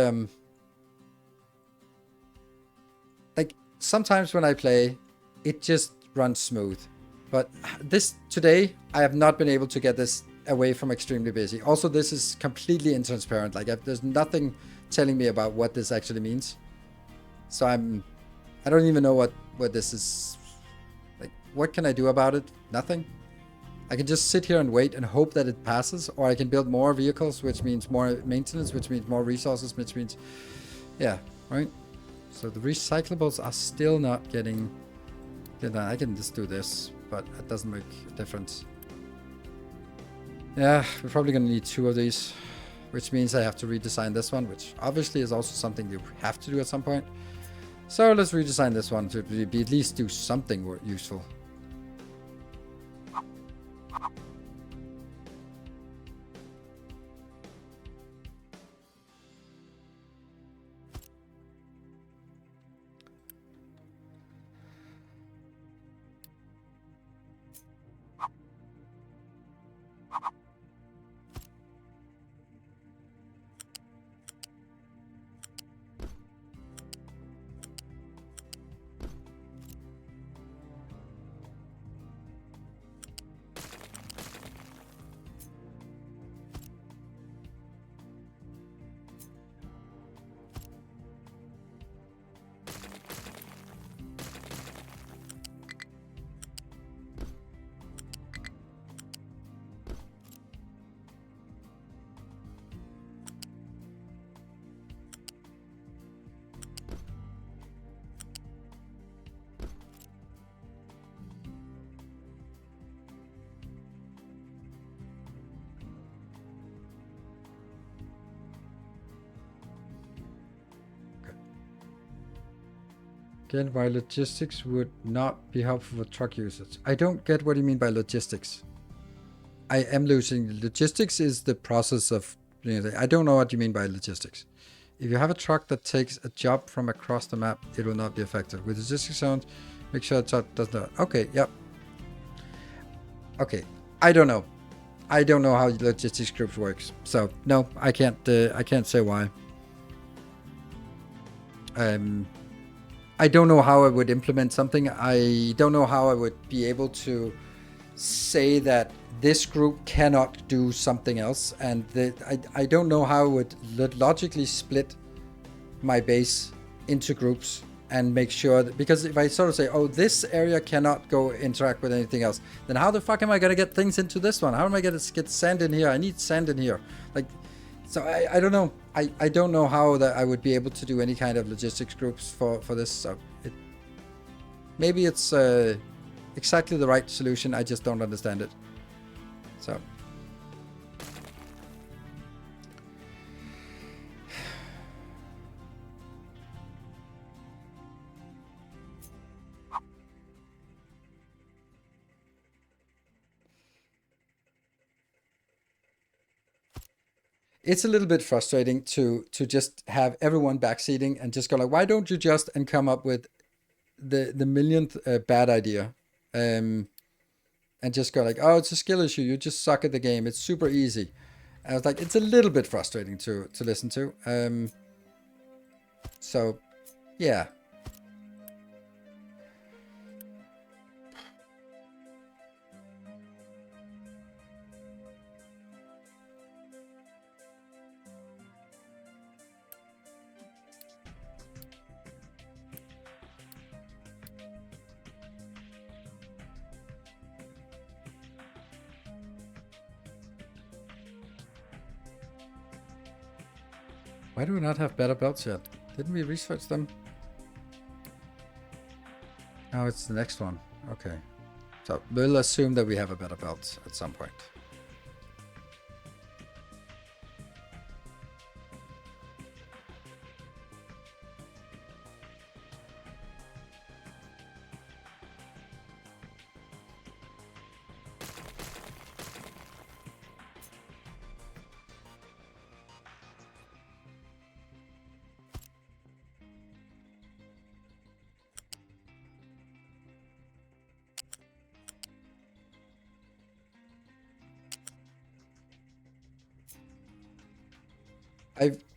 like, sometimes when I play, it just runs smooth. But today, I have not been able to get this away from extremely busy. Also, this is completely intransparent. Like, there's nothing telling me about what this actually means. So I don't even know what this is. Like, what can I do about it? Nothing. I can just sit here and wait and hope that it passes, or I can build more vehicles, which means more maintenance, which means more resources, which means, yeah, right? So the recyclables are still not getting done. I can just do this, but it doesn't make a difference. Yeah, we're probably going to need 2 of these, which means I have to redesign this one, which obviously is also something you have to do at some point. So let's redesign this one to be at least do something more useful. Again, why logistics would not be helpful for truck users. I don't get what you mean by logistics. I am losing. Logistics is the process of... I don't know what you mean by logistics. If you have a truck that takes a job from across the map, it will not be effective. With logistics zones, make sure the truck does not... Okay, yep. Okay, I don't know. I don't know how logistics groups works. So, no, I can't say why. I don't know how I would implement something. I don't know how I would be able to say that this group cannot do something else, and I don't know how I would logically split my base into groups and make sure that, because if I sort of say, oh, this area cannot go interact with anything else, then how the fuck am I going to get things into this one? How am I going to get sand in here? I need sand in here. Like, so I don't know. I don't know how that I would be able to do any kind of logistics groups for this. So maybe it's exactly the right solution. I just don't understand it. So. It's a little bit frustrating to just have everyone backseating and just go like, why don't you just and come up with the millionth bad idea, and just go like, oh, it's a skill issue. You just suck at the game. It's super easy. I was like, it's a little bit frustrating to listen to. So, yeah. Why do we not have better belts yet? Didn't we research them? Oh, it's the next one. Okay. So we'll assume that we have a better belt at some point.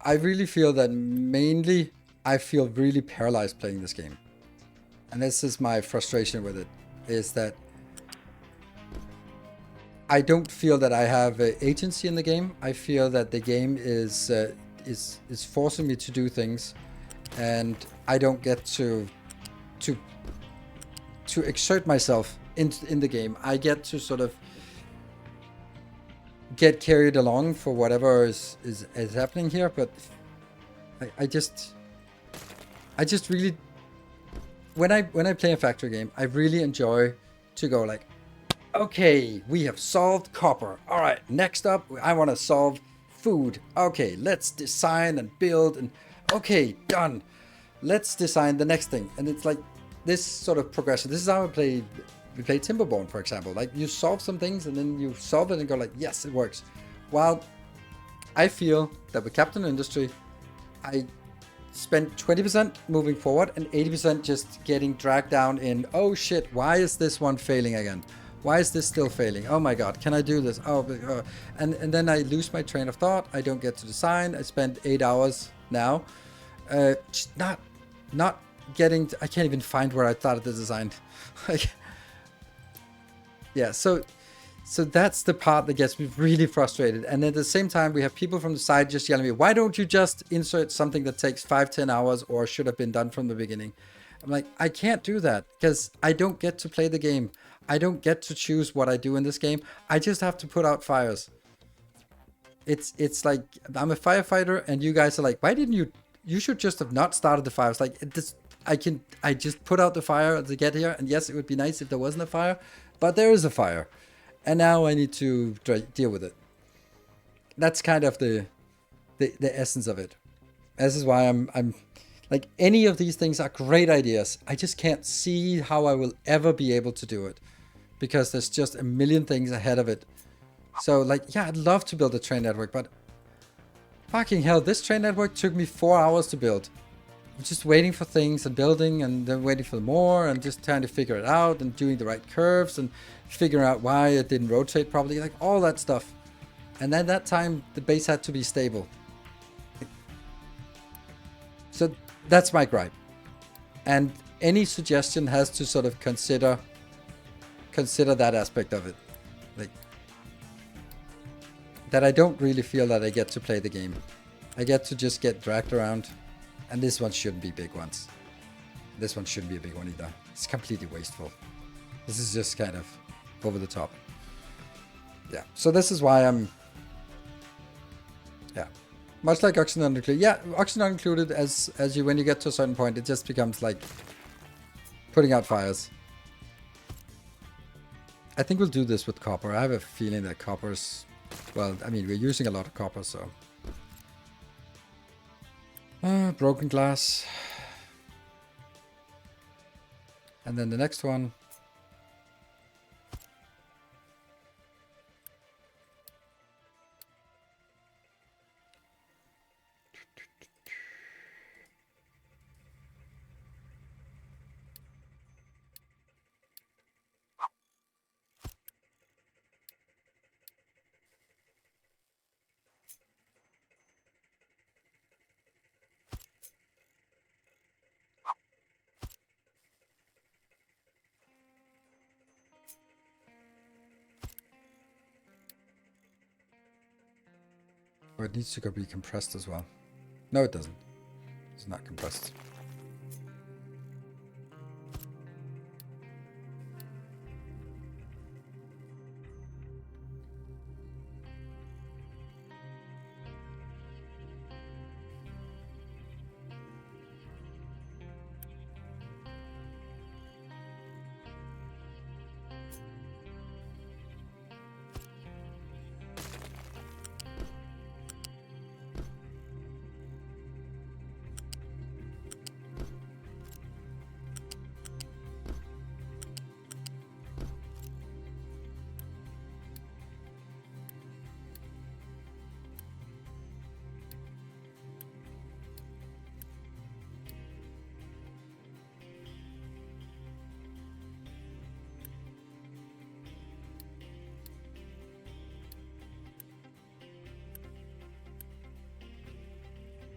I really feel that mainly I feel really paralyzed playing this game. And this is my frustration with it, is that I don't feel that I have agency in the game. I feel that the game is forcing me to do things, and I don't get to exert myself in the game. I get to sort of get carried along for whatever is happening here, but I just really, when I play a factory game, I really enjoy to go like, okay, we have solved copper. All right, next up, I want to solve food. Okay, let's design and build, and okay, done. Let's design the next thing. And it's like this sort of progression. This is how we play Timberborn, for example. Like, you solve some things and then you solve it and go like, yes, it works. While I feel that with Captain Industry, I spent 20% moving forward and 80% just getting dragged down in, oh shit, why is this one failing again? Why is this still failing? Oh my god, can I do this? And then I lose my train of thought. I don't get to design. I spend 8 hours now. Just not getting... I can't even find where I started the design. Like, yeah, so that's the part that gets me really frustrated. And at the same time, we have people from the side just yelling at me, why don't you just insert something that takes 5-10 hours or should have been done from the beginning? I'm like, I can't do that because I don't get to play the game. I don't get to choose what I do in this game. I just have to put out fires. It's like, I'm a firefighter and you guys are like, why didn't you should just have not started the fire. It's like, I just put out the fire to get here. And yes, it would be nice if there wasn't a fire, but there is a fire. And now I need to deal with it. That's kind of the essence of it. This is why I'm Like, any of these things are great ideas. I just can't see how I will ever be able to do it, because there's just a million things ahead of it. So, like, yeah, I'd love to build a train network, but fucking hell, this train network took me 4 hours to build. I'm just waiting for things and building, and then waiting for more, and just trying to figure it out, and doing the right curves, and figuring out why it didn't rotate properly, like all that stuff. And then that time, the base had to be stable. So that's my gripe. And any suggestion has to sort of consider that aspect of it. Like, that I don't really feel that I get to play the game. I get to just get dragged around. And this one shouldn't be big ones. This one shouldn't be a big one either. It's completely wasteful. This is just kind of over the top. Yeah, so this is why I'm... Yeah. Much like Oxygen Not Included. Yeah, Oxygen Not Included, when you get to a certain point, it just becomes like putting out fires. I think we'll do this with copper. I have a feeling that copper's... Well, I mean, we're using a lot of copper, so... broken glass. And then the next one. Or it needs to go be compressed as well. No, it doesn't. It's not compressed.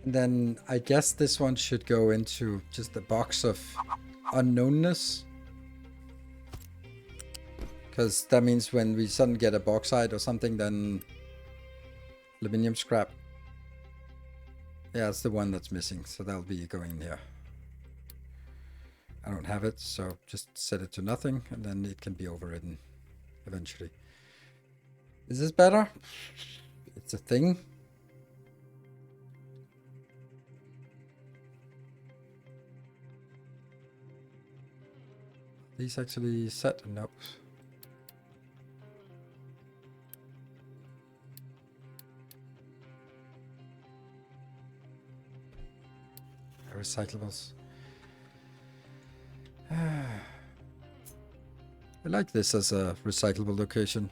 And then I guess this one should go into just the box of unknownness. Because that means when we suddenly get a bauxite or something, then aluminium scrap. Yeah, it's the one that's missing, so that'll be going here. I don't have it, so just set it to nothing, and then it can be overridden eventually. Is this better? It's a thing. These actually set? Nope. Recyclables. I like this as a recyclable location.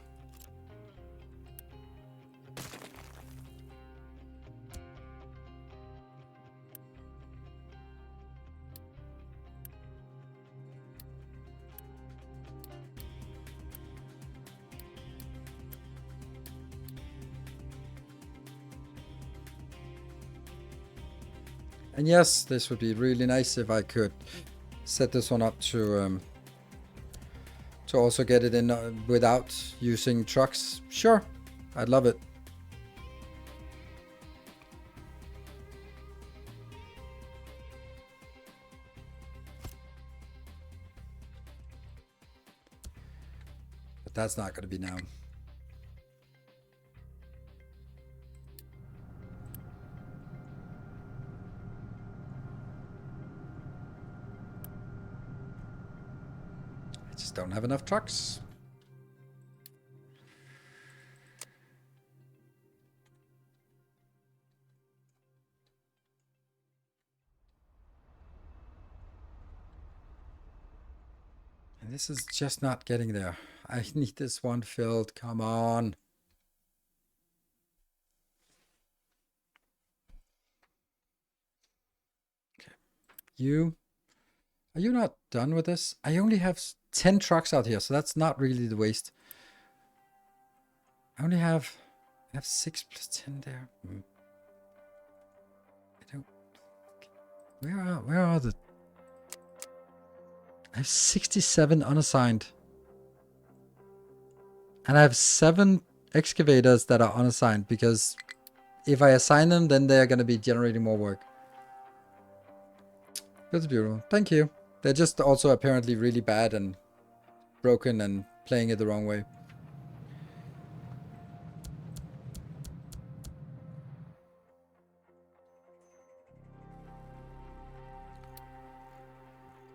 And yes, this would be really nice if I could set this one up to also get it in without using trucks. Sure, I'd love it. But that's not going to be now. Don't have enough trucks. This is just not getting there. I need this one filled. Come on. Okay. Are you not done with this? I only have 10 trucks out here, so that's not really the waste. I have 6 plus 10 there. I don't. Where are the? I have 67 unassigned. And I have 7 excavators that are unassigned because if I assign them, then they're going to be generating more work. That's beautiful. Thank you. They're just also apparently really bad and broken and playing it the wrong way.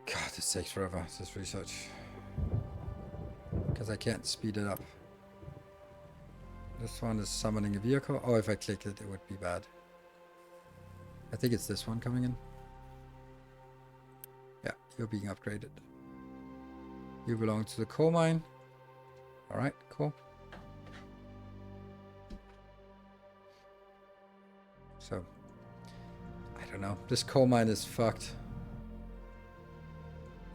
God, this takes forever, this research. Because I can't speed it up. This one is summoning a vehicle. Oh, if I click it, it would be bad. I think it's this one coming in. Yeah, you're being upgraded. You belong to the coal mine. Alright, cool. So, I don't know. This coal mine is fucked.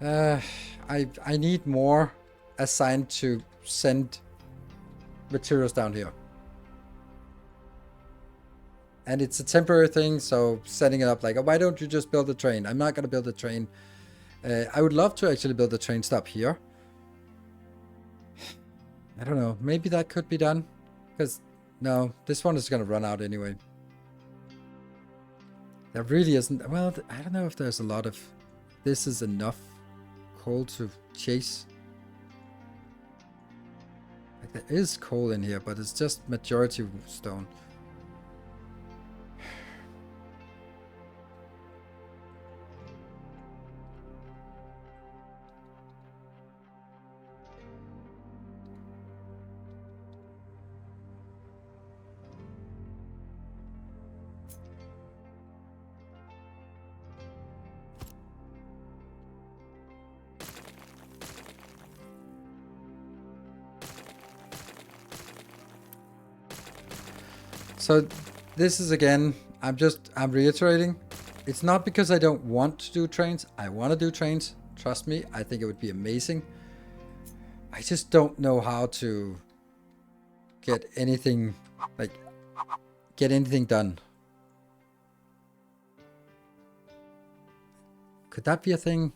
I need more assigned to send materials down here. And it's a temporary thing, so setting it up like, oh, why don't you just build a train? I'm not going to build a train. I would love to actually build a train stop here. I don't know. Maybe that could be done. Because, no, this one is going to run out anyway. There really isn't. Well, I don't know if there's a lot of... This is enough coal to chase. Like, there is coal in here, but it's just majority stone. So this is again, I'm reiterating. It's not because I don't want to do trains. I want to do trains. Trust me, I think it would be amazing. I just don't know how to get anything, done. Could that be a thing?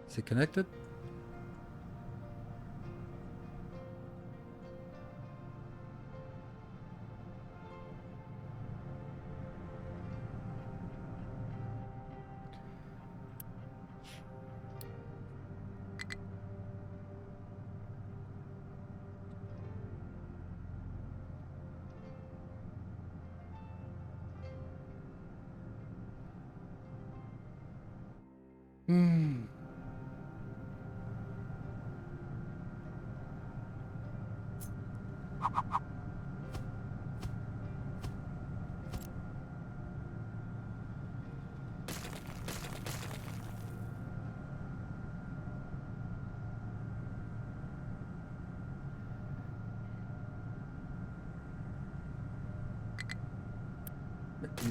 Is it connected?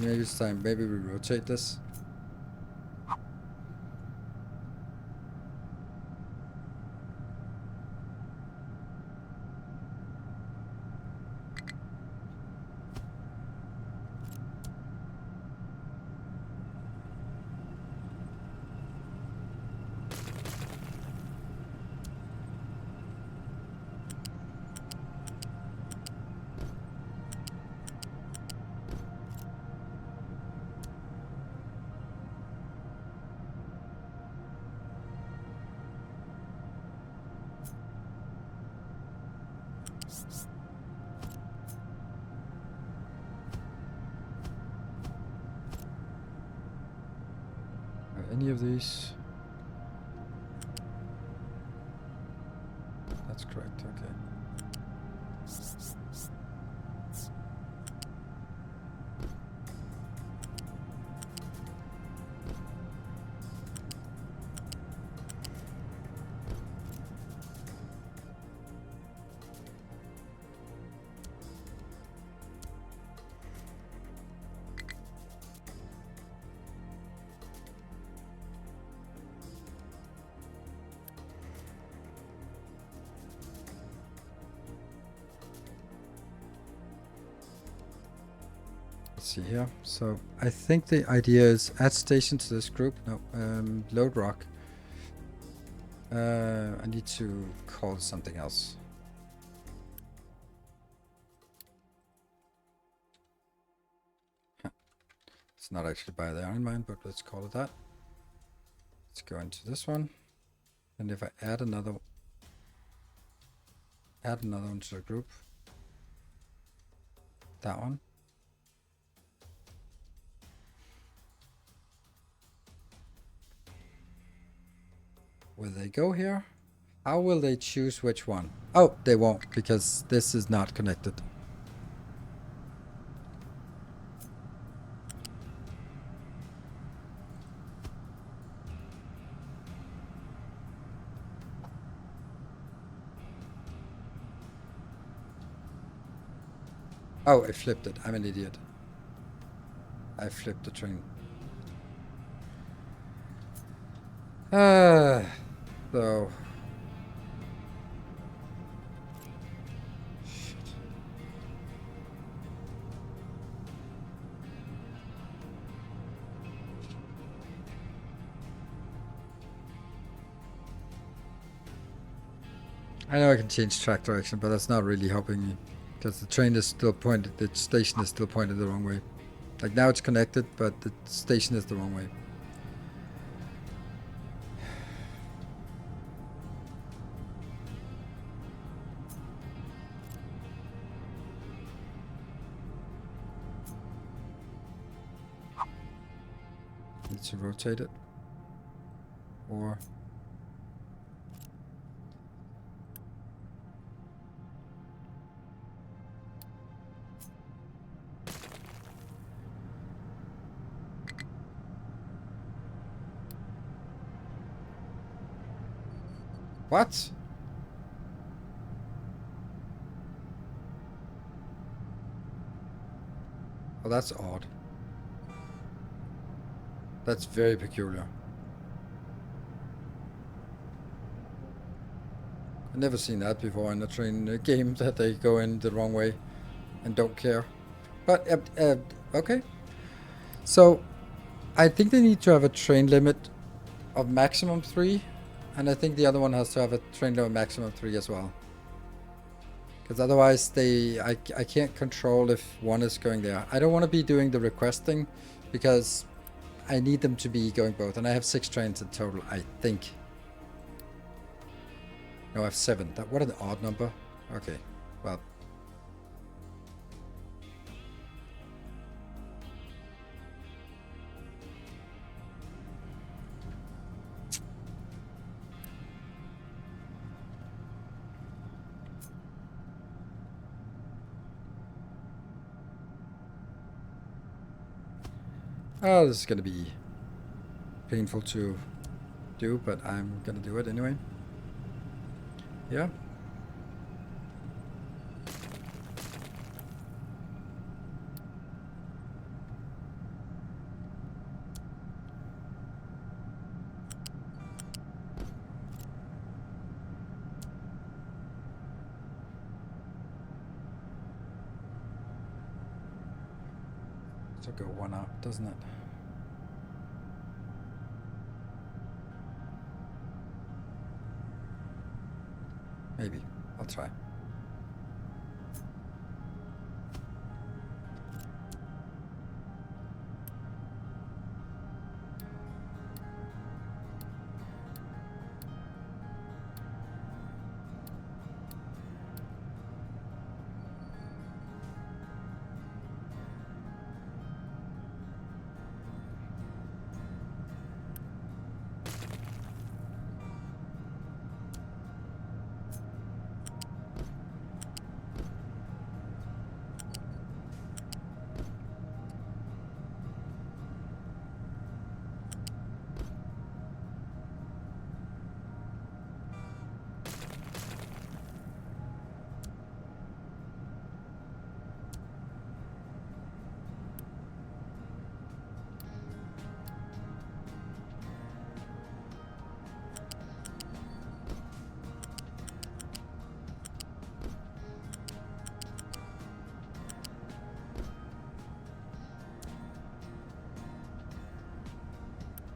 Maybe it's time. Maybe we rotate this. any of these? That's correct, okay. See here. So I think the idea is add station to this group. No, load rock. I need to call something else. It's not actually by the iron mine, but let's call it that. Let's go into this one, and if I add another one to the group, that one. Will they go here? How will they choose which one? Oh, they won't, because this is not connected. Oh, I flipped it. I'm an idiot. I flipped the train. So... Shit. I know I can change track direction, but that's not really helping me. Because the train is still pointed, the station is still pointed the wrong way. Like now it's connected, but the station is the wrong way. Need to rotate it. Or... What? Oh, that's odd. That's very peculiar. I've never seen that before in a train game, that they go in the wrong way and don't care. But, okay. So, I think they need to have a train limit of maximum 3. And I think the other one has to have a train limit maximum 3 as well. Because otherwise I can't control if one is going there. I don't want to be doing the requesting because I need them to be going both. And I have 6 trains in total, I think. No, I have 7. What an odd number. Okay, well. Oh, this is going to be painful to do, but I'm going to do it anyway. Yeah. So go one up, doesn't it? Maybe. I'll try.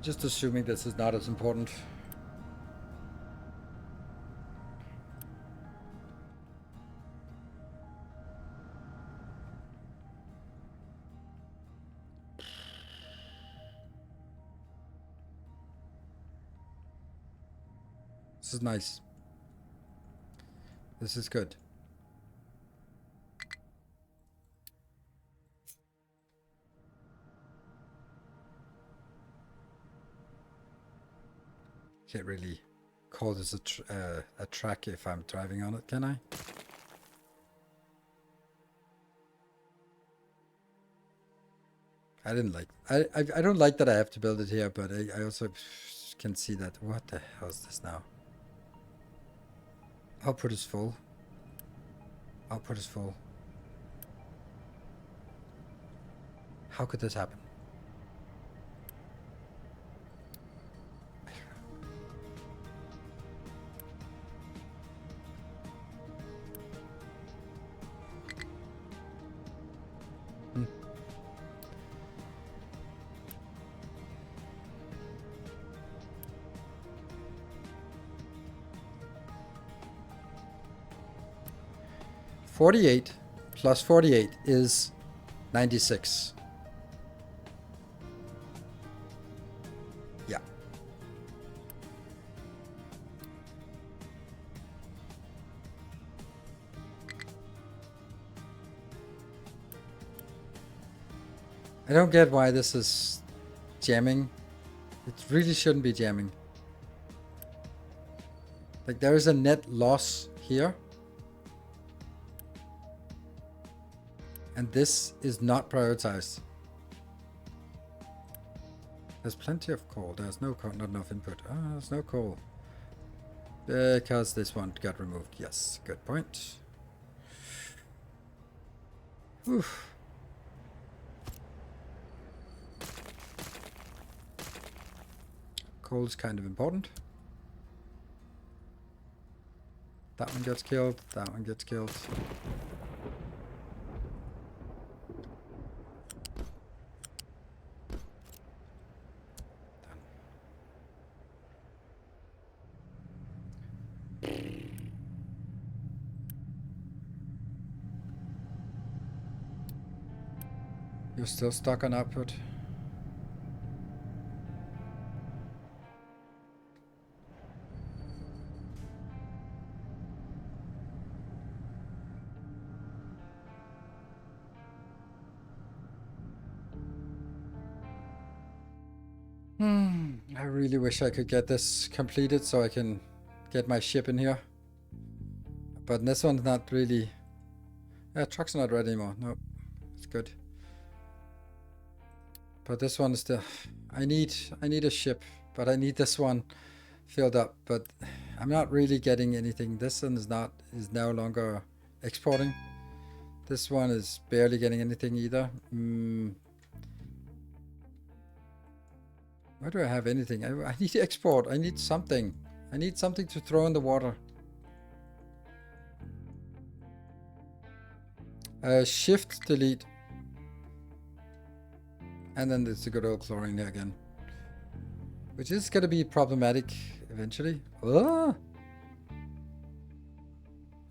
just assuming this is not as important. This is nice. This is good. Can't really call this a track if I'm driving on it, can I? I didn't like. I don't like that I have to build it here, but I also can see that. What the hell is this now? Output is full. Output is full. How could this happen? Hmm. $48 plus 48 is 96. Yeah. I don't get why this is jamming. It really shouldn't be jamming. Like, there is a net loss here. And this is not prioritized. There's plenty of coal. There's no coal, not enough input. Oh, there's no coal. Because this one got removed. Yes, good point. Oof. Coal is kind of important. That one gets killed. That one gets killed. You're still stuck on output. I really wish I could get this completed so I can get my ship in here. But this one's not really... Yeah, truck's not ready anymore. No, it's good. But this one is still... I need a ship, but I need this one filled up. But I'm not really getting anything. This one is no longer exporting. This one is barely getting anything either. Why do I have anything? I need to export. I need something. I need something to throw in the water. Shift, delete. And then it's a good old chlorine there again. Which is going to be problematic eventually. Oh!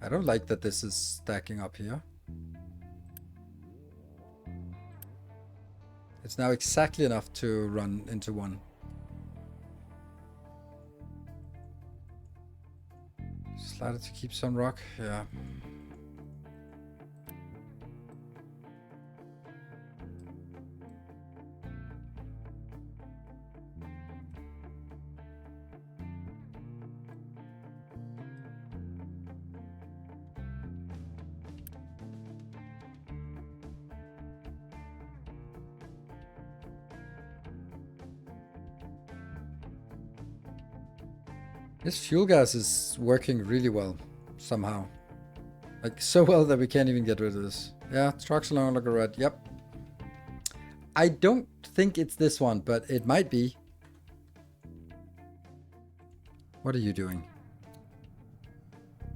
I don't like that this is stacking up here. It's now exactly enough to run into one. Slide it to keep some rock, yeah. This fuel gas is working really well, somehow. Like, so well that we can't even get rid of this. Yeah, trucks no longer red, yep. I don't think it's this one, but it might be. What are you doing?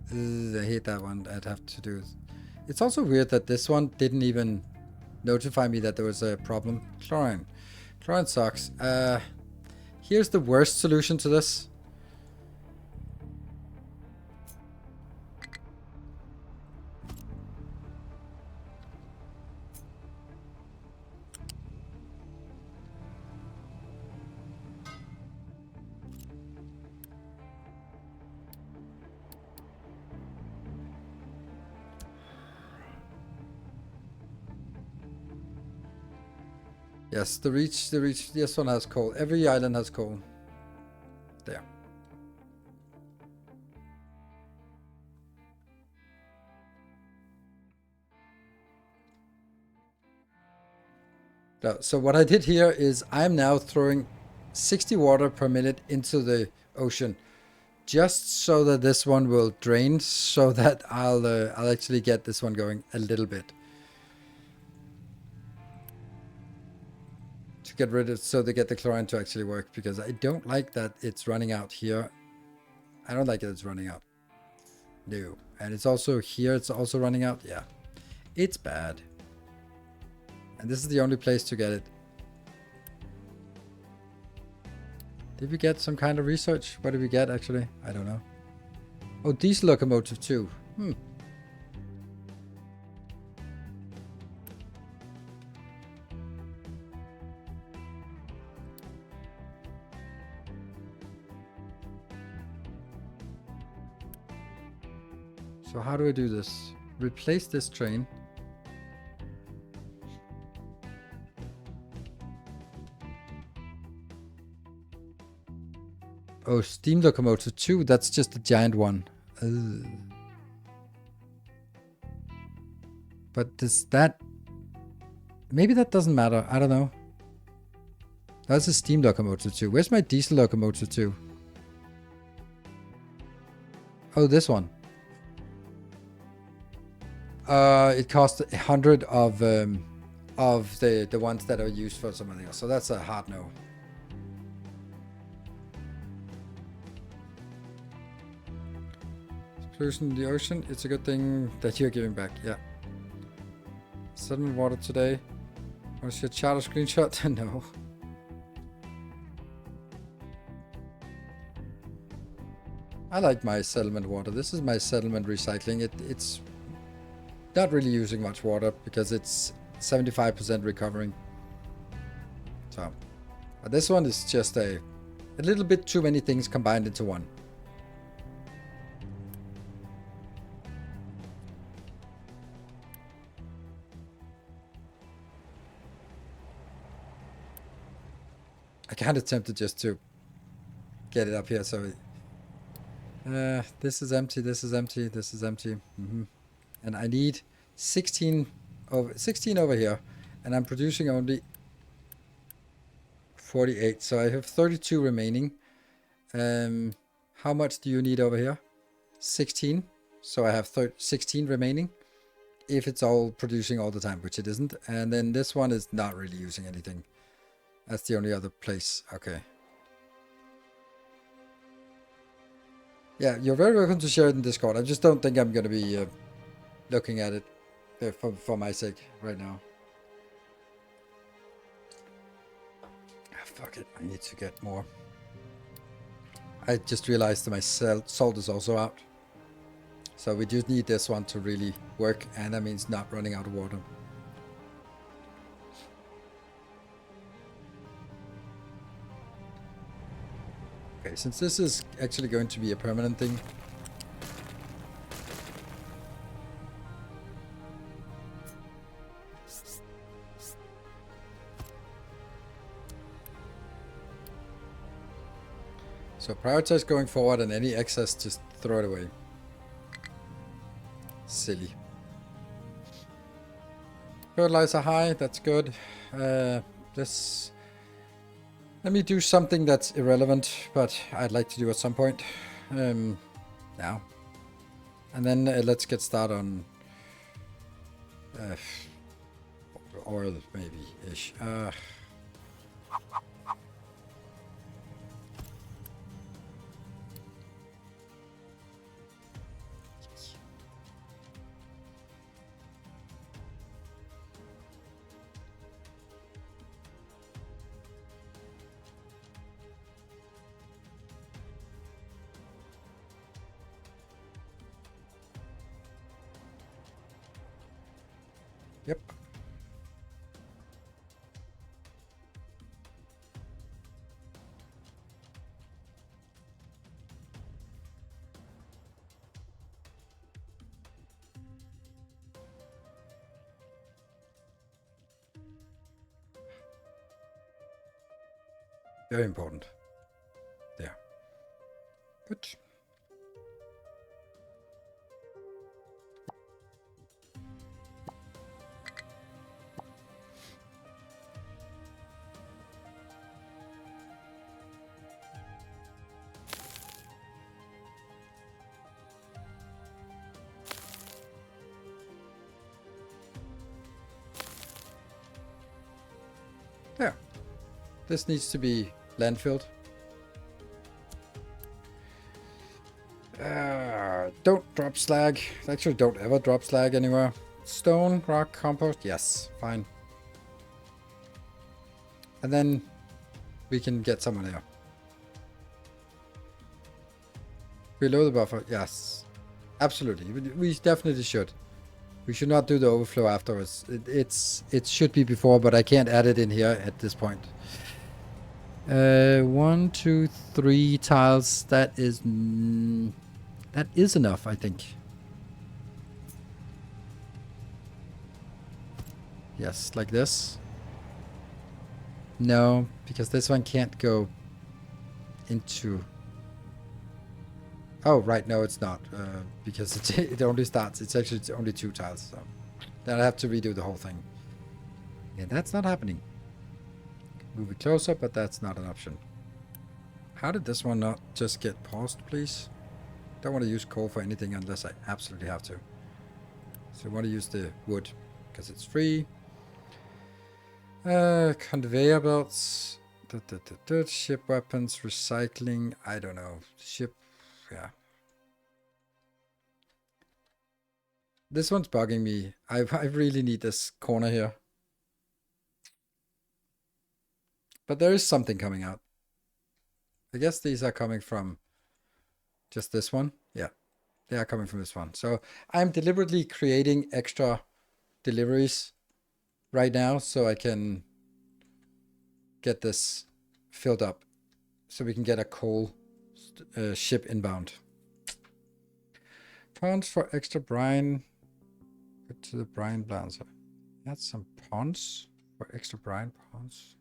I hate that one. I'd have to do it. It's also weird that this one didn't even notify me that there was a problem. Chlorine. Chlorine sucks. Here's the worst solution to this. Yes, the reach, this one has coal. Every island has coal. There. So what I did here is I'm now throwing 60 water per minute into the ocean, just so that this one will drain, so that I'll actually get this one going a little bit. To get rid of, so they get the chlorine to actually work, because I don't like that it's running out here. I don't like that it's running out. No. And it's also here, it's also running out. Yeah. It's bad. And this is the only place to get it. Did we get some kind of research? What did we get actually? I don't know. Oh, diesel locomotive too. So how do I do this? Replace this train. Oh, steam locomotive 2. That's just a giant one. But does that... Maybe that doesn't matter. I don't know. That's a steam locomotive 2. Where's my diesel locomotive 2? Oh, this one. It costs 100 of the ones that are used for something else. So that's a hard no. Pollution in the ocean. It's a good thing that you're giving back. Yeah. Settlement water today. Want to see a charter screenshot? No. I like my settlement water. This is my settlement recycling. It's not really using much water because it's 75% recovering. So, but this one is just a little bit too many things combined into one. I kind of tempted just to get it up here. So this is empty. This is empty. This is empty. And I need 16 over here, and I'm producing only 48, so I have 32 remaining. How much do you need over here? 16, so I have 16 remaining if it's all producing all the time, which it isn't. And then this one is not really using anything. That's the only other place. Okay. Yeah, you're very welcome to share it in Discord. I just don't think I'm going to be looking at it for my sake right now. Fuck it, I need to get more. I just realized that my salt is also out. So we just need this one to really work, and that means not running out of water. Okay, since this is actually going to be a permanent thing, so prioritize going forward, and any excess just throw it away. Silly. Fertilizer high, that's good. This... Let me do something that's irrelevant, but I'd like to do at some point. Now. And then let's get started on... oil, maybe-ish. Yep. Very important. There. Good. There. This needs to be landfilled. Don't drop slag. Actually, don't ever drop slag anywhere. Stone, rock, compost. Yes, fine. And then we can get someone there. Below the buffer. Yes. Absolutely. We definitely should. We should not do the overflow afterwards. It should be before, but I can't add it in here at this point. 1, 2, 3 tiles. That is enough, I think. Yes, like this. No, because this one can't go into... Oh, right, no, it's not. Because it only starts. It's only 2 tiles. So then I have to redo the whole thing. Yeah, that's not happening. Move it closer, but that's not an option. How did this one not just get paused, please? Don't want to use coal for anything unless I absolutely have to. So I want to use the wood because it's free. Conveyor belts. Ship weapons, recycling. I don't know. Ship. Yeah. This one's bugging me. I really need this corner here. But there is something coming out. I guess these are coming from just this one. Yeah, they are coming from this one. So I'm deliberately creating extra deliveries right now so I can get this filled up. So we can get a coal ship inbound. Ponds for extra brine. Put to the brine balancer. Add some ponds for extra brine ponds.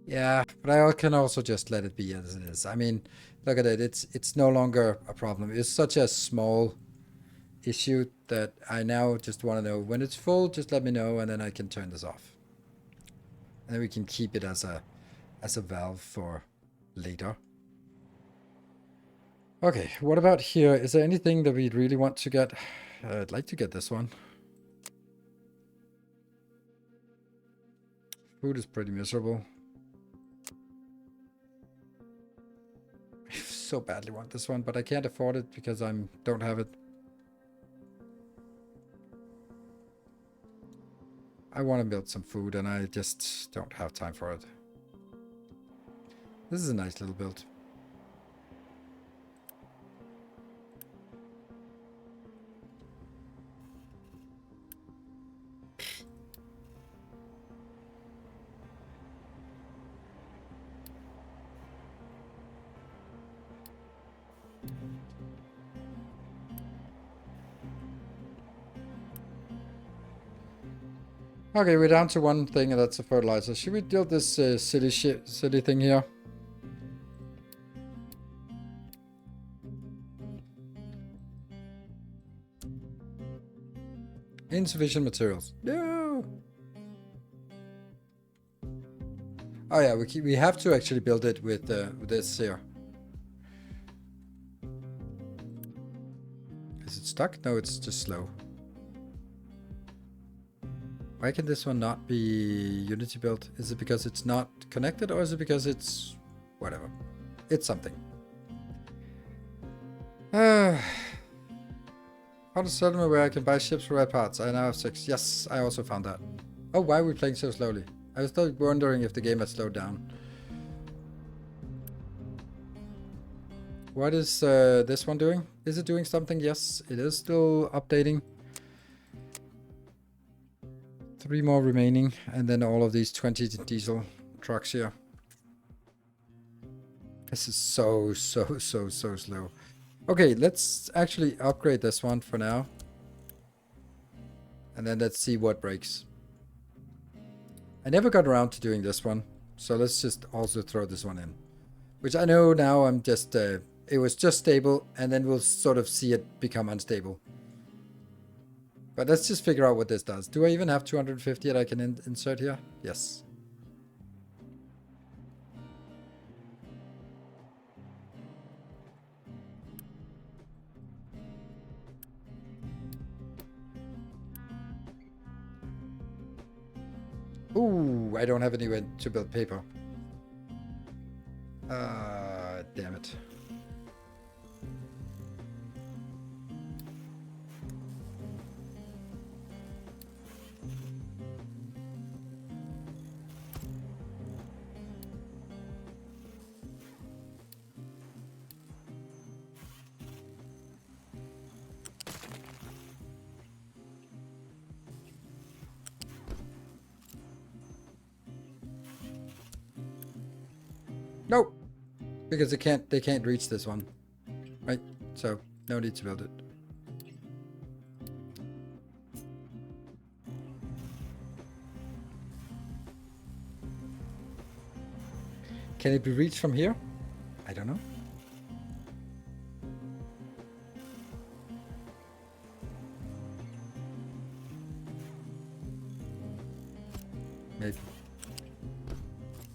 Yeah, but I can also just let it be as it is. I mean, look at it. It's no longer a problem. It's such a small issue that I now just want to know when it's full. Just let me know, and then I can turn this off. And then we can keep it as a valve for later. Okay, what about here? Is there anything that we really want to get? I'd like to get this one. Food is pretty miserable. I so badly want this one, but I can't afford it because I don't have it. I want to build some food and I just don't have time for it. This is a nice little build. Okay, we're down to one thing, and that's a fertilizer. Should we build this silly thing here? Insufficient materials. No. Oh yeah, we have to actually build it with this here. Is it stuck? No, it's just slow. Why can this one not be Unity built? Is it because it's not connected, or is it because it's whatever? It's something. How to settlement where I can buy ships for rare parts. I now have 6. Yes, I also found that. Oh, why are we playing so slowly? I was still wondering if the game had slowed down. What is this one doing? Is it doing something? Yes, it is still updating. 3 more remaining, and then all of these 20 diesel trucks here. This is so slow. Okay, let's actually upgrade this one for now. And then let's see what breaks. I never got around to doing this one, so let's just also throw this one in. Which I know now I'm just, it was just stable, and then we'll sort of see it become unstable. But let's just figure out what this does. Do I even have 250 that I can insert here? Yes. Ooh, I don't have anywhere to build paper. Damn it. Nope. Because they can't reach this one. Right? So no need to build it. Can it be reached from here? I don't know. Maybe.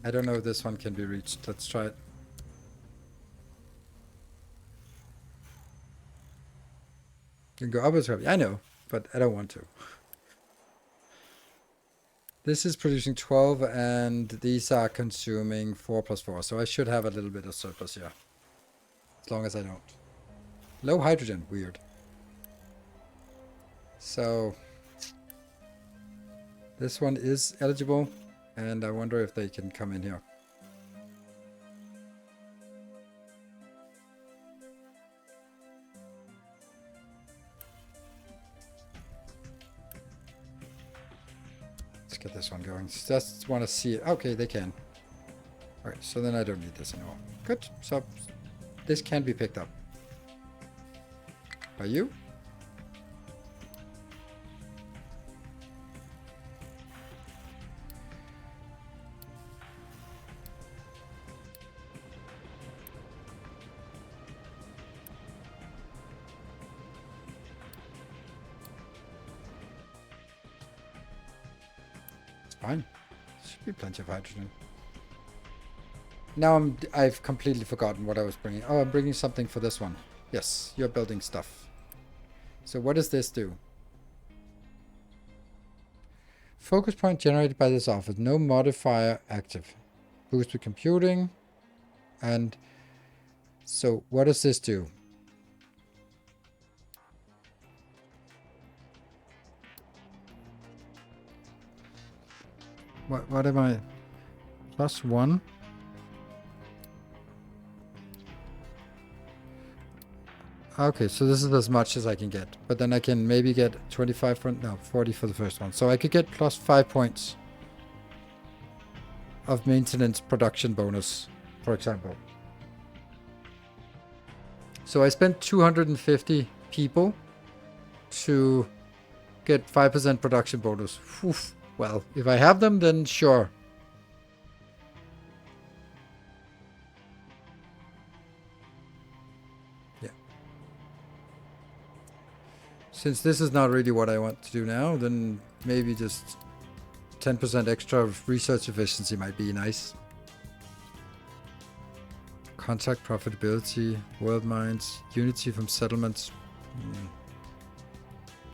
I don't know if this one can be reached. Let's try it. You can go upwards. I know, but I don't want to. This is producing 12, and these are consuming 4 plus 4. So I should have a little bit of surplus here. As long as I don't. Low hydrogen. Weird. So this one is eligible, and I wonder if they can come in here. Let's get this one going. Just want to see it. Okay, they can. Alright, so then I don't need this anymore. Good. So this can be picked up. By you? Fine. Should be plenty of hydrogen. Now I've completely forgotten what I was bringing. Oh, I'm bringing something for this one. Yes, you're building stuff. So what does this do? Focus point generated by this office. No modifier active. Boosted computing. And so what does this do? What am I? +1? Okay, so this is as much as I can get. But then I can maybe get 25 for... No, 40 for the first one. So I could get +5 points of maintenance production bonus, for example. So I spent 250 people to get 5% production bonus. Oof. Well, if I have them, then sure. Yeah. Since this is not really what I want to do now, then maybe just 10% extra of research efficiency might be nice. Contact profitability, world mines, unity from settlements.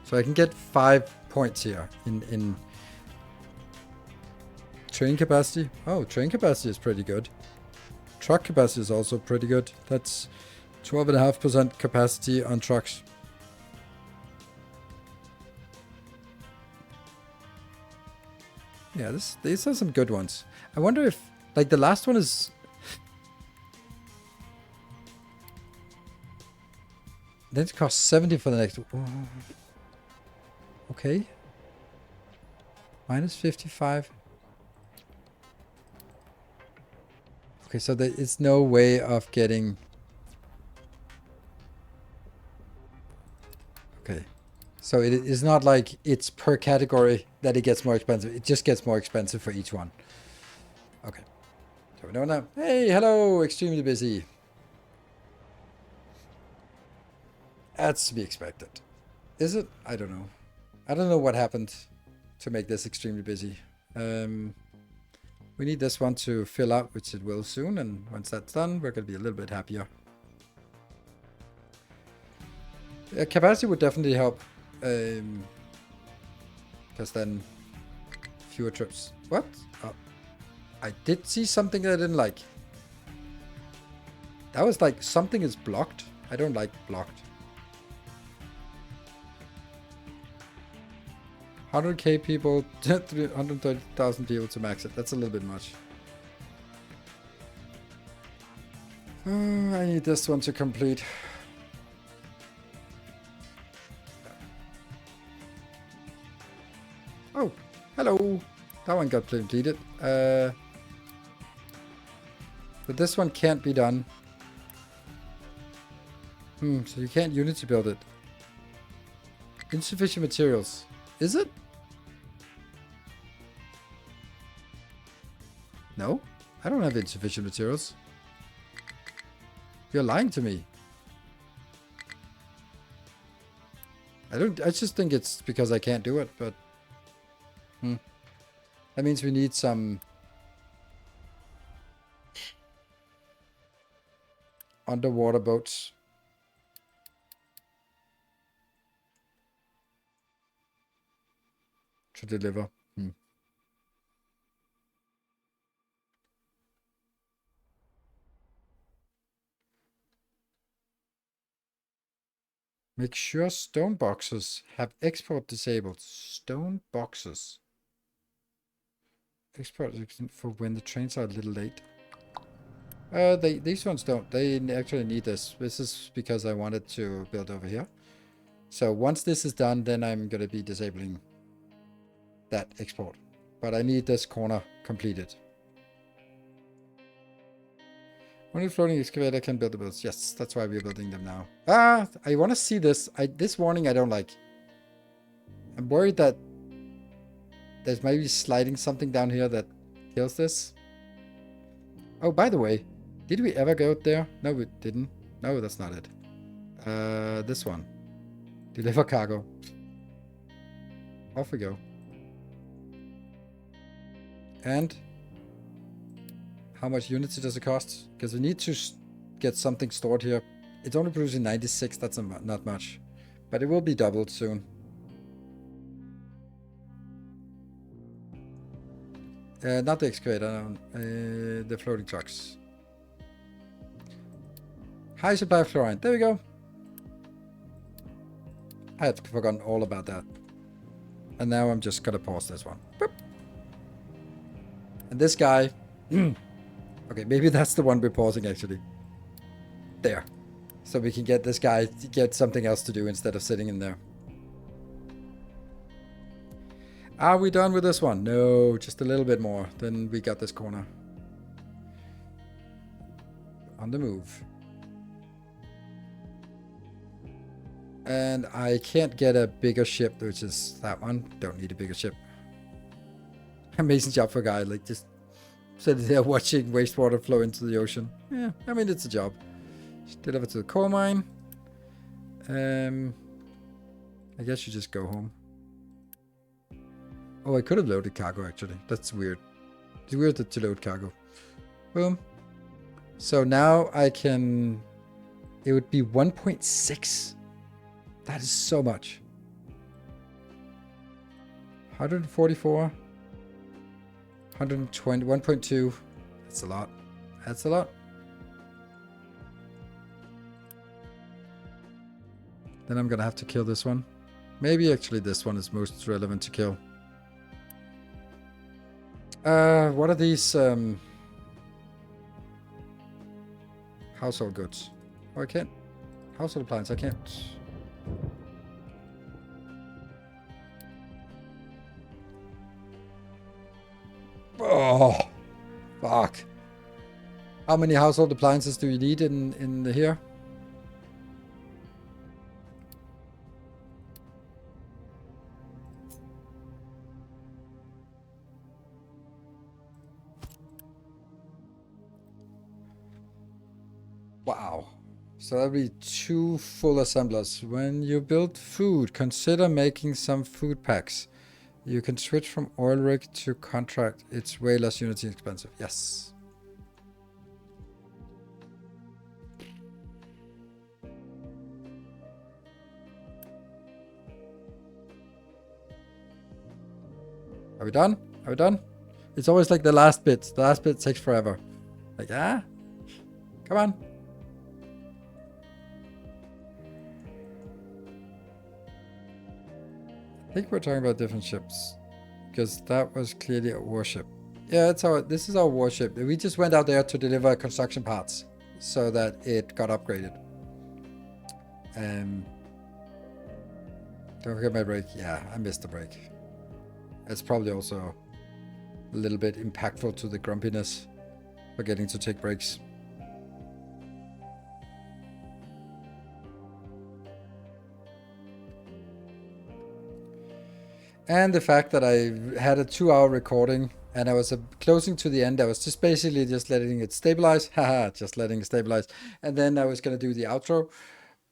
So I can get 5 points here in train capacity. Oh, train capacity is pretty good. Truck capacity is also pretty good. That's 12.5% capacity on trucks. Yeah, these are some good ones. I wonder if, like, the last one is... Then it costs 70 for the next... Okay. Minus 55. Okay, so there is no way of getting... Okay. So it is not like it's per category that it gets more expensive. It just gets more expensive for each one. Okay. So we know now. Hey, hello, extremely busy. That's to be expected. Is it? I don't know. I don't know what happened to make this extremely busy. We need this one to fill up, which it will soon. And once that's done, we're going to be a little bit happier. Capacity would definitely help. Because then fewer trips. What? Oh, I did see something that I didn't like. That was like something is blocked. I don't like blocked. 100k people, 130,000 people to max it. That's a little bit much. I need this one to complete. Oh, hello. That one got completed. But this one can't be done. So you can't Unity build it. Insufficient materials. Is it? No, I don't have insufficient materials. You're lying to me. I just think it's because I can't do it, but... That means we need some... underwater boats. To deliver. Make sure stone boxes have export disabled. Stone boxes. Export for when the trains are a little late. These ones don't. They actually need this. This is because I wanted to build over here. So once this is done, then I'm going to be disabling that export. But I need this corner completed. Only floating excavator can build the boats. Yes, that's why we're building them now. I want to see this. This warning I don't like. I'm worried that there's maybe sliding something down here that kills this. Oh, by the way, did we ever go there? No, we didn't. No, that's not it. This one. Deliver cargo. Off we go. And how much Unity does it cost? Because we need to get something stored here. It's only producing 96. That's not much. But it will be doubled soon. Not the excavator, the floating trucks. High supply of chlorine. There we go. I had forgotten all about that. And now I'm just gonna pause this one. Boop. And this guy... okay, maybe that's the one we're pausing actually. There. So we can get this guy to get something else to do instead of sitting in there. Are we done with this one? No, just a little bit more. Then we got this corner. On the move. And I can't get a bigger ship, which is that one. Don't need a bigger ship. Amazing job for a guy, like just sitting there watching wastewater flow into the ocean. Yeah, I mean, it's a job. Deliver to the coal mine. I guess you just go home. Oh, I could have loaded cargo, actually. That's weird. It's weird to load cargo. Boom. So now I can... It would be 1.6. That is so much. 144. 120. 1.2. That's a lot. That's a lot. Then I'm gonna have to kill this one. Maybe actually this one is most relevant to kill. What are these household goods? Oh, I can't. Household appliance, I can't. Oh, fuck. How many household appliances do you need in here? Wow. So that'll be 2 full assemblers. When you build food, consider making some food packs. You can switch from oil rig to contract. It's way less unity expensive. Yes. Are we done? Are we done? It's always like the last bit. The last bit takes forever. Like, ah? Come on. I think we're talking about different ships. Because that was clearly a warship. Yeah, this is our warship. We just went out there to deliver construction parts. So that it got upgraded. Don't forget my break. Yeah, I missed the break. It's probably also a little bit impactful to the grumpiness. Forgetting to take breaks. And the fact that I had a 2-hour recording and I was closing to the end. I was just basically just letting it stabilize. Haha, just letting it stabilize. And then I was going to do the outro.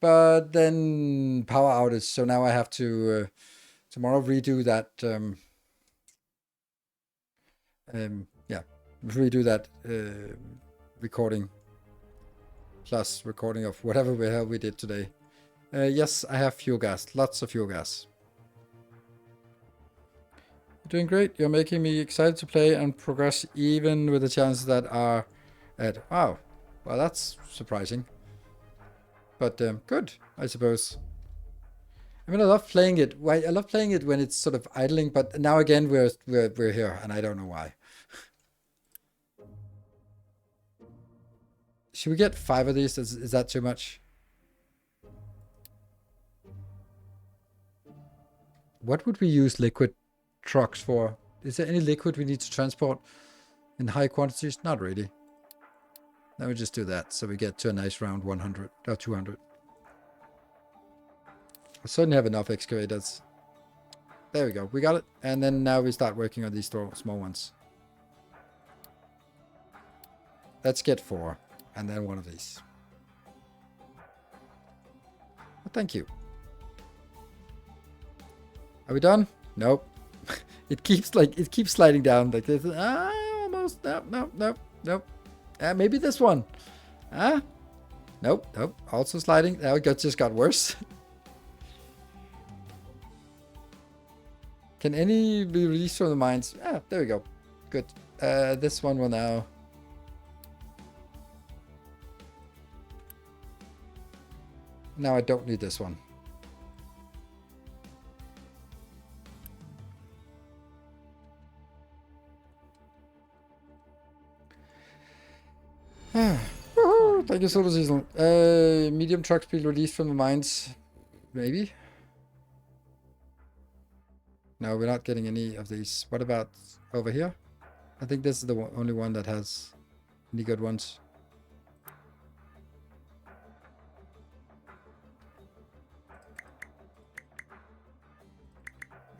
But then power outage. So now I have to tomorrow redo that. Yeah, redo that recording. Plus recording of whatever the hell we did today. Yes, I have fuel gas. Lots of fuel gas. You're doing great. You're making me excited to play and progress even with the challenges that are at... Wow. Well, that's surprising. But good, I suppose. I mean, I love playing it. I love playing it when it's sort of idling, but now again we're here, and I don't know why. Should we get 5 of these? Is that too much? What would we use liquid trucks for? Is there any liquid we need to transport in high quantities? Not really. Let me just do that so we get to a nice round 100 or 200. I certainly have enough excavators. There we go. We got it. And then now we start working on these small ones. Let's get 4. And then 1 of these. Well, thank you. Are we done? Nope. It keeps sliding down like this. Ah, almost. Nope. Maybe this one. Ah, nope. Also sliding. Now it just got worse. Can any be released from the mines? Ah, there we go. Good. This one will now. Now I don't need this one. Thank you, Solar Seasonal. Medium truck speed released from the mines. Maybe? No, we're not getting any of these. What about over here? I think this is the only one that has any good ones.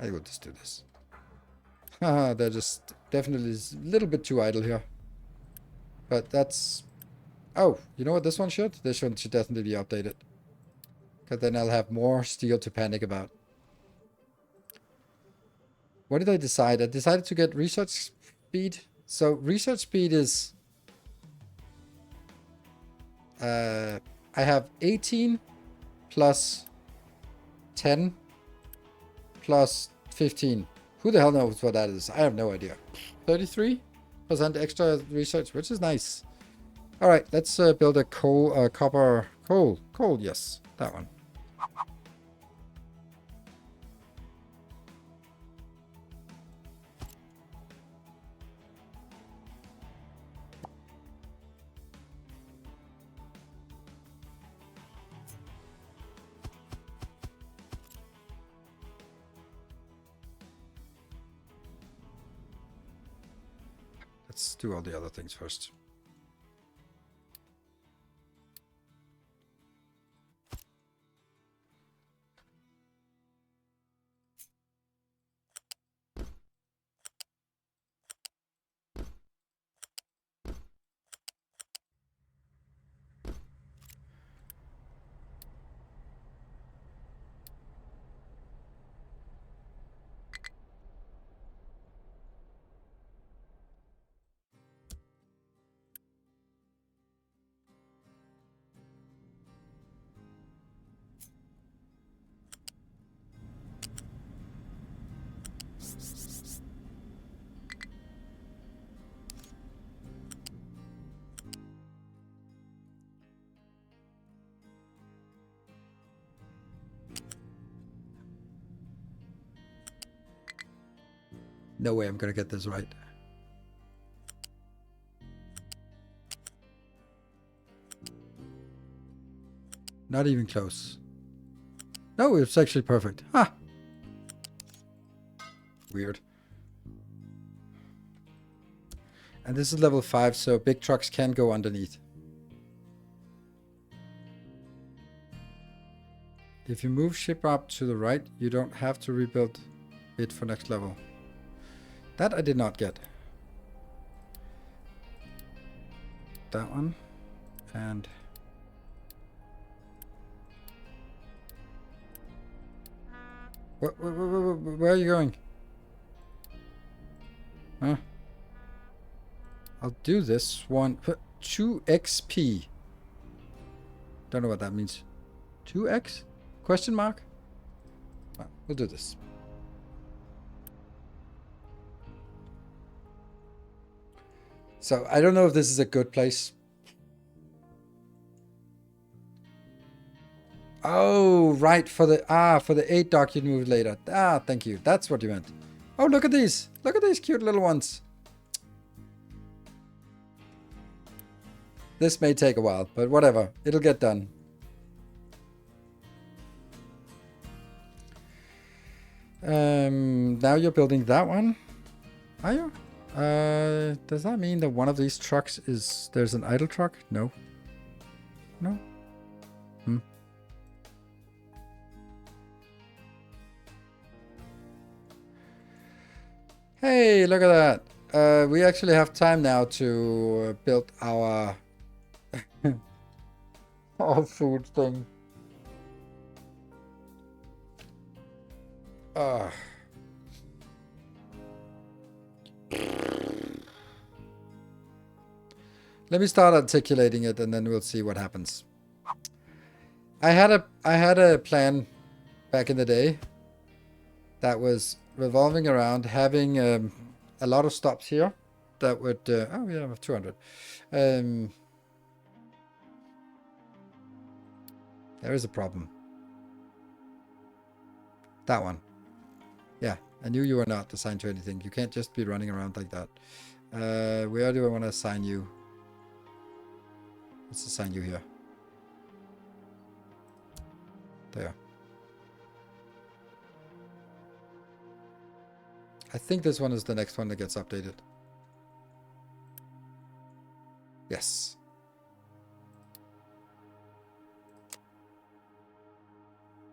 I will just do this. Haha, they're just definitely a little bit too idle here. But that's... Oh, you know what this one should? This one should definitely be updated. Because then I'll have more steel to panic about. What did I decide? I decided to get research speed. So research speed is... I have 18 plus 10 plus 15. Who the hell knows what that is? I have no idea. 33% extra research, which is nice. All right, let's build a copper, coal, yes, that one. do all the other things first. No way I'm gonna get this right. Not even close. No, it's actually perfect. Ha! Weird. And this is level 5, so big trucks can go underneath. If you move ship up to the right, you don't have to rebuild it for next level. That I did not get. That one. And... Where are you going? Huh? I'll do this one. 2 XP. Don't know what that means. 2x? Question mark? Well, we'll do this. So I don't know if this is a good place. Oh, right, for the 8 dock you moved later. Ah, thank you. That's what you meant. Oh, look at these. Look at these cute little ones. This may take a while, but whatever. It'll get done. Now you're building that one. Are you? Does that mean that one of these trucks is... There's an idle truck? No. No? Hey, look at that. We actually have time now to build our... our food thing. Let me start articulating it and then we'll see what happens. I had a plan back in the day that was revolving around having a lot of stops here that would oh yeah, I have 200. There is a problem. That one. Yeah, I knew you were not assigned to anything. You can't just be running around like that. Where do I want to assign you? Let's assign you here. There. I think this one is the next one that gets updated. Yes.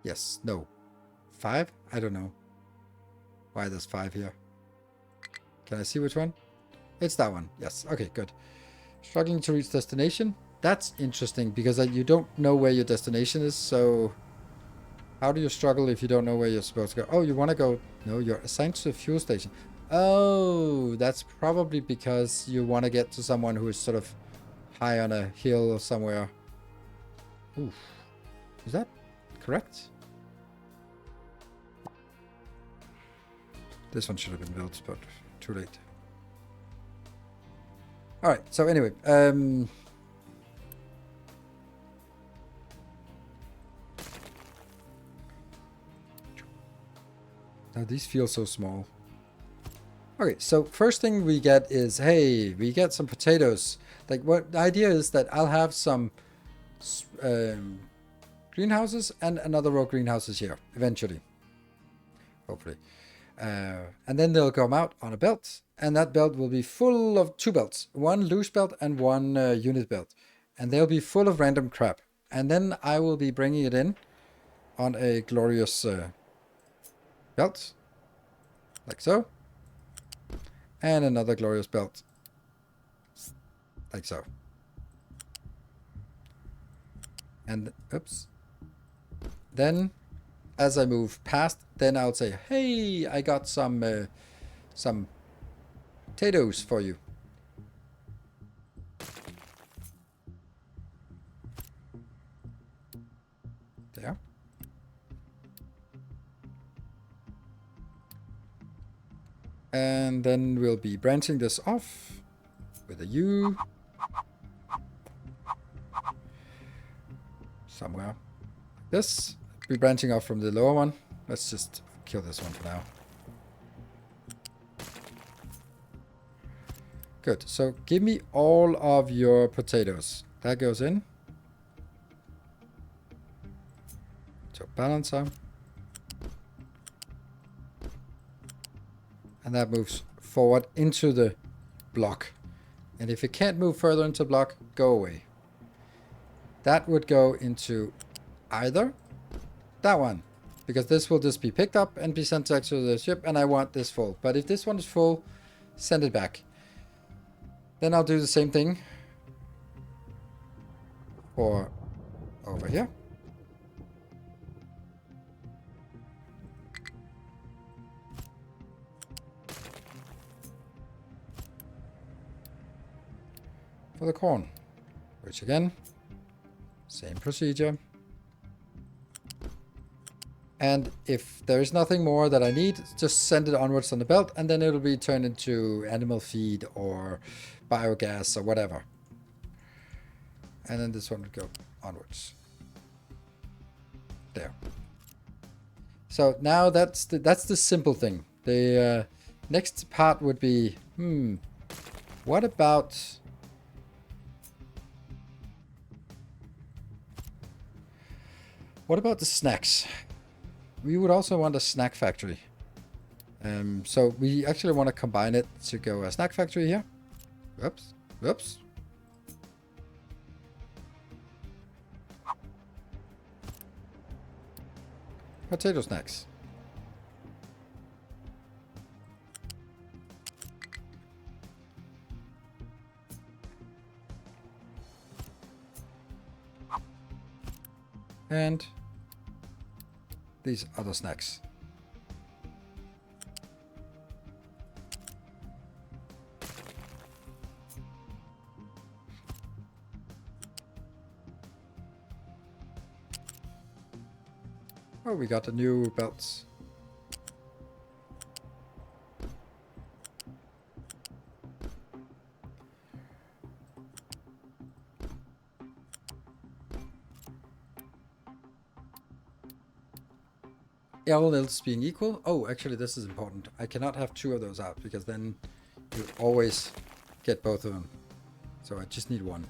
Yes. No. 5? I don't know why there's 5 here. Can I see which one? It's that one. Yes. Okay, good. Struggling to reach destination. That's interesting because you don't know where your destination is. So how do you struggle if you don't know where you're supposed to go? Oh, you want to go... No, you're assigned to a fuel station. Oh, that's probably because you want to get to someone who is sort of high on a hill or somewhere. Oof. Is that correct? This one should have been built, but too late. Alright, so anyway. Now these feel so small. Okay, so first thing we get is, hey, we get some potatoes. Like, what the idea is that I'll have some greenhouses and another row of greenhouses here, eventually. Hopefully. And then they'll come out on a belt, and that belt will be full of 2 belts, 1 loose belt and 1 unit belt, and they'll be full of random crap. And then I will be bringing it in on a glorious belt, like so, and another glorious belt, like so. And oops. Then, as I move past, then I'll say, "Hey, I got some potatoes for you." There. And then we'll be branching this off with a U. Somewhere. This. Be branching off from the lower one. Let's just kill this one for now. Good. So give me all of your potatoes. That goes in. So balancer. And that moves forward into the block. And if it can't move further into the block, go away. That would go into either that one, because this will just be picked up and be sent back to the ship, and I want this full. But if this one is full, send it back. Then I'll do the same thing for over here. For the corn, which again, same procedure. And if there is nothing more that I need, just send it onwards on the belt, and then it'll be turned into animal feed or biogas or whatever. And then this one would go onwards. There. So now that's the simple thing. The next part would be, what about the snacks? We would also want a snack factory. So we actually want to combine it to go a snack factory here. Whoops. Whoops. Potato snacks. And these other snacks. Oh, we got the new belts. All else being equal. Oh, actually, this is important. I cannot have 2 of those out, because then you always get both of them. So I just need 1.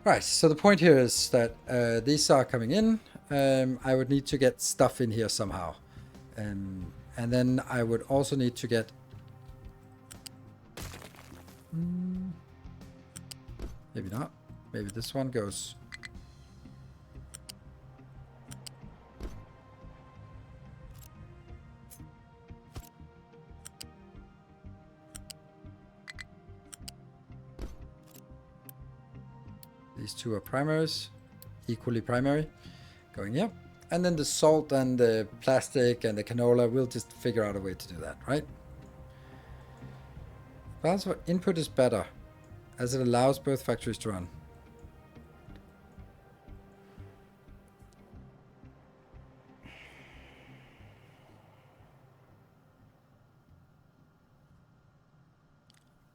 Right, so the point here is that these are coming in. I would need to get stuff in here somehow. And then I would also need to get... maybe not. Maybe this one goes... These 2 are primaries, equally primary, going here. And then the salt and the plastic and the canola, we'll just figure out a way to do that, right? Balance for input is better, as it allows both factories to run.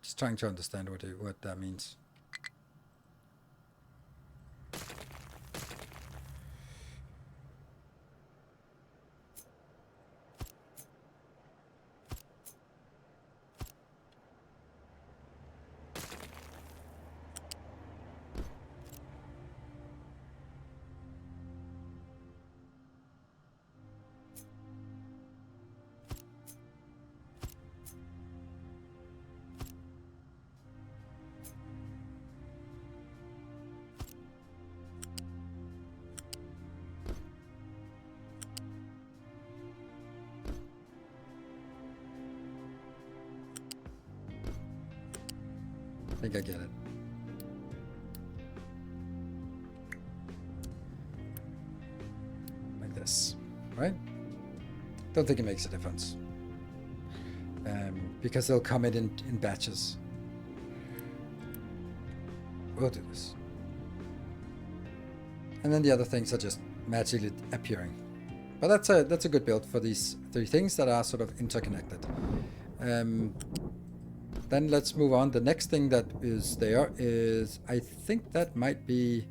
Just trying to understand what that means. think I get it. Like this, right? Don't think it makes a difference. Because they'll come in batches. We'll do this. And then the other things are just magically appearing. But that's a good build for these 3 things that are sort of interconnected. Then let's move on. The next thing that is there is, I think that might be...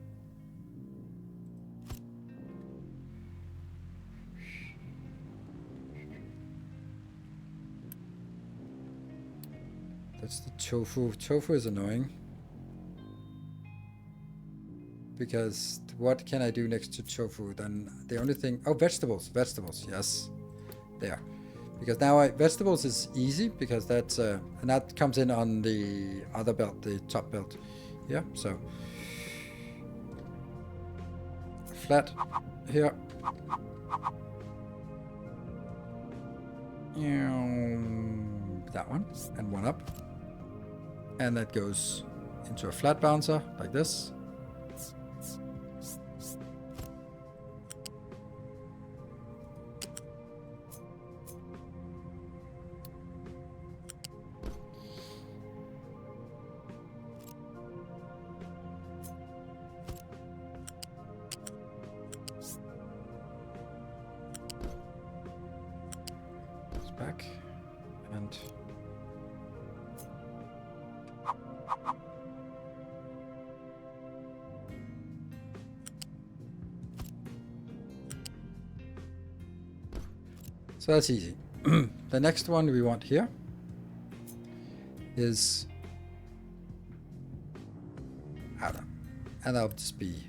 That's the tofu. Tofu is annoying. Because what can I do next to tofu? Then the only thing... Oh, vegetables. Vegetables, yes. There. Because now vegetables is easy, because that's... and that comes in on the other belt, the top belt. Yeah, so... Flat. Here. That one. And one up. And that goes into a flat bouncer, like this. Back and so that's easy. The next one we want here is Adam, and that'll just be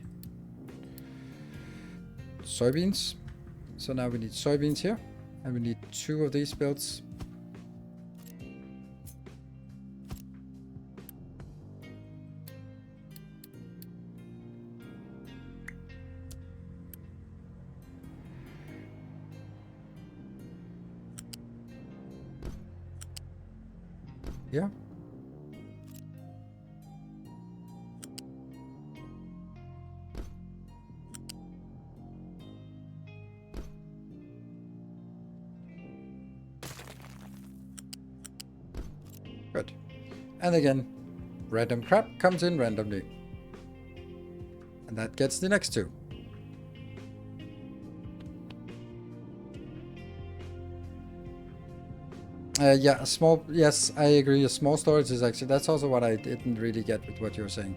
soybeans. So now we need soybeans here. And we need 2 of these builds. Yeah. Good. And again, random crap comes in randomly. And that gets the next 2. Yeah, a small... Yes, I agree. A small storage is actually... That's also what I didn't really get with what you were saying.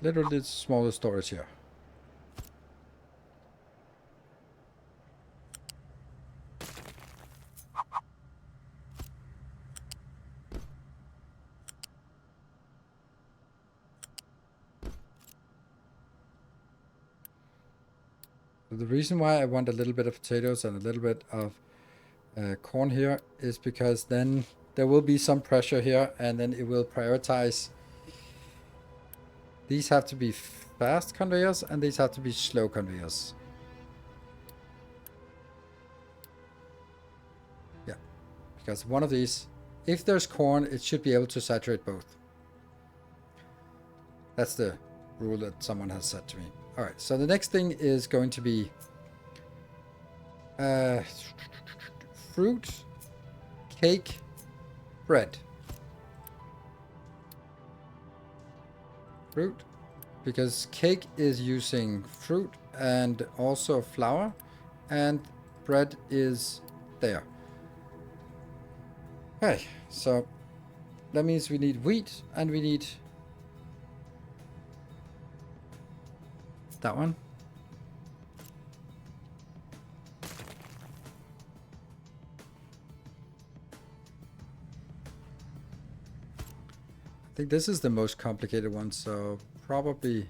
Literally smaller storage here. The reason why I want a little bit of potatoes and a little bit of corn here is because then there will be some pressure here, and then it will prioritize. These have to be fast conveyors, and these have to be slow conveyors. Yeah, because one of these, if there's corn, it should be able to saturate both. That's the rule that someone has set to me. All right, so the next thing is going to be fruit, cake, bread. Fruit, because cake is using fruit and also flour, and bread is there. Okay, so that means we need wheat, and we need that one. think this is the most complicated one, so probably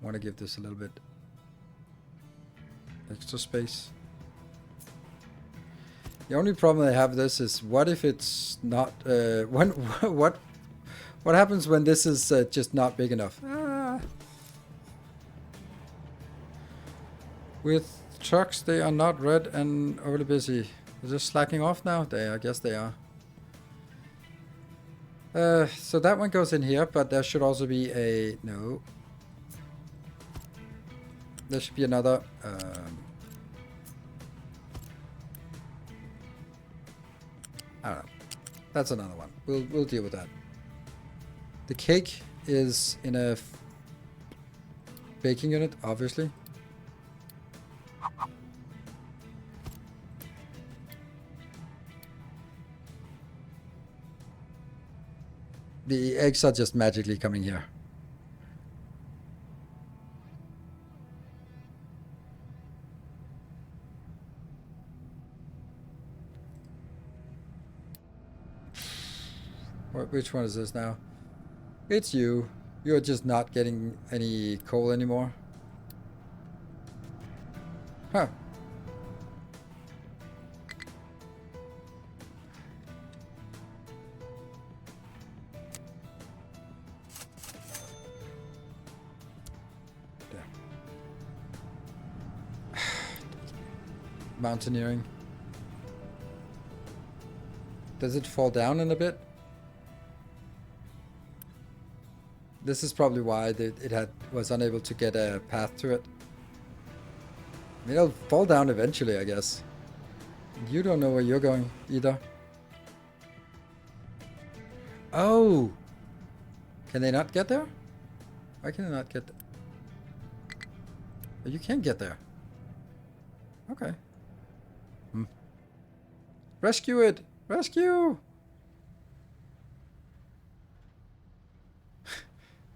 want to give this a little bit extra space. The only problem I have with this is what if it's not when what happens when this is just not big enough? With trucks, they are not red and overly busy. They're just slacking off now. I guess they are. So that one goes in here, but there should also be a no. There should be another. I don't know. That's another one. We'll deal with that. The cake is in a baking unit, obviously. The eggs are just magically coming here. Which one is this now? It's you. You're just not getting any coal anymore. Huh. There. Mountaineering. Does it fall down in a bit? This is probably why it was unable to get a path to it. I mean, it'll fall down eventually, I guess. You don't know where you're going either. Oh! Can they not get there? Why can they not get there? Oh, you can get there. Okay. Rescue it! Rescue!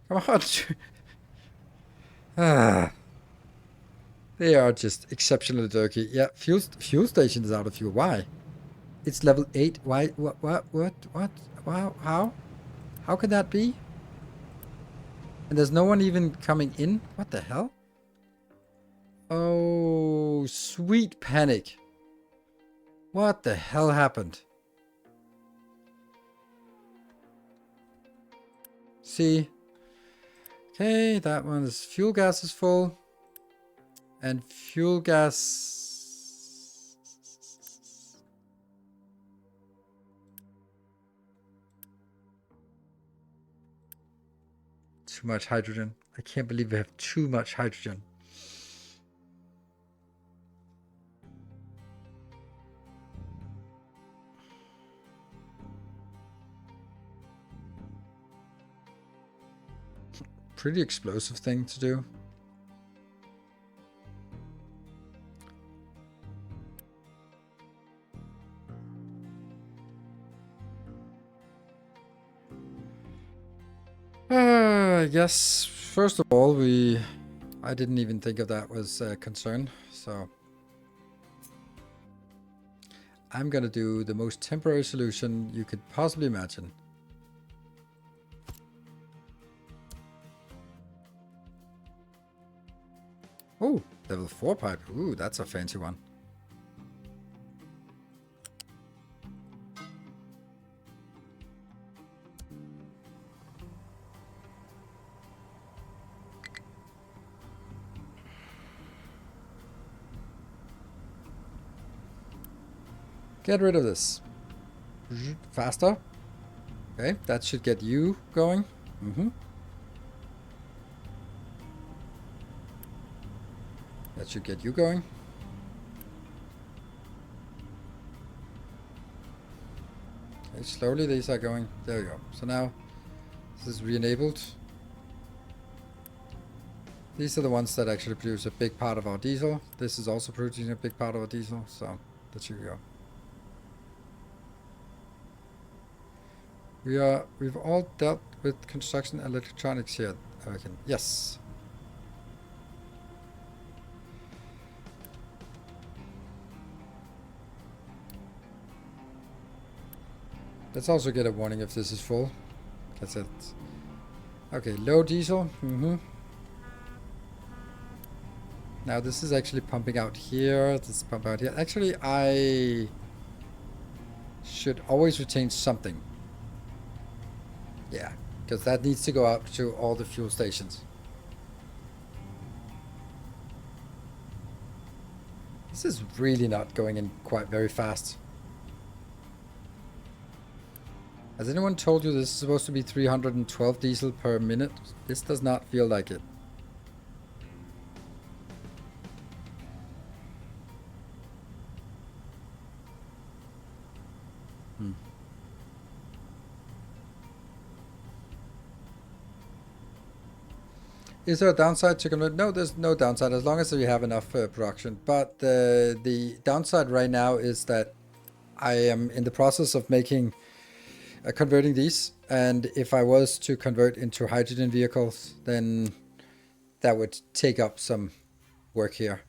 Come on. They are just exceptionally dirty. Yeah, fuel station is out of fuel. Why? It's level 8. Why? What? Wow, how? How can that be? And there's no one even coming in? What the hell? Oh, sweet panic. What the hell happened? See? Okay, that one's fuel gas is full. And fuel gas... Too much hydrogen. I can't believe we have too much hydrogen. Pretty explosive thing to do. I guess first of all I didn't even think of that was a concern, so I'm gonna do the most temporary solution you could possibly imagine. Oh, level 4 pipe. Ooh, that's a fancy one. Get rid of this. Faster. Okay, that should get you going. That should get you going. Okay, slowly these are going. There we go. So now this is re-enabled. These are the ones that actually produce a big part of our diesel. This is also producing a big part of our diesel. So that should go. We've all dealt with construction electronics here, I reckon. Yes. Let's also get a warning if this is full. That's it. Okay, low diesel. Now this is actually pumping out here. This is pumping out here. Actually, I should always retain something. Yeah, because that needs to go out to all the fuel stations. This is really not going in quite very fast. Has anyone told you this is supposed to be 312 diesel per minute? This does not feel like it. Is there a downside to convert? No, there's no downside as long as you have enough production. But the downside right now is that I am in the process of making converting these, and if I was to convert into hydrogen vehicles, then that would take up some work here.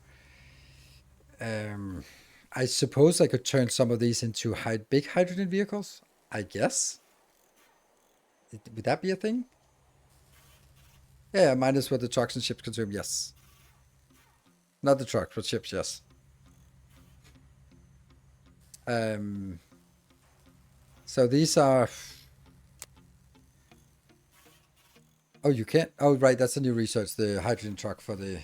I suppose I could turn some of these into big hydrogen vehicles, I guess. Would that be a thing? Yeah, minus what the trucks and ships consume, yes. Not the trucks, but ships, yes. So these are... Oh, you can't... Oh, right, that's a new research, the hydrogen truck for the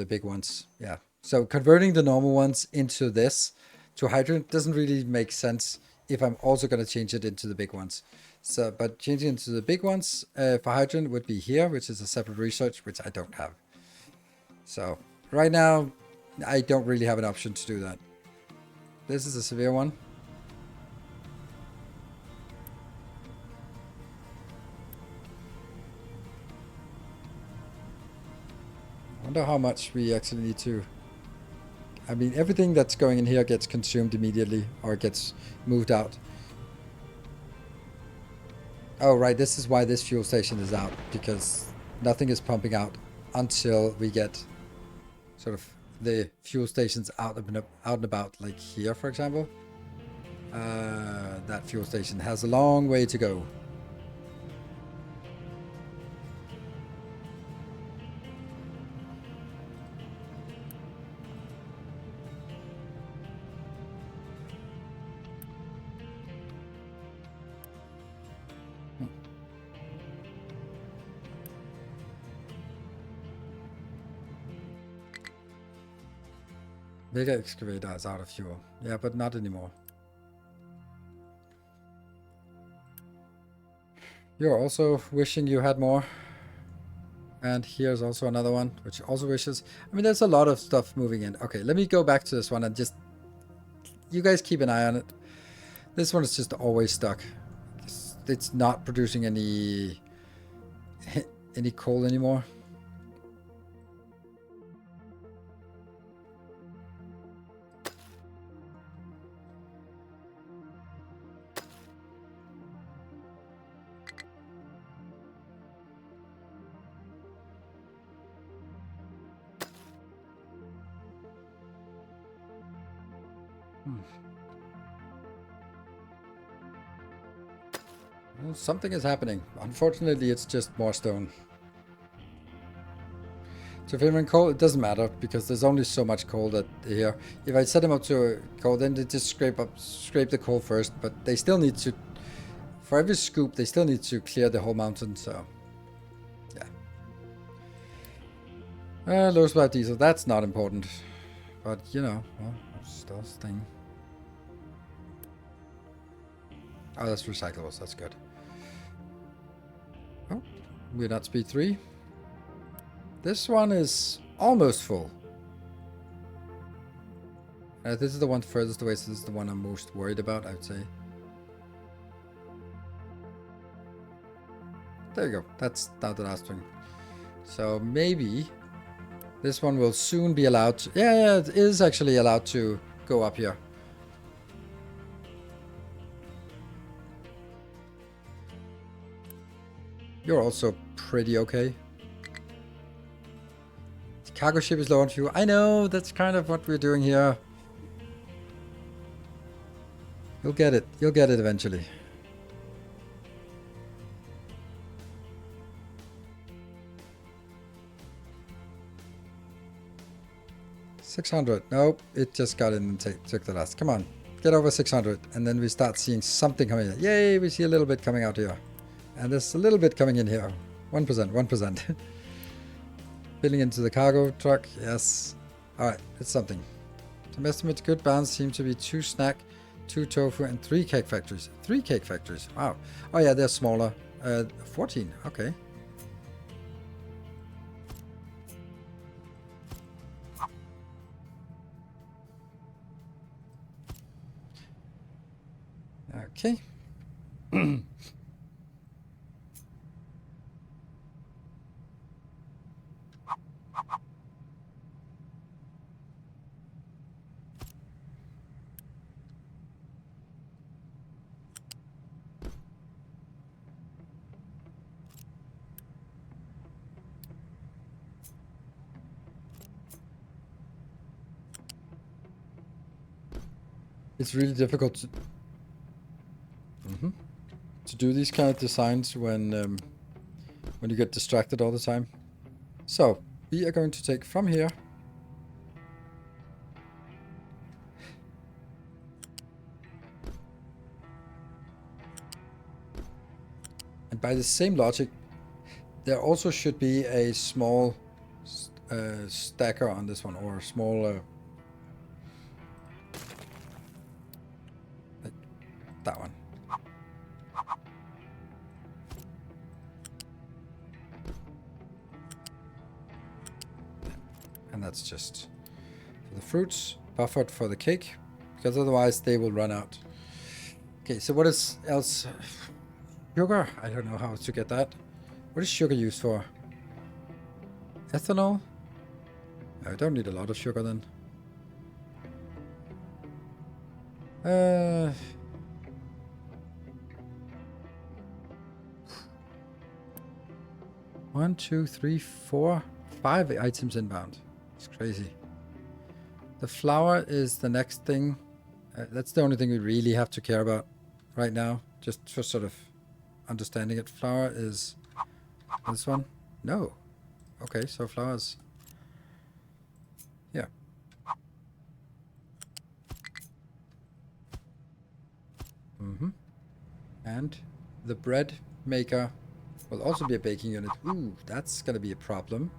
big ones. Yeah. So converting the normal ones into this, to hydrogen, doesn't really make sense if I'm also going to change it into the big ones. So, but changing into the big ones for hydrogen would be here, which is a separate research, which I don't have. So right now, I don't really have an option to do that. This is a severe one. I wonder how much we actually need to... I mean, everything that's going in here gets consumed immediately or gets moved out. Oh, right, this is why this fuel station is out, because nothing is pumping out until we get sort of the fuel stations out and about, like here, for example. That fuel station has a long way to go. Mega excavator is out of fuel. Yeah, but not anymore. You're also wishing you had more. And here's also another one, which also wishes. I mean, there's a lot of stuff moving in. Okay, let me go back to this one and just... You guys keep an eye on it. This one is just always stuck. It's not producing any coal anymore. Well, something is happening. Unfortunately, it's just more stone. To Finland coal, it doesn't matter because there's only so much coal that here. If I set them up to coal, then they just scrape the coal first. But they still need to, for every scoop, they still need to clear the whole mountain. So, yeah. Low supply of diesel. That's not important, but you know, well, still a thing. Oh, that's recyclables. That's good. Oh, we're not speed 3. This one is almost full. This is the one furthest away, so this is the one I'm most worried about, I would say. There you go. That's not the last one. So maybe this one will soon be allowed to... Yeah, it is actually allowed to go up here. You're also pretty okay. The cargo ship is low on fuel. I know, that's kind of what we're doing here. You'll get it. You'll get it eventually. 600. Nope, it just got in and took the last. Come on, get over 600, and then we start seeing something coming in. Yay, we see a little bit coming out here. And there's a little bit coming in here. 1%, 1%. Filling into the cargo truck, yes. Alright, it's something. Some estimates good balance seem to be 2 snack, 2 tofu, and 3 cake factories. 3 cake factories, wow. Oh yeah, they're smaller. 14, okay. Okay. It's really difficult to do these kind of designs when you get distracted all the time. So we are going to take from here. And by the same logic, there also should be a small stacker on this one, or a small like that one. And that's just for the fruits, buffered for the cake, because otherwise they will run out. Okay, so what is else? Sugar? I don't know how to get that. What is sugar used for? Ethanol? I don't need a lot of sugar then. 1, 2, 3, 4, 5 items inbound. It's crazy. The flour is the next thing. That's the only thing we really have to care about right now, just for sort of understanding it. Flour is this one? No. Okay, so flour's yeah. And the bread maker will also be a baking unit. Ooh, that's gonna be a problem.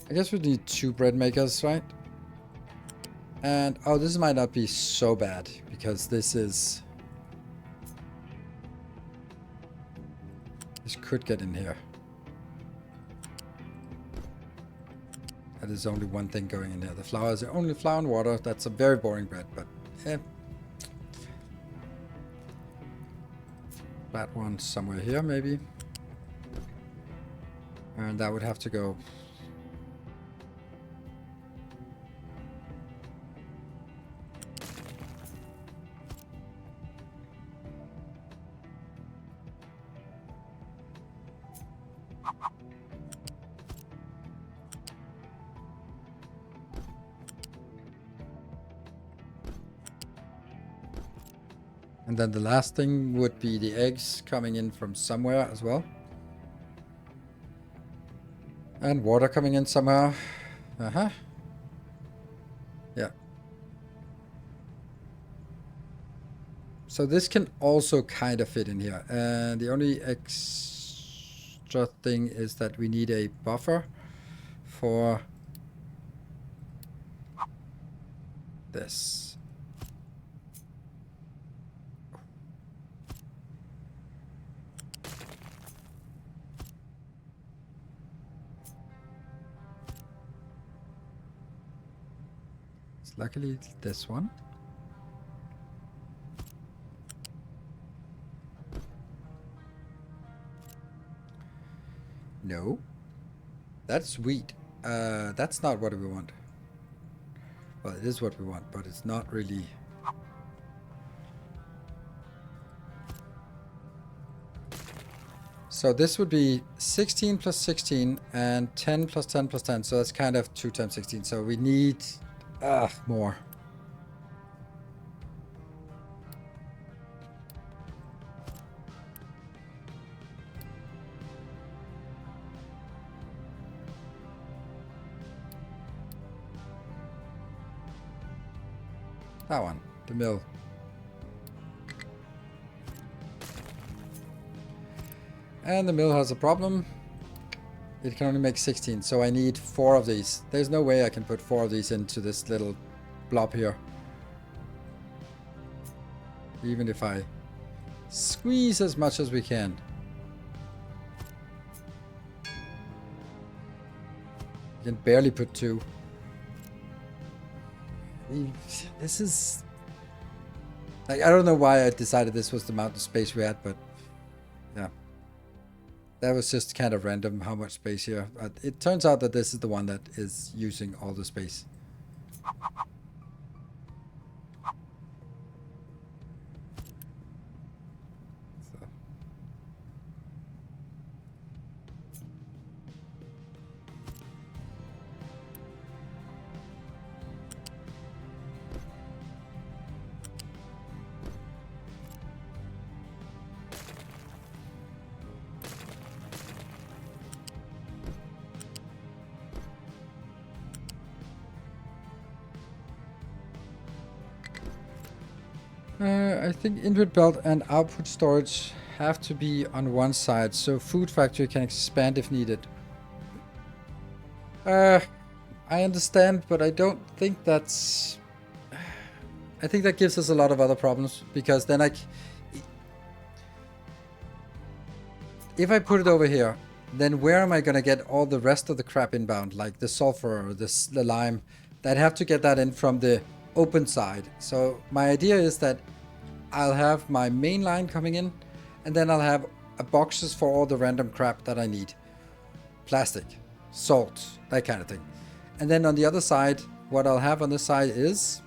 I guess we need 2 bread makers, right? And, oh, this might not be so bad, because this could get in here. That is only one thing going in here. The flour is only flour and water. That's a very boring bread, but eh. That one somewhere here, maybe. And that would have to go. And then the last thing would be the eggs coming in from somewhere as well. And water coming in somehow. Yeah. So this can also kind of fit in here. And the only extra thing is that we need a buffer for this. Luckily, it's this one. No. That's wheat. That's not what we want. Well, it is what we want, but it's not really So this would be 16 plus 16 and 10 plus 10 plus 10. So that's kind of 2 times 16. So we need more. That one, the mill. And the mill has a problem. It can only make 16, so I need 4 of these. There's no way I can put 4 of these into this little blob here. Even if I squeeze as much as we can. You can barely put 2. This is... like, I don't know why I decided this was the amount of space we had, but... yeah. That was just kind of random how much space here. It turns out that this is the one that is using all the space. So. I think input belt and output storage have to be on one side, so food factory can expand if needed. I understand, but I don't think that's... I think that gives us a lot of other problems, because then if I put it over here, then where am I going to get all the rest of the crap inbound, like the sulfur or the lime? I'd have to get that in from the open side. So my idea is that I'll have my main line coming in, and then I'll have boxes for all the random crap that I need. Plastic, salt, that kind of thing. And then on the other side, what I'll have on this side is...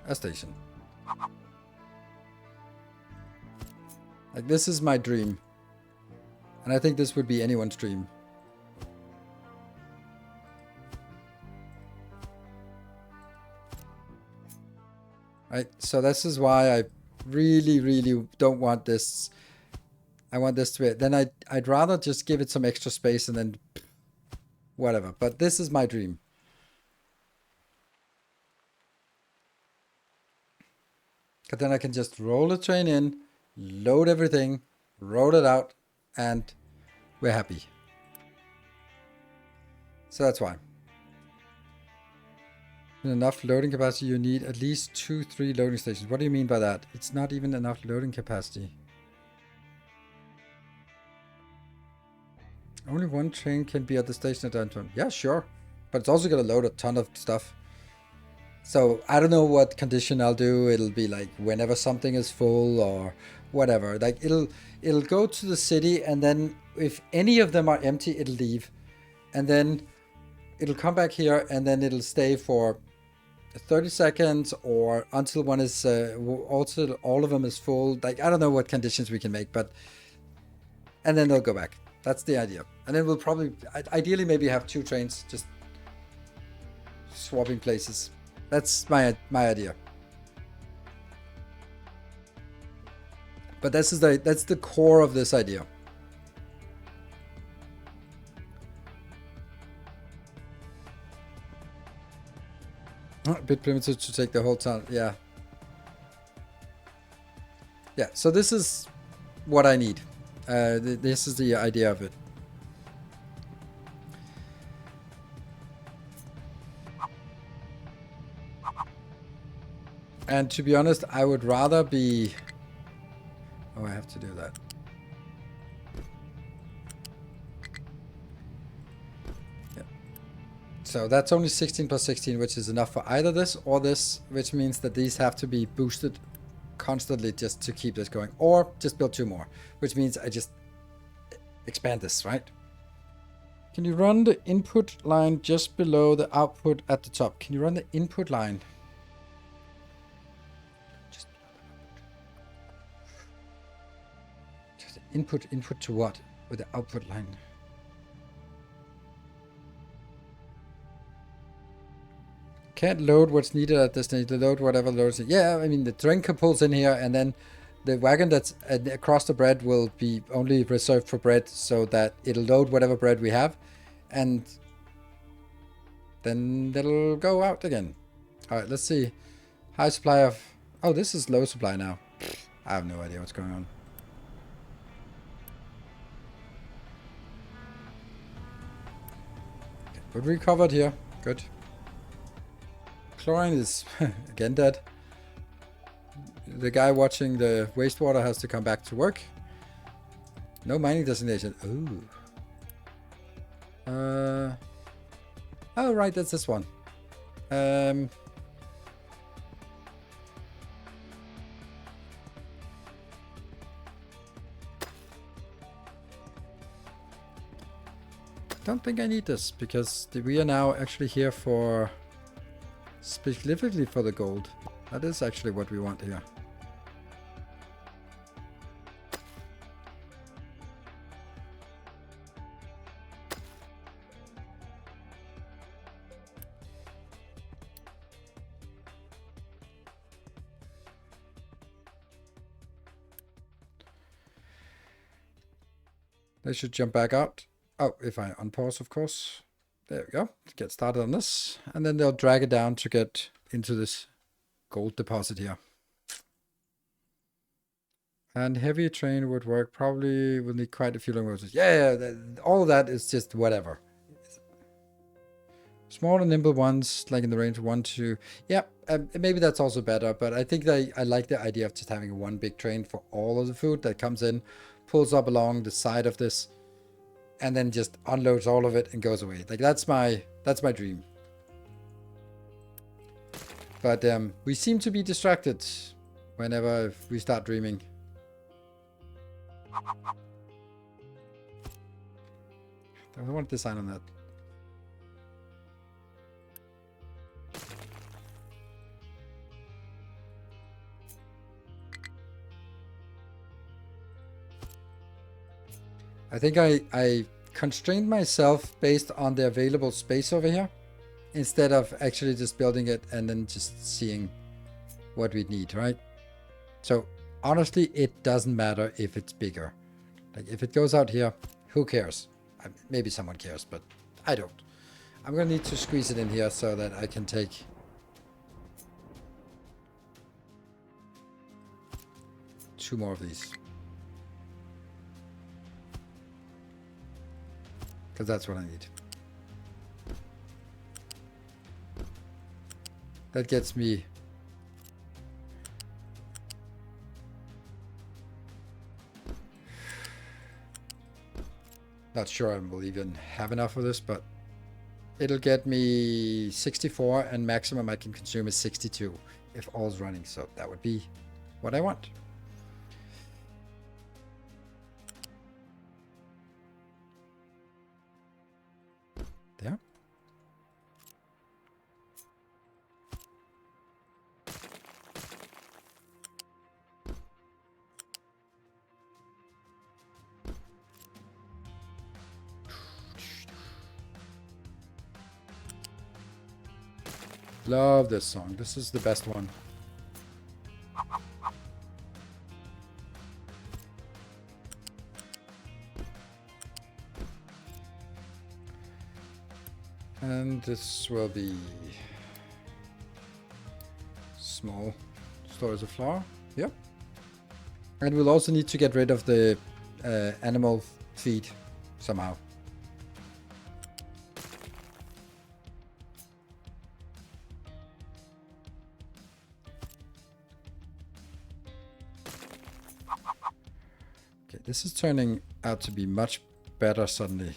a station. Like, this is my dream. And I think this would be anyone's dream. Right, so this is why I really, really don't want this. I want this to be... then I'd rather just give it some extra space and then... whatever. But this is my dream. But then I can just roll the train in, load everything, roll it out, and we're happy. So that's why. With enough loading capacity, you need at least 2-3 loading stations. What do you mean by that? It's not even enough loading capacity. Only one train can be at the station at a time. Yeah, sure. But it's also going to load a ton of stuff. So I don't know what condition I'll do. It'll be like whenever something is full or whatever. Like it'll go to the city, and then if any of them are empty, it'll leave. And then it'll come back here, and then it'll stay for 30 seconds or until one is also all of them is full. Like, I don't know what conditions we can make, but and then they'll go back. That's the idea. And then we'll probably ideally maybe have 2 trains just swapping places. That's my idea. But that's the core of this idea. A bit primitive to take the whole town. Yeah. Yeah, so this is what I need. This is the idea of it. And to be honest, I would rather be... oh, I have to do that. Yeah. So that's only 16 plus 16, which is enough for either this or this, which means that these have to be boosted constantly just to keep this going. Or just build 2 more, which means I just expand this, right? Can you run the input line just below the output at the top? Can you run the input line? Just input to what? With the output line. Can't load what's needed at destination. Load whatever loads it. Yeah, I mean the drinker pulls in here, and then the wagon that's across the bread will be only reserved for bread, so that it'll load whatever bread we have, and then that'll go out again. All right, let's see. High supply of... Oh, this is low supply now. I have no idea what's going on. Okay, but we covered here. Good. Chlorine is again dead. The guy watching the wastewater has to come back to work. No mining destination. Ooh. Oh, right, that's this one. Don't think I need this, because we are now actually here for... specifically for the gold. That is actually what we want here. They should jump back out. Oh, if I unpause, of course. There we go. Get started on this. And then they'll drag it down to get into this gold deposit here. And heavy train would work. Probably will need quite a few long roads. Yeah, all of that is just whatever. Small and nimble ones, like in the range of 1, 2. Yeah, maybe that's also better. But I think that I like the idea of just having one big train for all of the food that comes in, pulls up along the side of this, and then just unloads all of it and goes away. Like that's my dream. But we seem to be distracted whenever we start dreaming. I want to design on that. I think I constrained myself based on the available space over here, instead of actually just building it and then just seeing what we need, right? So honestly, it doesn't matter if it's bigger. Like if it goes out here, who cares? Maybe someone cares, but I don't. I'm gonna need to squeeze it in here so that I can take two more of these. Because that's what I need. That gets me... Not sure I will even have enough of this, but it'll get me 64, and maximum I can consume is 62 if all's running. So that would be what I want. There. Love this song. This is the best one. And this will be small storage of flour. Yep. And we'll also need to get rid of the animal feed somehow. Okay, this is turning out to be much better suddenly.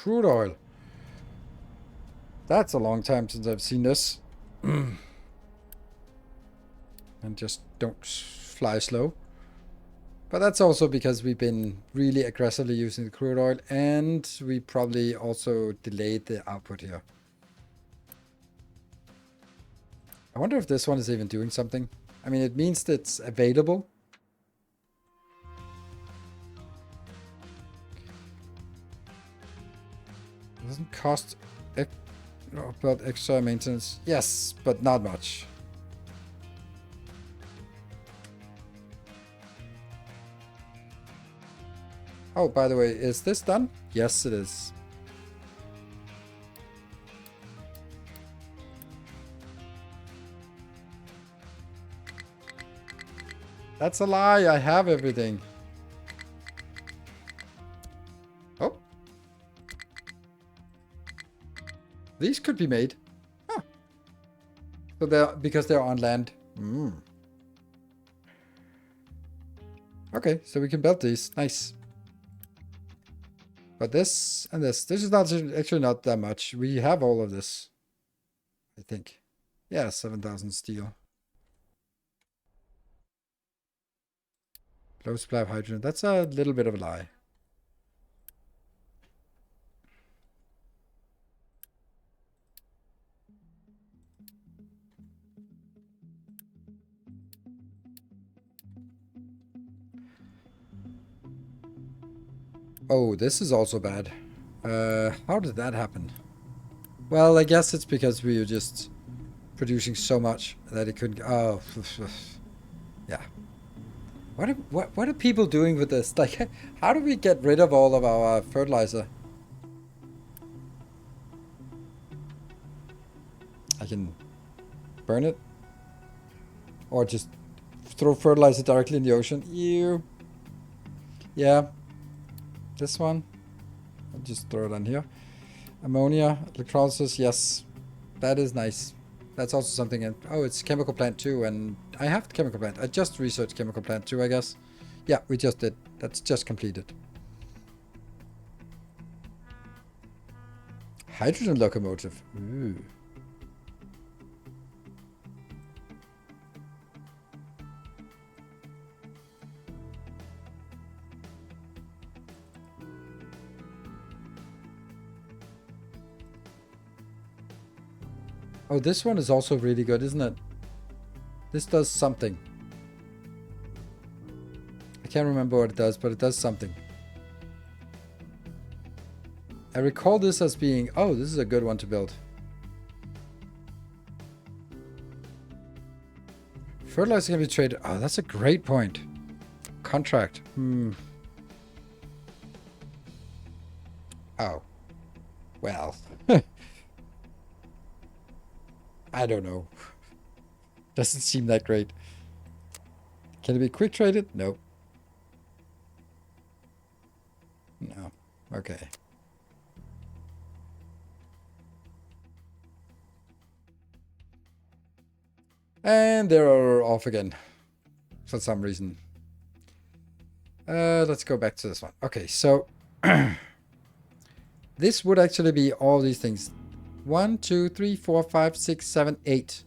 crude oil. That's a long time since I've seen this. And just don't fly slow. But that's also because we've been really aggressively using the crude oil, and we probably also delayed the output here. I wonder if this one is even doing something. I mean, it means that it's available. It doesn't cost about extra maintenance. Yes, but not much. Oh, by the way, is this done? Yes, it is. That's a lie. I have everything. Oh. These could be made. Huh. So because they're on land. Okay, so we can build these. Nice. But this and this is not actually not that much. We have all of this, I think. Yeah, 7,000 steel. Low supply of hydrogen. That's a little bit of a lie. Oh, this is also bad. How did that happen? Well, I guess it's because we were just producing so much that it couldn't. Oh, yeah. What are people doing with this? Like, how do we get rid of all of our fertilizer? I can burn it, or just throw fertilizer directly in the ocean. Ew. Yeah. This one. I'll just throw it on here. Ammonia, electrolysis. Yes, that is nice. That's also something. Oh, it's chemical plant 2, and I have the chemical plant. I just researched chemical plant 2, I guess. Yeah, we just did. That's just completed. Hydrogen locomotive. Ooh. Oh, this one is also really good, isn't it? This does something. I can't remember what it does, but it does something. I recall this as being, oh, this is a good one to build. Fertilizer can be traded. Oh, that's a great point. Contract. Oh. Well. I don't know. Doesn't seem that great. Can it be quick traded? Nope. No. Okay. And they're off again. For some reason. Let's go back to this one. Okay, so this would actually be all these things. 1, 2, 3, 4, 5, 6, 7, 8.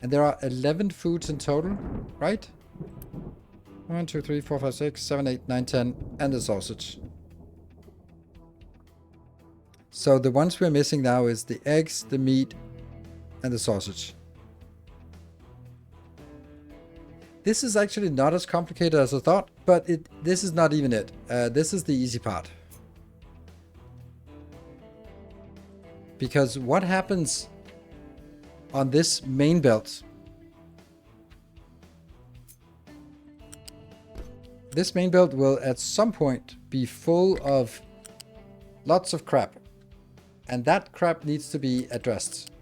And there are 11 foods in total, right? 1, 2, 3, 4, 5, 6, 7, 8, 9, 10, and the sausage. So the ones we're missing now is the eggs, the meat, and the sausage. This is actually not as complicated as I thought, but this is not even it. This is the easy part. Because what happens on this main belt? This main belt will at some point be full of lots of crap. And that crap needs to be addressed.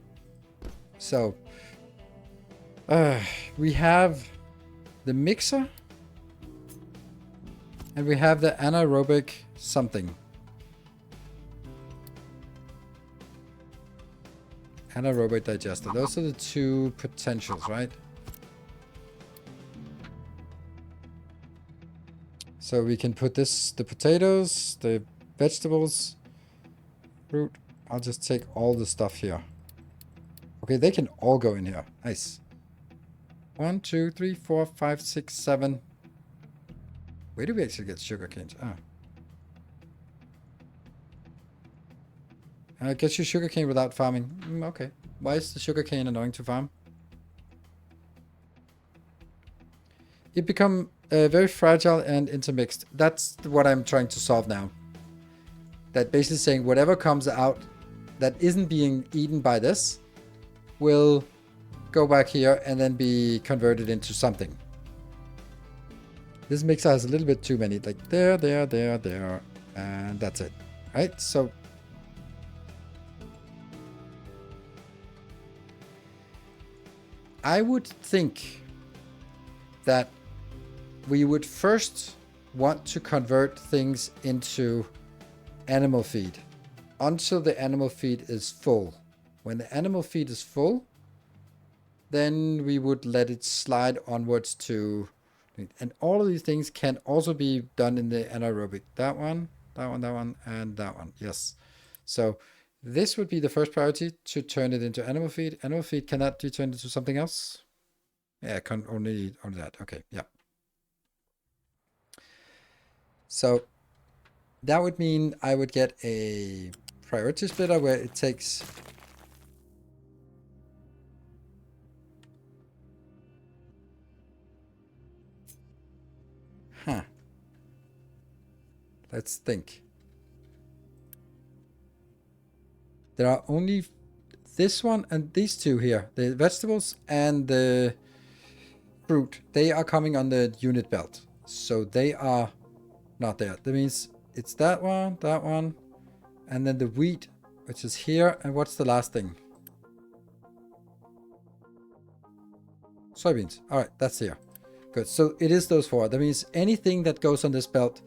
So, we have the mixer. And we have the anaerobic something. Anaerobic digester. Those are the two potentials, right? So we can put this, the potatoes, the vegetables, Fruit. I'll just take all the stuff here. Okay, they can all go in here. Nice. 1, 2, 3, 4, 5, 6, 7. Where do we actually get sugar canes? Ah. Get you sugar cane without farming. Okay. Why is the sugar cane annoying to farm? It become very fragile and intermixed. That's what I'm trying to solve now. That basically saying whatever comes out that isn't being eaten by this will go back here and then be converted into something. This mixer has a little bit too many, like there, and that's it. Right? So I would think that we would first want to convert things into animal feed until the animal feed is full. When the animal feed is full, then we would let it slide onwards to, and all of these things can also be done in the anaerobic. That one, and that one. Yes. So this would be the first priority, to turn it into animal feed. Animal feed cannot be turned into something else. Yeah, only that. Okay, yeah. So that would mean I would get a priority splitter where it takes let's think. There are only this one and these two here. The vegetables and the fruit. They are coming on the unit belt. So they are not there. That means it's that one, and then the wheat, which is here. And what's the last thing? Soybeans. All right, that's here. Good. So it is those four. That means anything that goes on this belt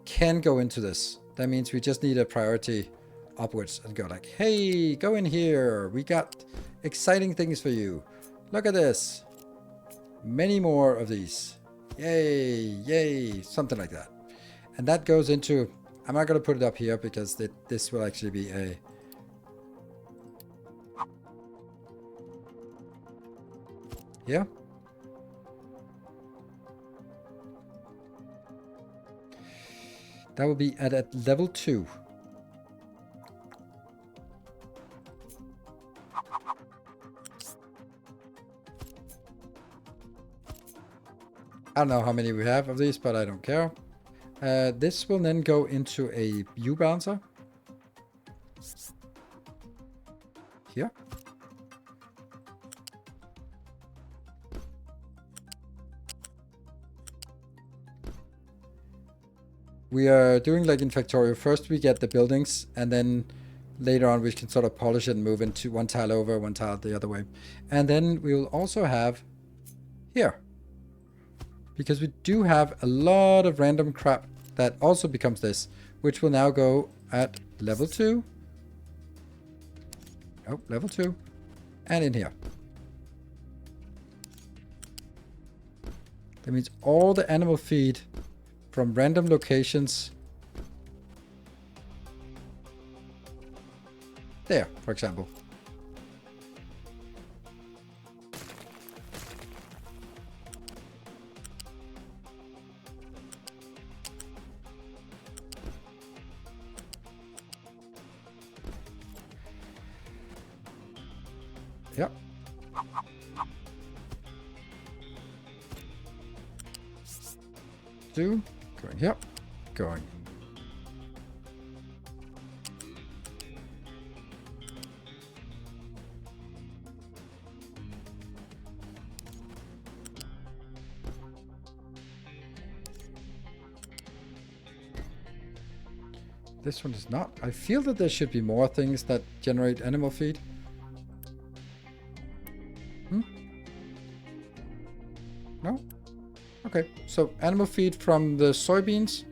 can go into this. That means we just need a priority upwards and go like, hey, go in here. We got exciting things for you. Look at this. Many more of these. Yay, yay, something like that. And that goes into, I'm not going to put it up here because this will actually be a here. That will be at level 2. I don't know how many we have of these, but I don't care. This will then go into a U balancer. Here. We are doing like in Factorio. First we get the buildings, and then later on we can sort of polish it and move into one tile over, one tile the other way. And then we will also have here. Because we do have a lot of random crap that also becomes this, which will now go at level 2. Oh, level 2. And in here. That means all the animal feed from random locations. There, for example. Yep. Going here. Going. This one is not. I feel that there should be more things that generate animal feed. No? Okay, so animal feed from the soybeans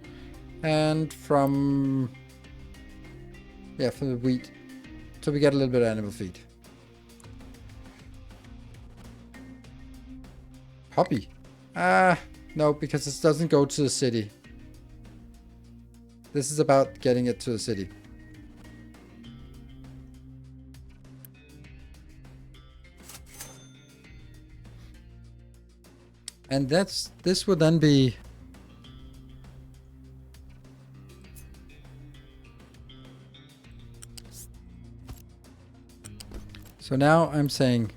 and from the wheat. So we get a little bit of animal feed. Poppy. No, because this doesn't go to the city. This is about getting it to the city. And this would then be... So now I'm saying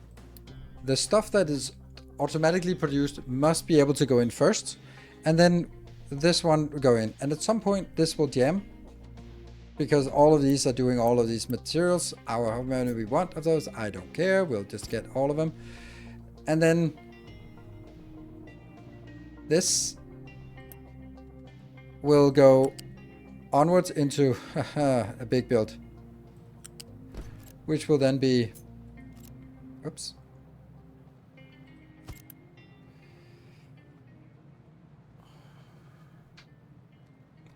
the stuff that is automatically produced must be able to go in first, and then this one will go in. And at some point this will jam, because all of these are doing all of these materials. How many we want of those, I don't care. We'll just get all of them. And then this will go onwards into a big build, which will then be... Oops.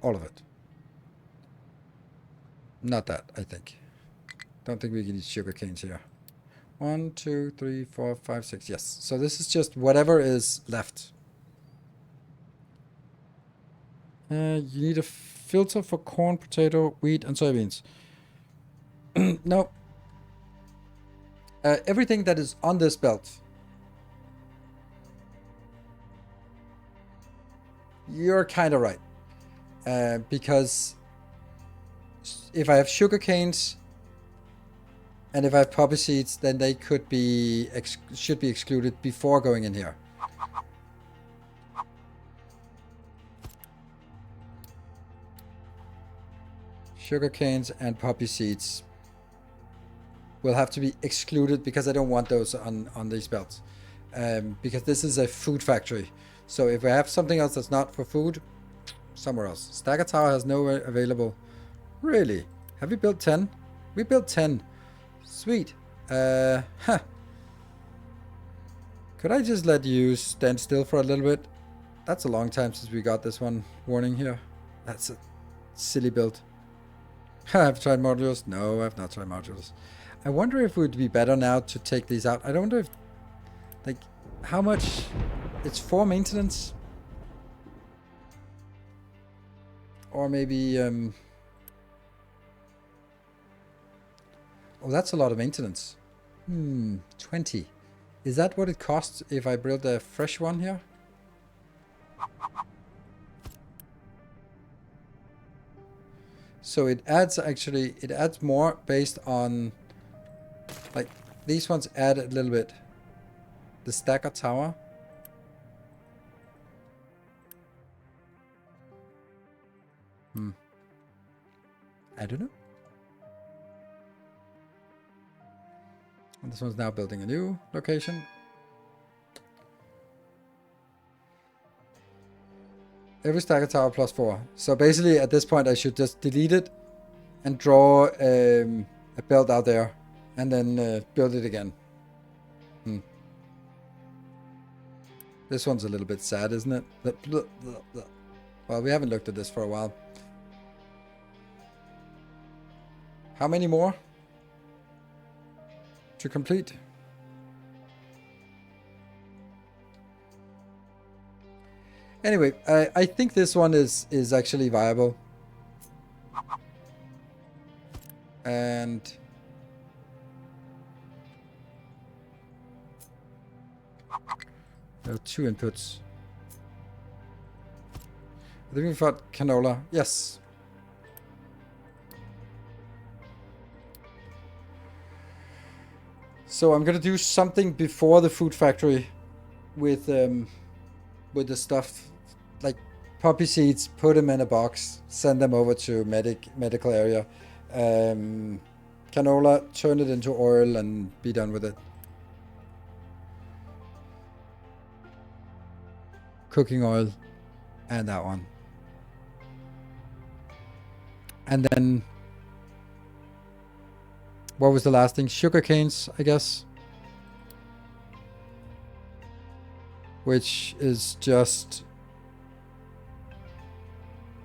All of it. Not that, I think. Don't think we can use sugar canes here. 1, 2, 3, 4, 5, 6. Yes. So this is just whatever is left. You need a filter for corn, potato, wheat, and soybeans. No. Everything that is on this belt. You're kind of right. Because if I have sugar canes and if I have poppy seeds, then they could be should be excluded before going in here. Sugar canes and poppy seeds will have to be excluded because I don't want those on these belts. Because this is a food factory. So if I have something else that's not for food, somewhere else. Stagger Tower has no available. Really? Have we built 10? We built 10. Sweet. Could I just let you stand still for a little bit? That's a long time since we got this one warning here. That's a silly build. I've tried modules. No, I've not tried modules. I wonder if it would be better now to take these out. I don't wonder if, like, how much... It's 4 maintenance. Or maybe... Oh, that's a lot of maintenance. 20. Is that what it costs if I build a fresh one here? So it adds, actually, it adds more based on, like, these ones add a little bit. The Stagger Tower. I don't know. And this one's now building a new location. Every Stagger Tower plus 4. So basically at this point I should just delete it and draw a belt out there and then build it again. This one's a little bit sad, isn't it? Well, we haven't looked at this for a while. How many more to complete? Anyway, I think this one is actually viable. And there are 2 inputs. I think we thought canola. Yes. So I'm gonna do something before the food factory with the stuff, like poppy seeds, put them in a box, send them over to medical area. Canola, turn it into oil and be done with it. Cooking oil and that one. And then what was the last thing? Sugar canes, I guess. Which is just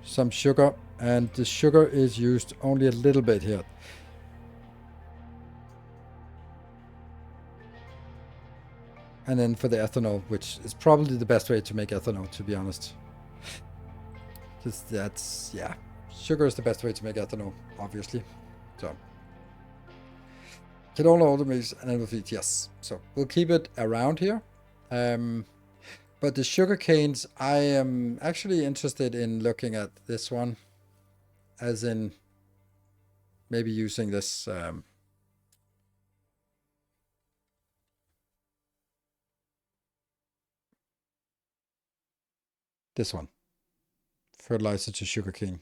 some sugar, and the sugar is used only a little bit here. And then for the ethanol, which is probably the best way to make ethanol, to be honest. Because that's, yeah, sugar is the best way to make ethanol, obviously. So, canola, oil mix, and animal feed, yes. So we'll keep it around here. But But the sugar canes, I am actually interested in looking at this one, as in maybe using this. This one, fertilizer to sugarcane.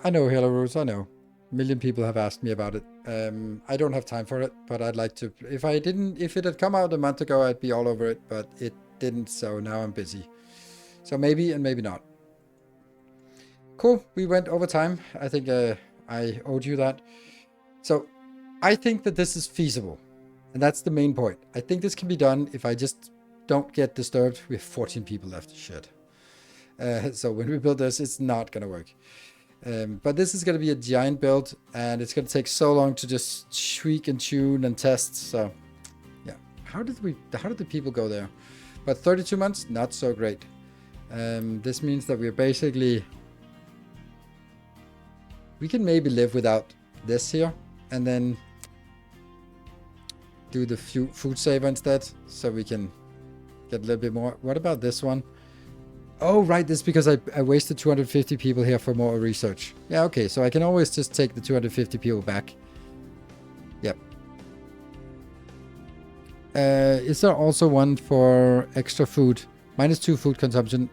I know, Hello Rose, I know. A million people have asked me about it. I don't have time for it, but I'd like to. If it had come out a month ago, I'd be all over it, but it didn't, so now I'm busy. So maybe and maybe not. Cool, we went over time. I think I owed you that. So I think that this is feasible. And that's the main point. I think this can be done if I just don't get disturbed. We have 14 people left. Shit. So when we build this, it's not going to work. But this is going to be a giant build, and it's going to take so long to just tweak and tune and test. So, yeah. How did the people go there? But 32 months, not so great. This means that we're basically... We can maybe live without this here, and then do the food saver instead, so we can get a little bit more. What about this one? Oh, right, this is because I wasted 250 people here for more research. Yeah, okay, so I can always just take the 250 people back. Yep. Is there also one for extra food? -2 food consumption.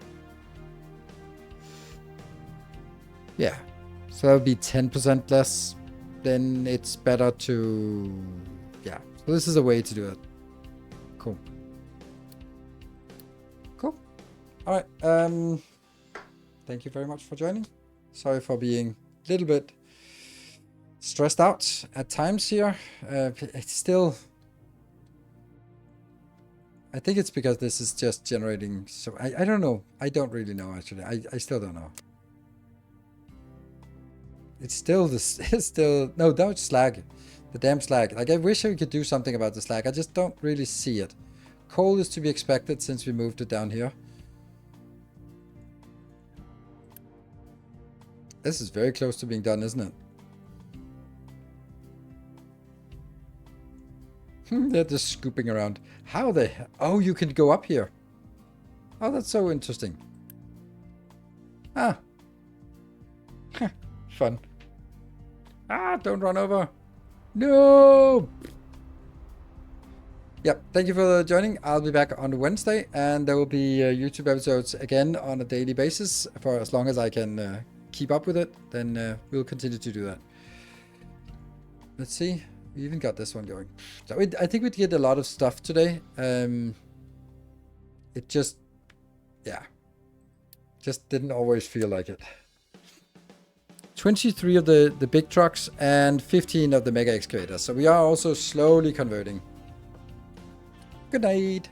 Yeah, so that would be 10% less. Then it's better to... Yeah, so this is a way to do it. Cool. Cool. All right. Thank you very much for joining. Sorry for being a little bit stressed out at times here. It's still... I think it's because this is just generating... So I don't know. I don't really know, actually. I still don't know. It's still this. It's still... No, don't slag. The damn slag. Like, I wish I could do something about the slag. I just don't really see it. Coal is to be expected since we moved it down here. This is very close to being done, isn't it? They're just scooping around. How the hell? Oh, you can go up here. Oh, that's so interesting. Ah. Fun. Ah, don't run over. No! Yep, thank you for joining. I'll be back on Wednesday, and there will be YouTube episodes again on a daily basis for as long as I can keep up with it. Then we'll continue to do that. Let's see. We even got this one going. So I think we did a lot of stuff today. It just, yeah, just didn't always feel like it. 23 of the big trucks and 15 of the mega excavators. So we are also slowly converting. Good night.